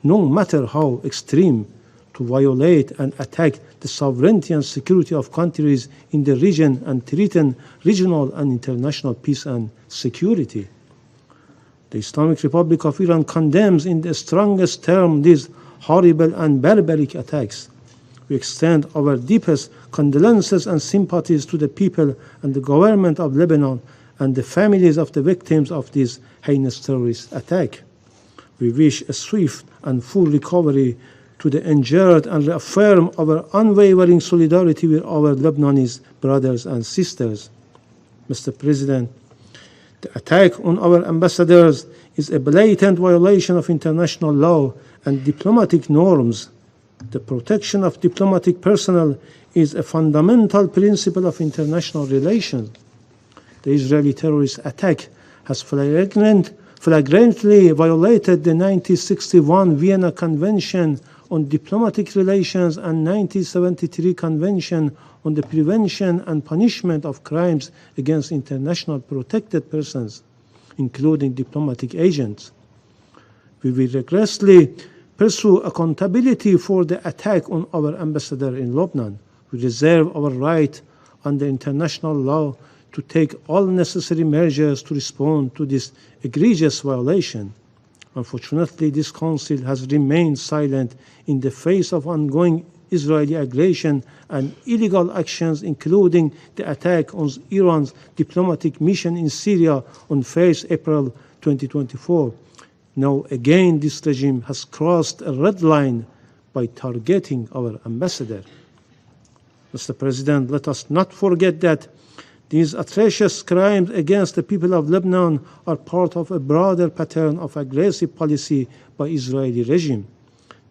Speaker 12: no matter how extreme, to violate and attack the sovereignty and security of countries in the region and threaten regional and international peace and security. The Islamic Republic of Iran condemns in the strongest terms these horrible and barbaric attacks. We extend our deepest condolences and sympathies to the people and the government of Lebanon and the families of the victims of this heinous terrorist attack. We wish a swift and full recovery to the injured and reaffirm our unwavering solidarity with our Lebanese brothers and sisters. Mr. President, the attack on our ambassadors is a blatant violation of international law and diplomatic norms. The protection of diplomatic personnel is a fundamental principle of international relations. The Israeli terrorist attack has flagrantly violated the 1961 Vienna Convention on Diplomatic Relations and 1973 Convention on the Prevention and Punishment of Crimes against International Protected Persons, including diplomatic agents. We will rigorously pursue accountability for the attack on our ambassador in Lebanon. We reserve our right under international law to take all necessary measures to respond to this egregious violation. Unfortunately, this Council has remained silent in the face of ongoing Israeli aggression and illegal actions, including the attack on Iran's diplomatic mission in Syria on 1st April 2024. Now again, this regime has crossed a red line by targeting our ambassador. Mr. President, let us not forget that These atrocious crimes against the people of Lebanon are part of a broader pattern of aggressive policy by Israeli regime.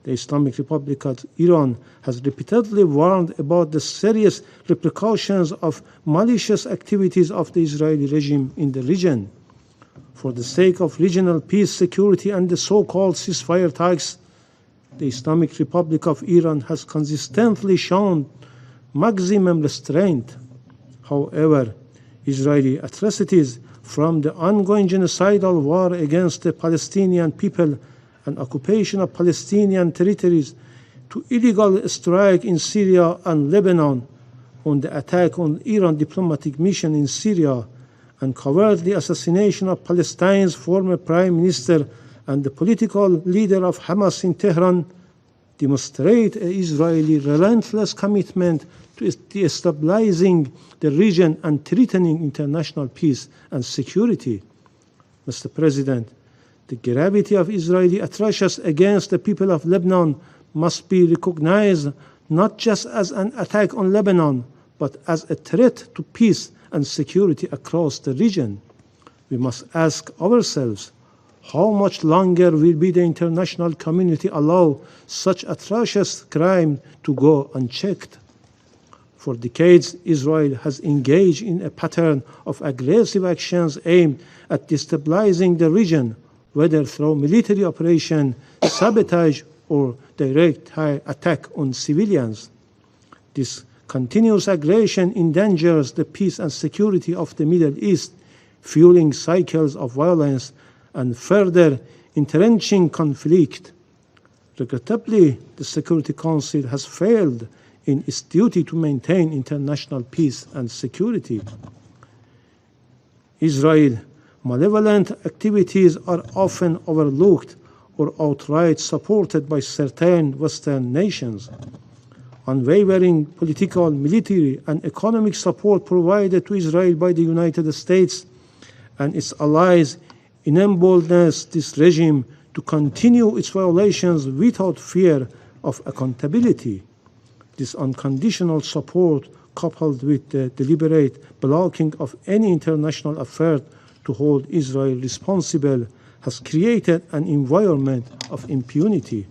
Speaker 12: The Islamic Republic of Iran has repeatedly warned about the serious repercussions of malicious activities of the Israeli regime in the region. For the sake of regional peace, security, and the so-called ceasefire talks, the Islamic Republic of Iran has consistently shown maximum restraint. However, Israeli atrocities, from the ongoing genocidal war against the Palestinian people and occupation of Palestinian territories, to illegal strike in Syria and Lebanon, on the attack on Iran diplomatic mission in Syria, and cowardly assassination of Palestine's former prime minister and the political leader of Hamas in Tehran, demonstrate an Israeli relentless commitment to destabilizing the region and threatening international peace and security. Mr. President, the gravity of Israeli atrocities against the people of Lebanon must be recognized not just as an attack on Lebanon, but as a threat to peace and security across the region. We must ask ourselves, how much longer will the international community allow such atrocious crime to go unchecked? For decades, Israel has engaged in a pattern of aggressive actions aimed at destabilizing the region, whether through military operation, sabotage, or direct attack on civilians. This continuous aggression endangers the peace and security of the Middle East, fueling cycles of violence and further entrenching conflict. Regrettably, the Security Council has failed in its duty to maintain international peace and security. Israel's malevolent activities are often overlooked or outright supported by certain Western nations. Unwavering political, military, and economic support provided to Israel by the United States and its allies emboldens this regime to continue its violations without fear of accountability. This unconditional support, coupled with the deliberate blocking of any international effort to hold Israel responsible, has created an environment of impunity.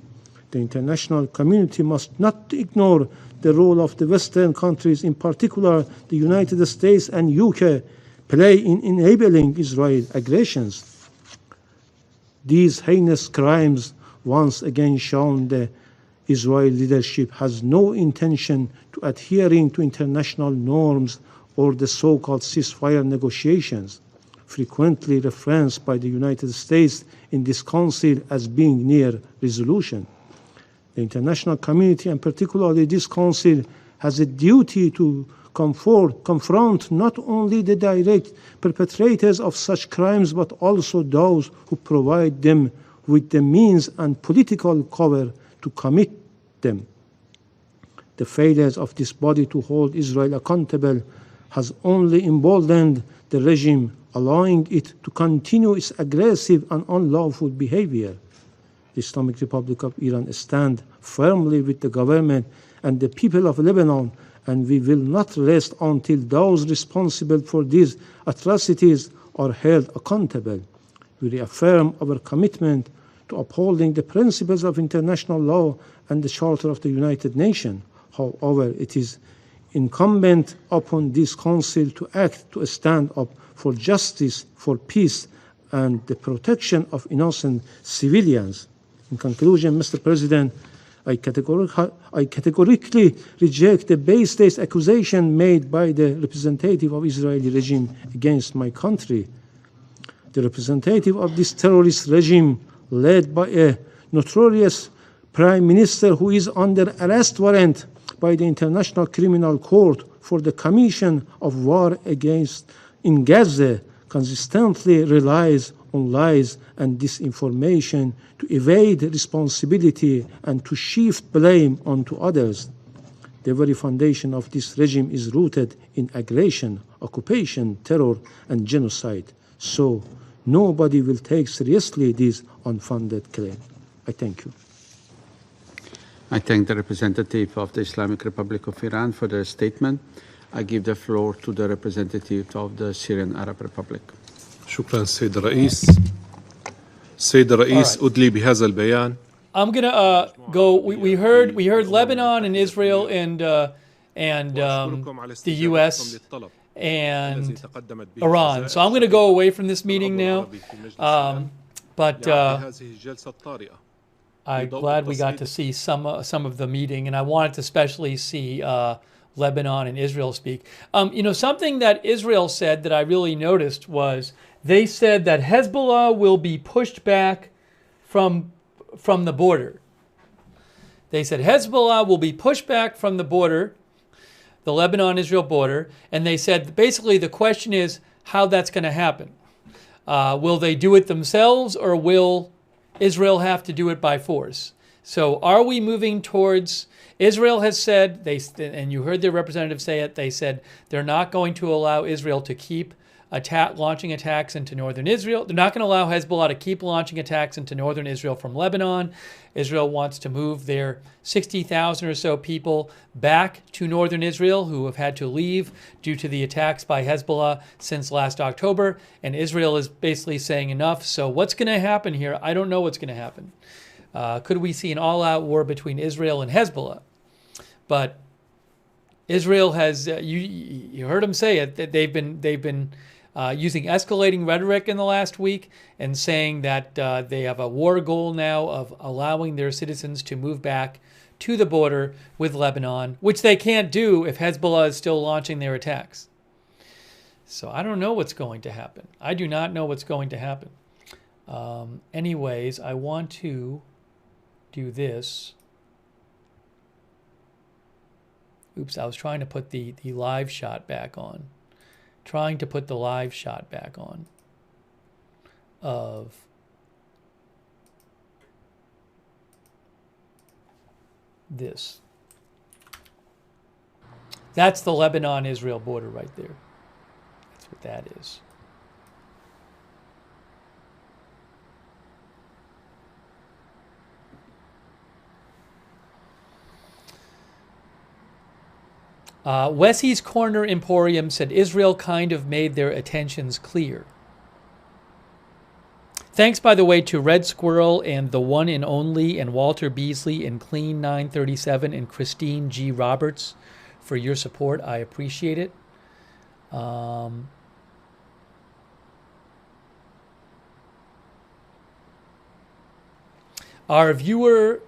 Speaker 12: The international community must not ignore the role of the Western countries, in particular the United States and UK, play in enabling Israel's aggressions. These heinous crimes once again shown the Israeli leadership has no intention to adhering to international norms or the so-called ceasefire negotiations, frequently referenced by the United States in this council as being near resolution. The international community, and particularly this council, has a duty to confront not only the direct perpetrators of such crimes, but also those who provide them with the means and political cover to commit them. The failures of this body to hold Israel accountable has only emboldened the regime, allowing it to continue its aggressive and unlawful behavior. The Islamic Republic of Iran stands firmly with the government and the people of Lebanon, and we will not rest until those responsible for these atrocities are held accountable. We reaffirm our commitment to upholding the principles of international law and the Charter of the United Nations. However, it is incumbent upon this Council to act to stand up for justice, for peace, and the protection of innocent civilians. In conclusion, Mr. President, I categorically reject the baseless accusation made by the representative of Israeli regime against my country. The representative of this terrorist regime, led by a notorious prime minister who is under arrest warrant by the International Criminal Court for the commission of war in Gaza, consistently relies on lies and disinformation to evade responsibility and to shift blame onto others. The very foundation of this regime is rooted in aggression, occupation, terror, and genocide. So nobody will take seriously this unfounded claim. I thank you.
Speaker 3: I thank the representative of the Islamic Republic of Iran for their statement. I give the floor to the representative of the Syrian Arab Republic.
Speaker 9: شكرا سيد الرئيس. سيد الرئيس أدلي بهذا البيان.
Speaker 1: I'm gonna go. We heard Lebanon and Israel and the U.S. and Iran. So I'm going to go away from this meeting now. But I'm glad we got to see some of the meeting, and I wanted to especially see Lebanon and Israel speak. Something that Israel said that I really noticed was they said that Hezbollah will be pushed back from the border. They said Hezbollah will be pushed back from the border, the Lebanon-Israel border, and they said basically the question is how that's going to happen. Will they do it themselves, or will Israel have to do it by force? So are we moving towards, Israel has said, and you heard their representative say it, they said they're not going to allow Israel to keep launching attacks into northern Israel. They're not going to allow Hezbollah to keep launching attacks into northern Israel from Lebanon. Israel wants to move their 60,000 or so people back to northern Israel who have had to leave due to the attacks by Hezbollah since last October. And Israel is basically saying enough. So what's going to happen here? I don't know what's going to happen. Could we see an all-out war between Israel and Hezbollah? But Israel has, you heard them say it, that they've been using escalating rhetoric in the last week and saying that they have a war goal now of allowing their citizens to move back to the border with Lebanon, which they can't do if Hezbollah is still launching their attacks. So I don't know what's going to happen. I do not know what's going to happen. Anyways, I want to do this. Oops, I was trying to put the live shot back on. Trying to put the live shot back on of this. That's the Lebanon-Israel border right there. That's what that is. Wessie's Corner Emporium said Israel kind of made their intentions clear. Thanks, by the way, to Red Squirrel and The One and Only and Walter Beasley and Clean 937 and Christine G. Roberts for your support. I appreciate it. Our viewer,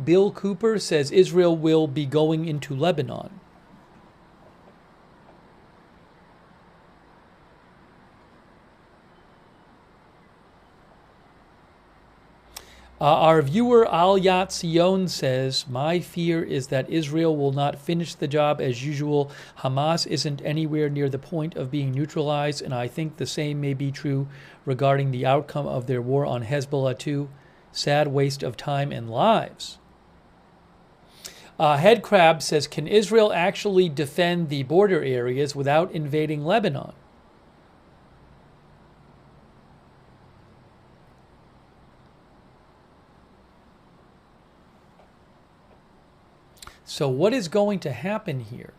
Speaker 1: Bill Cooper says Israel will be going into Lebanon. Our viewer Al Yatzion says, my fear is that Israel will not finish the job as usual. Hamas isn't anywhere near the point of being neutralized, and I think the same may be true regarding the outcome of their war on Hezbollah too. Sad waste of time and lives. Head Crab says, can Israel actually defend the border areas without invading Lebanon? So what is going to happen here?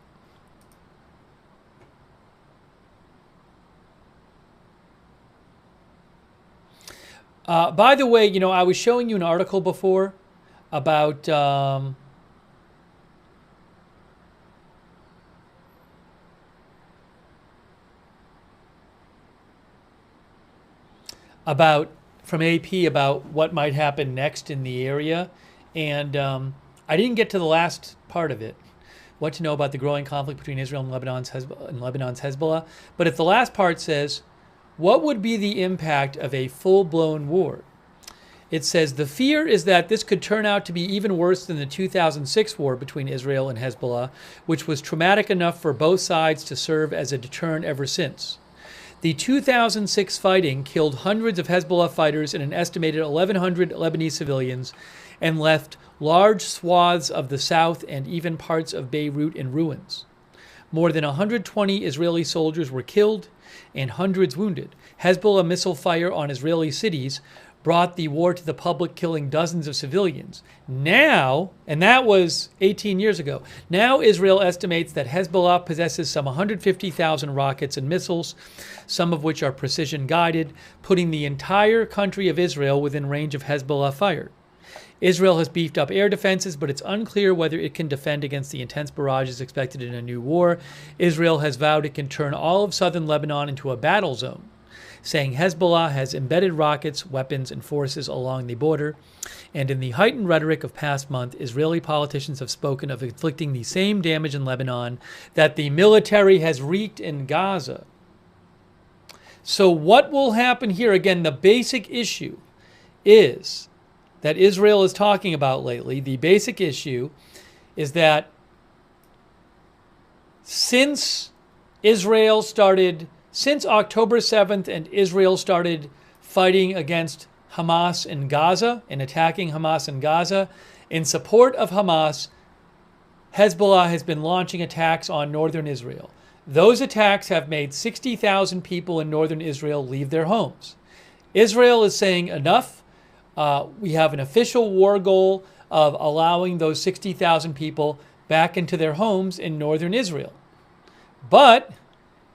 Speaker 1: By the way, I was showing you an article before about from AP about what might happen next in the area, and I didn't get to the last part of it. What to know about the growing conflict between Israel and Lebanon's Hezbollah? But if the last part says, what would be the impact of a full-blown war? It says, the fear is that this could turn out to be even worse than the 2006 war between Israel and Hezbollah, which was traumatic enough for both sides to serve as a deterrent ever since. The 2006 fighting killed hundreds of Hezbollah fighters and an estimated 1,100 Lebanese civilians and left large swaths of the south and even parts of Beirut in ruins. More than 120 Israeli soldiers were killed and hundreds wounded. Hezbollah missile fire on Israeli cities brought the war to the public, killing dozens of civilians. Now, and that was 18 years ago, now Israel estimates that Hezbollah possesses some 150,000 rockets and missiles, some of which are precision guided, putting the entire country of Israel within range of Hezbollah fire. Israel has beefed up air defenses, but it's unclear whether it can defend against the intense barrages expected in a new war. Israel has vowed it can turn all of southern Lebanon into a battle zone, saying Hezbollah has embedded rockets, weapons, and forces along the border. And in the heightened rhetoric of past month, Israeli politicians have spoken of inflicting the same damage in Lebanon that the military has wreaked in Gaza. So what will happen here? Again, the basic issue is that Israel is talking about lately. The basic issue is that since October 7th and Israel started fighting against Hamas in Gaza and attacking Hamas in Gaza, in support of Hamas, Hezbollah has been launching attacks on northern Israel. Those attacks have made 60,000 people in northern Israel leave their homes. Israel is saying enough. We have an official war goal of allowing those 60,000 people back into their homes in northern Israel. But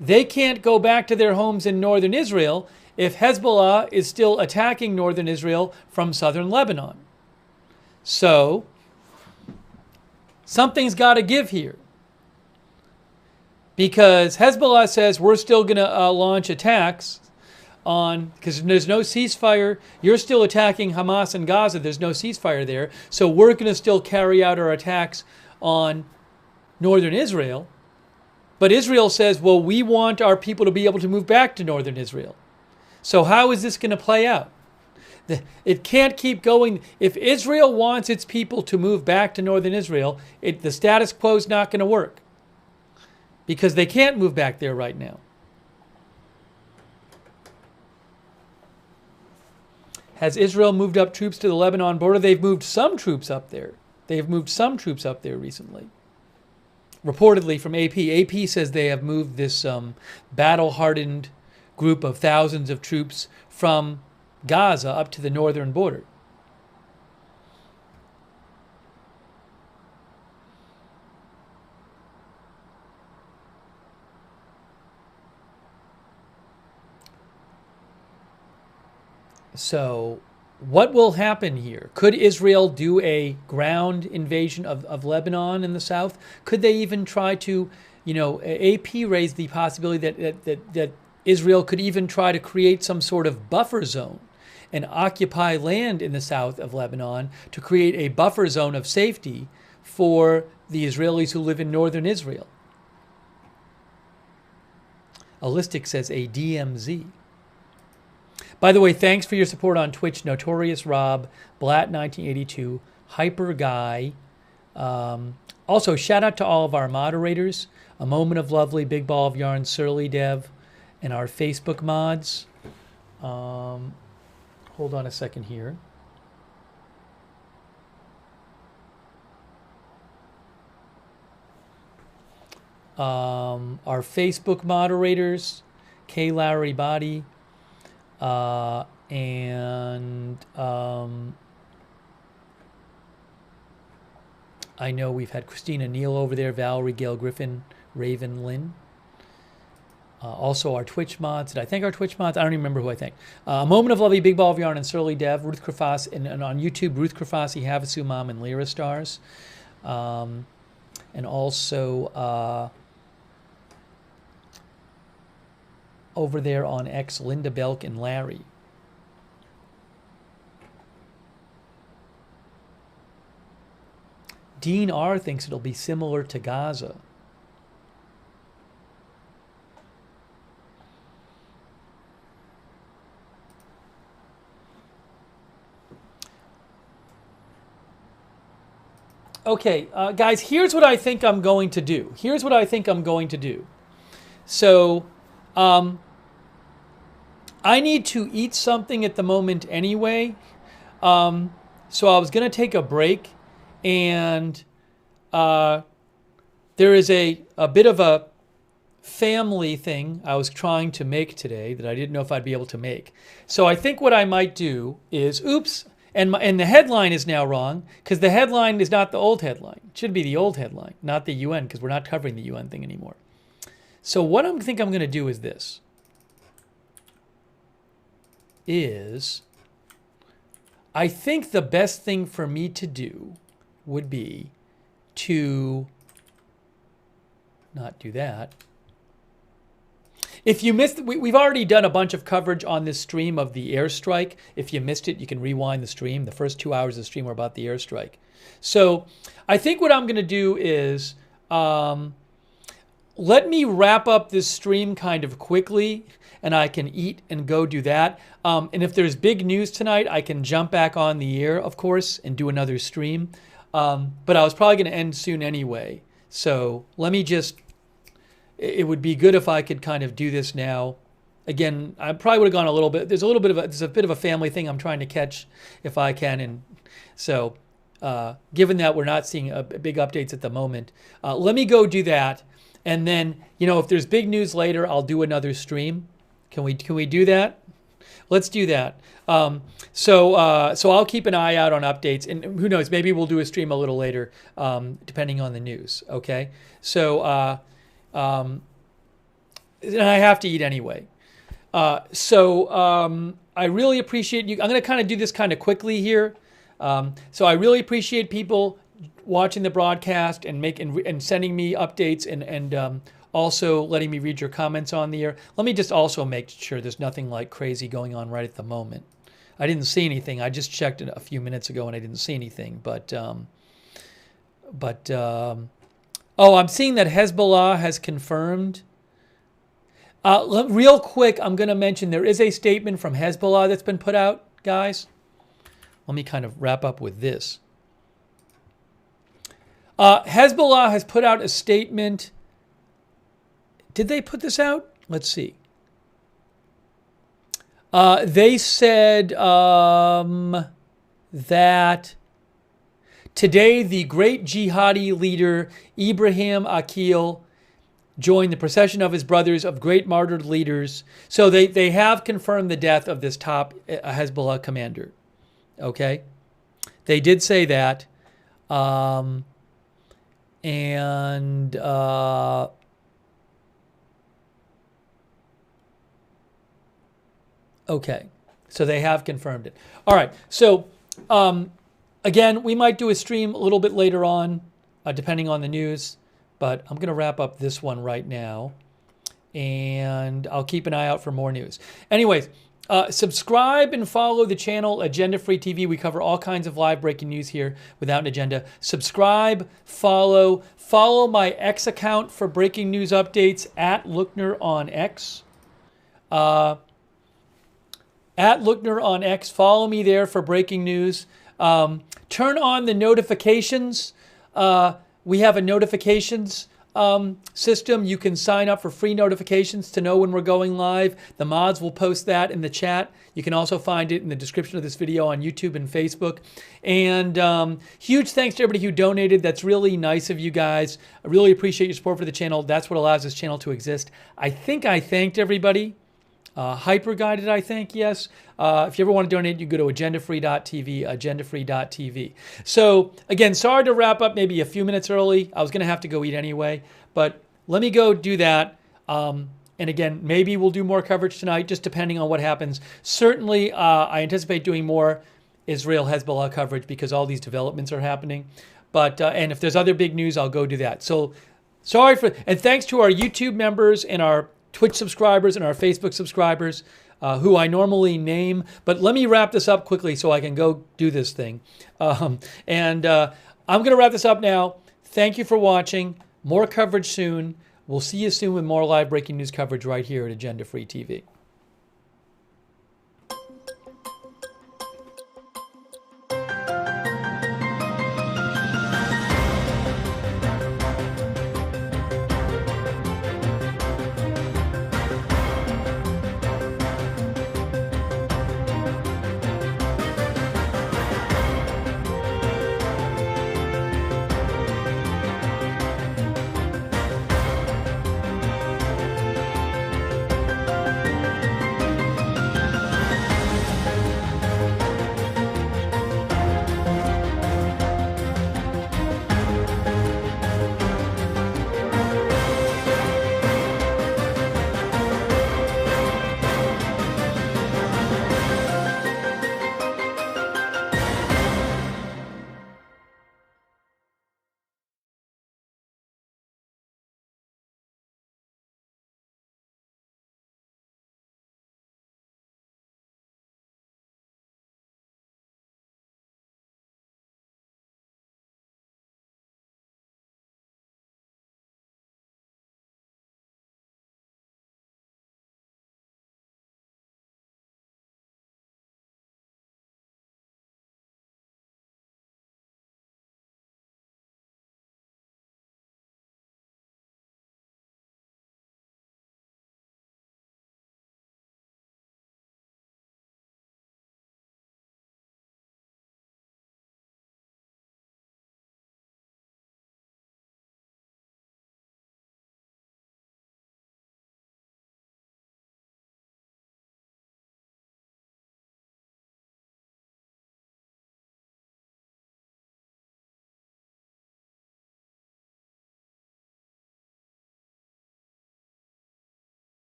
Speaker 1: they can't go back to their homes in northern Israel if Hezbollah is still attacking northern Israel from southern Lebanon. So something's got to give here. Because Hezbollah says we're still going to launch attacks because there's no ceasefire. You're still attacking Hamas in Gaza. There's no ceasefire there. So we're going to still carry out our attacks on northern Israel. But Israel says, well, we want our people to be able to move back to northern Israel. So how is this going to play out? It can't keep going. If Israel wants its people to move back to northern Israel, the status quo is not going to work. Because they can't move back there right now. Has Israel moved up troops to the Lebanon border? They've moved some troops up there. They've moved some troops up there recently. Reportedly from AP. AP says they have moved this battle-hardened group of thousands of troops from Gaza up to the northern border. So what will happen here? Could Israel do a ground invasion of Lebanon in the south? Could they even try to, AP raised the possibility that Israel could even try to create some sort of buffer zone and occupy land in the south of Lebanon to create a buffer zone of safety for the Israelis who live in northern Israel. Allistic says a DMZ. By the way, thanks for your support on Twitch, Notorious Rob, Blatt1982, Hyper Guy. Also, shout out to all of our moderators, A Moment of Lovely, Big Ball of Yarn, Surly Dev, and our Facebook mods. Hold on a second here. Our Facebook moderators, K. Larry Body, and I know we've had Christina Neal over there, Valerie Gail Griffin, Raven Lynn. Also our Twitch mods. Did I thank our Twitch mods? I don't even remember who I thanked. A Moment of Lovely, Big Ball of Yarn, and Surly Dev, Ruth Krafasi, and on YouTube, Ruth Krafasi, Havasu Mom, and Lyra Stars. And also over there on X, Linda Belk and Larry. Dean R. thinks it'll be similar to Gaza. Okay, guys, here's what I think I'm going to do. So, I need to eat something at the moment anyway. So I was going to take a break, and there is a bit of a family thing I was trying to make today that I didn't know if I'd be able to make. So I think what I might do is, oops, and the headline is now wrong because the headline is not the old headline. It should be the old headline, not the UN, because we're not covering the UN thing anymore. So what I think I'm going to do is this. I think the best thing for me to do would be to not do that. If you missed, we've already done a bunch of coverage on this stream of the airstrike. If you missed it, you can rewind the stream. The first 2 hours of the stream were about the airstrike. So I think what I'm going to do is let me wrap up this stream kind of quickly, and I can eat and go do that. And if there's big news tonight, I can jump back on the air, of course, and do another stream. But I was probably going to end soon anyway. So let me just, it would be good if I could kind of do this now. Again, I probably would have gone a little bit. There's a bit of a family thing I'm trying to catch if I can. And so given that we're not seeing big updates at the moment, let me go do that. And then, if there's big news later, I'll do another stream. Can we do that? Let's do that. So I'll keep an eye out on updates, and who knows, maybe we'll do a stream a little later, depending on the news. Okay. So, and I have to eat anyway. I really appreciate you. I'm going to kind of do this kind of quickly here. So I really appreciate people watching the broadcast and sending me updates and also letting me read your comments on the air. Let me just also make sure there's nothing like crazy going on right at the moment. I didn't see anything. I just checked it a few minutes ago and I didn't see anything. I'm seeing that Hezbollah has confirmed. Real quick, I'm going to mention there is a statement from Hezbollah that's been put out, guys. Let me kind of wrap up with this. Hezbollah has put out a statement. Did they put this out? Let's see. They said that today the great jihadi leader Ibrahim Aqil joined the procession of his brothers of great martyred leaders. So they have confirmed the death of this top Hezbollah commander. Okay? They did say that. Okay, so they have confirmed it. All right, so again, we might do a stream a little bit later on, depending on the news, but I'm going to wrap up this one right now, and I'll keep an eye out for more news. Anyways, subscribe and follow the channel Agenda Free TV. We cover all kinds of live breaking news here without an agenda. Subscribe, follow my X account for breaking news updates at Lookner on X. At Lookner on X, follow me there for breaking news. Turn on the notifications. We have a notifications system. You can sign up for free notifications to know when we're going live. The mods will post that in the chat. You can also find it in the description of this video on YouTube and Facebook. And huge thanks to everybody who donated. That's really nice of you guys. I really appreciate your support for the channel. That's what allows this channel to exist. I think I thanked everybody. Hyper Guided, I think, yes. If you ever want to donate, you go to agendafree.tv, agendafree.tv. So, again, sorry to wrap up maybe a few minutes early. I was going to have to go eat anyway, but let me go do that. And again, maybe we'll do more coverage tonight, just depending on what happens. Certainly, I anticipate doing more Israel Hezbollah coverage because all these developments are happening. But and if there's other big news, I'll go do that. So, and thanks to our YouTube members and our Twitch subscribers and our Facebook subscribers, who I normally name. But let me wrap this up quickly so I can go do this thing. I'm going to wrap this up now. Thank you for watching. More coverage soon. We'll see you soon with more live breaking news coverage right here at Agenda Free TV.